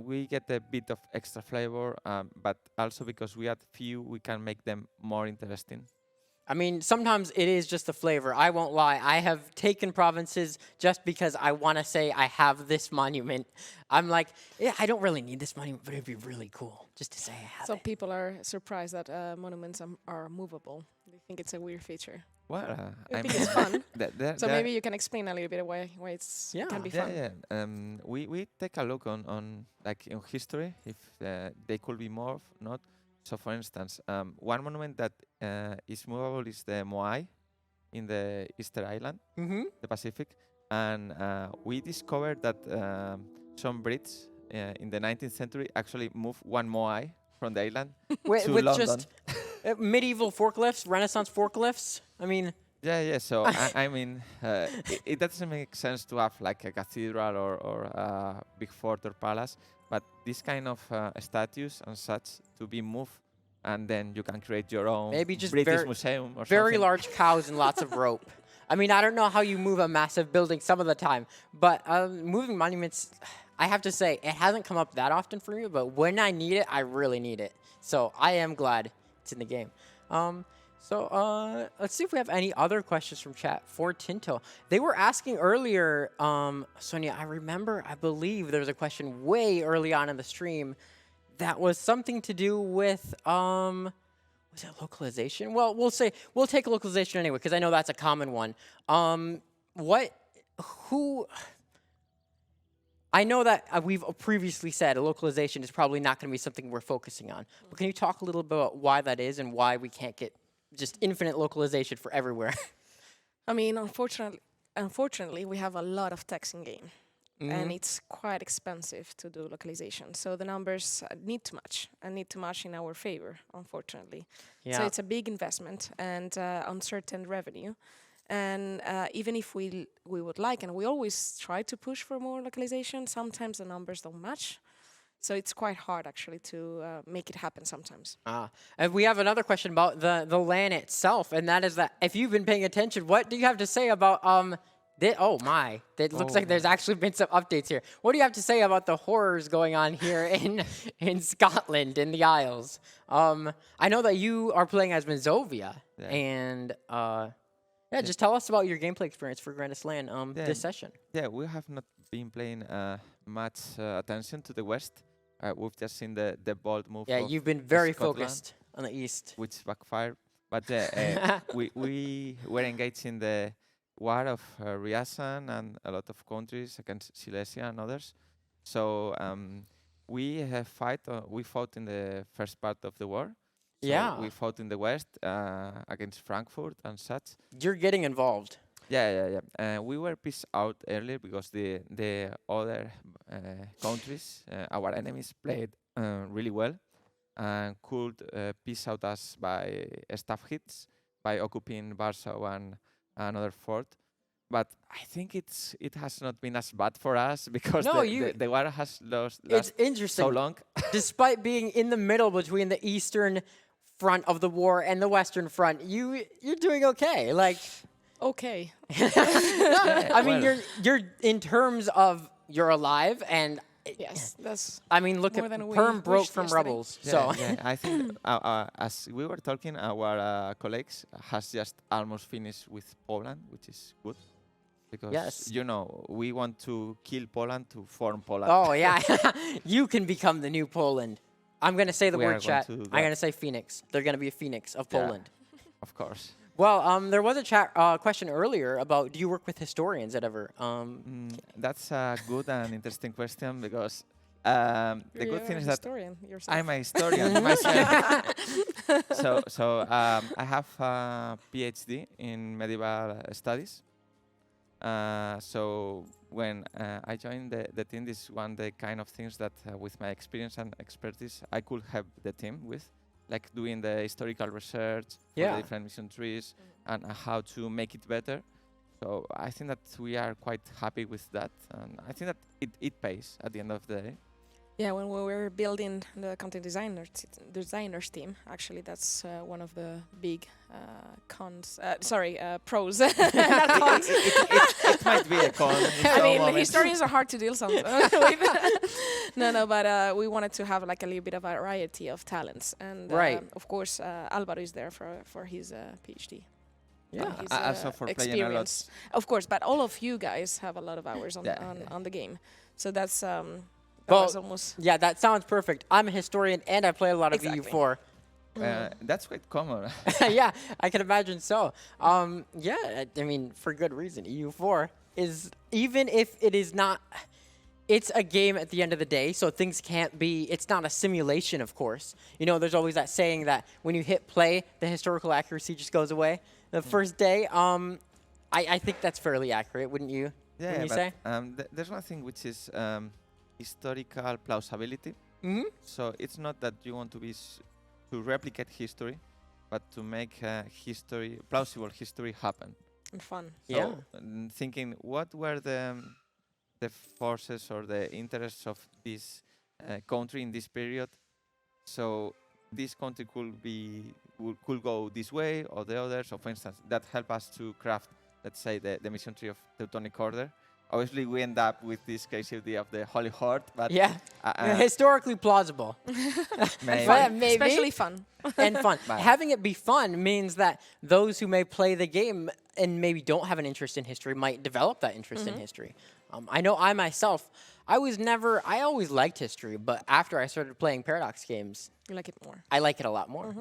we get a bit of extra flavor, but also because we add few, we can make them more interesting. I mean, sometimes it is just the flavor. I won't lie. I have taken provinces just because I want to say I have this monument. I'm like, yeah, I don't really need this monument, but it'd be really cool just to say I have Some it. people are surprised that monuments are movable. They think it's a weird feature. Well, I think it's fun. So there- maybe you can explain a little bit why it's can be fun. we take a look on like in history if they could be more, not. So, for instance, one monument that is movable is the Moai in the Easter Island, Mm-hmm. the Pacific, and we discovered that some Brits in the 19th century actually moved one Moai from the island to With London. just medieval forklifts, Renaissance forklifts. I mean, Yeah. So I mean, it doesn't make sense to have like a cathedral or a big fort or palace, but this kind of statues and such to be moved, and then you can create your own Maybe just British very- museum or very something. large cows and lots of rope. I mean, I don't know how you move a massive building some of the time, but moving monuments, I have to say, it hasn't come up that often for me, but when I need it, I really need it. So I am glad it's in the game. Let's see if we have any other questions from chat for Tinto. They were asking earlier, Sonia, I believe there was a question way early on in the stream that was something to do with, was it localization? Well, we'll take localization anyway, because I know that's a common one. I know that we've previously said localization is probably not going to be something we're focusing on. But can you talk a little bit about why that is and why we can't get just infinite localization for everywhere? I mean, unfortunately, we have a lot of text in game, and it's quite expensive to do localization. So the numbers need to match in our favor, unfortunately. Yeah. So it's a big investment and uncertain revenue. And even if we would like, and we always try to push for more localization, sometimes the numbers don't match. So it's quite hard actually to make it happen sometimes. And we have another question about the LAN itself, and that is that if you've been paying attention, what do you have to say about that looks like there's actually been some updates here. What do you have to say about the horrors going on here in Scotland, in the Isles? I know that you are playing as Mizovia, and just tell us about your gameplay experience for Grandest Lan this session. Yeah, we have not been paying much attention to the west. We've just seen the bold move. Yeah, of you've been very Scotland, focused on the east. which backfired. But we were engaged in the war of Ryazan and a lot of countries against Silesia and others. So we fought in the first part of the war. So Yeah. we fought in the west against Frankfurt and such. You're getting involved. Yeah. We were peace out earlier because the other countries, our enemies, played really well and could peace out us by staff hits, by occupying Warsaw and another fort. But I think it has not been as bad for us because the war has It's lasted interesting. so long. Despite being in the middle between the eastern front of the war and the western front, you're doing okay. Like, Okay. I mean, you're in terms of you're alive, and Yes, that's I mean, look more at than we Perm broke wished from yesterday. rebels. Yeah, So yeah, I think as we were talking, our colleagues has just almost finished with Poland, which is good. Because, Yes. we want to kill Poland to form Poland. oh yeah, you can become the new Poland. I'm gonna say the We are word going chat. to do I'm that. gonna say Phoenix. They're gonna be a Phoenix of Yeah. Poland. Of course. Well, there was a chat question earlier about do you work with historians at ever? That's a good and interesting question because the good thing is that historian yourself. I'm a historian myself. So I have a PhD in medieval studies. So when I joined the team, this is one of the kind of things that with my experience and expertise, I could help the team with, like doing the historical research for Yeah. the different mission trees and how to make it better. So I think that we are quite happy with that. And I think that it pays at the end of the day. Yeah, when we were building the content designers team, actually that's one of the big pros. Not cons. It might be a con. in I some mean, moments. historians are hard to deal sometimes with. No, but we wanted to have like a little bit of variety of talents, and Right. of course, Alvaro is there for his PhD. Yeah. His, Also for playing a lot. Of course, but all of you guys have a lot of hours on Yeah. on the game, so that's that Well, was almost Yeah, that sounds perfect. I'm a historian and I play a lot of Exactly. EU4. That's quite common. Yeah, I can imagine so. Yeah, I mean, for good reason. EU4 is, even if it is not, it's a game at the end of the day, so things can't be, it's not a simulation, of course. You know, there's always that saying that when you hit play, the historical accuracy just goes away. The first day, I think that's fairly accurate, wouldn't you? Yeah, you but say? There's one thing which is historical plausibility. Mm-hmm. So it's not that you want to be to replicate history, but to make history, plausible history, happen. and fun. Yeah. So thinking, what were the forces or the interests of this country in this period? So this country could go this way or the other. So for instance, that help us to craft, let's say, the mission tree of Teutonic Order. Obviously, we end up with this crazy idea of the Holy Horde, but Yeah. Historically plausible. maybe. But maybe. Especially fun. And fun. Right. Having it be fun means that those who may play the game and maybe don't have an interest in history might develop that interest in history. I know I myself, I always liked history, but after I started playing Paradox games, You like it more. I like it a lot more.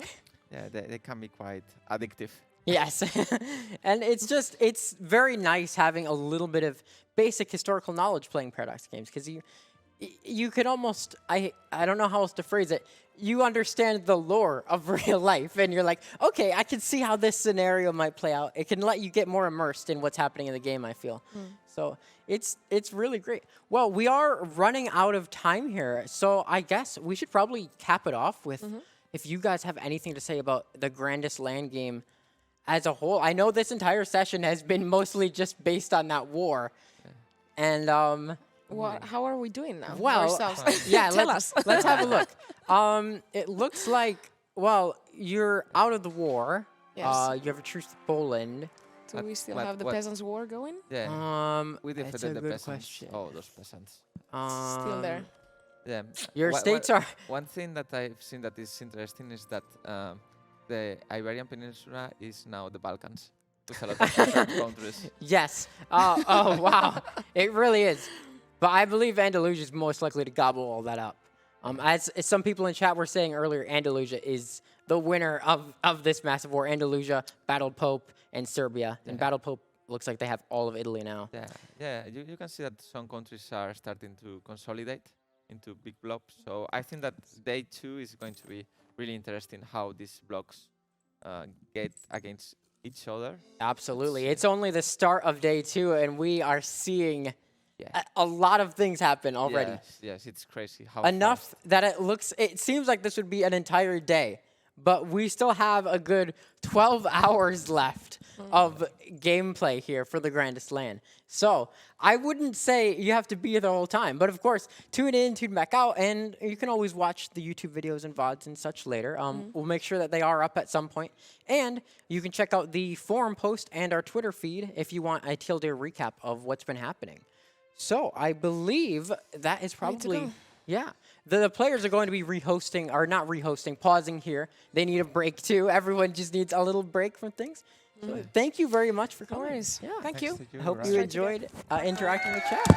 Yeah, they can be quite addictive. Yes. And it's very nice having a little bit of basic historical knowledge playing Paradox games, because you can almost, I don't know how else to phrase it, you understand the lore of real life, and you're like, okay, I can see how this scenario might play out. It can let you get more immersed in what's happening in the game, I feel. So it's really great. Well, we are running out of time here, so I guess we should probably cap it off with, if you guys have anything to say about the Grandest Lan game as a whole. I know this entire session has been mostly just based on that war. And How are we doing now? well, Ourselves. yeah, Tell let's us. let's have a look. It looks like, well, you're out of the war. Yes. You have a truce with Poland. Do we still What- have the what- Peasants' War going? Yeah, we That's defeated a the good peasants. question. Oh, those peasants. Still there. Yeah. Your states are One thing that I've seen that is interesting is that the Iberian Peninsula is now the Balkans, with a lot of different countries. yes. Oh wow, it really is. But I believe Andalusia is most likely to gobble all that up. As some people in chat were saying earlier, Andalusia is the winner of this massive war. Andalusia battled Pope and Serbia, and battled Pope looks like they have all of Italy now. Yeah. You can see that some countries are starting to consolidate into big blobs. So I think that day 2 is going to be really interesting how these blocks get against each other. Absolutely. It's only the start of day 2, and we are seeing a lot of things happen already. Yes, it's crazy how Enough fast. that it seems like this would be an entire day, but we still have a good 12 hours left of gameplay here for the Grandest Lan. So I wouldn't say you have to be here the whole time, but of course, tune in, tune back out, and you can always watch the YouTube videos and VODs and such later. We'll make sure that they are up at some point, and you can check out the forum post and our Twitter feed if you want a Tilde recap of what's been happening. So I believe that is probably, yeah. The players are going to be rehosting, or not rehosting, pausing here. They need a break too. Everyone just needs a little break from things. So thank you very much for coming. No worries. Yeah. Thank you. I hope you Ryan. enjoyed interacting with chat.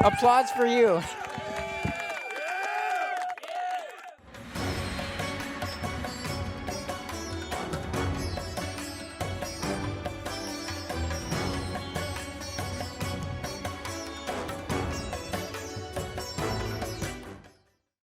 Applause for you.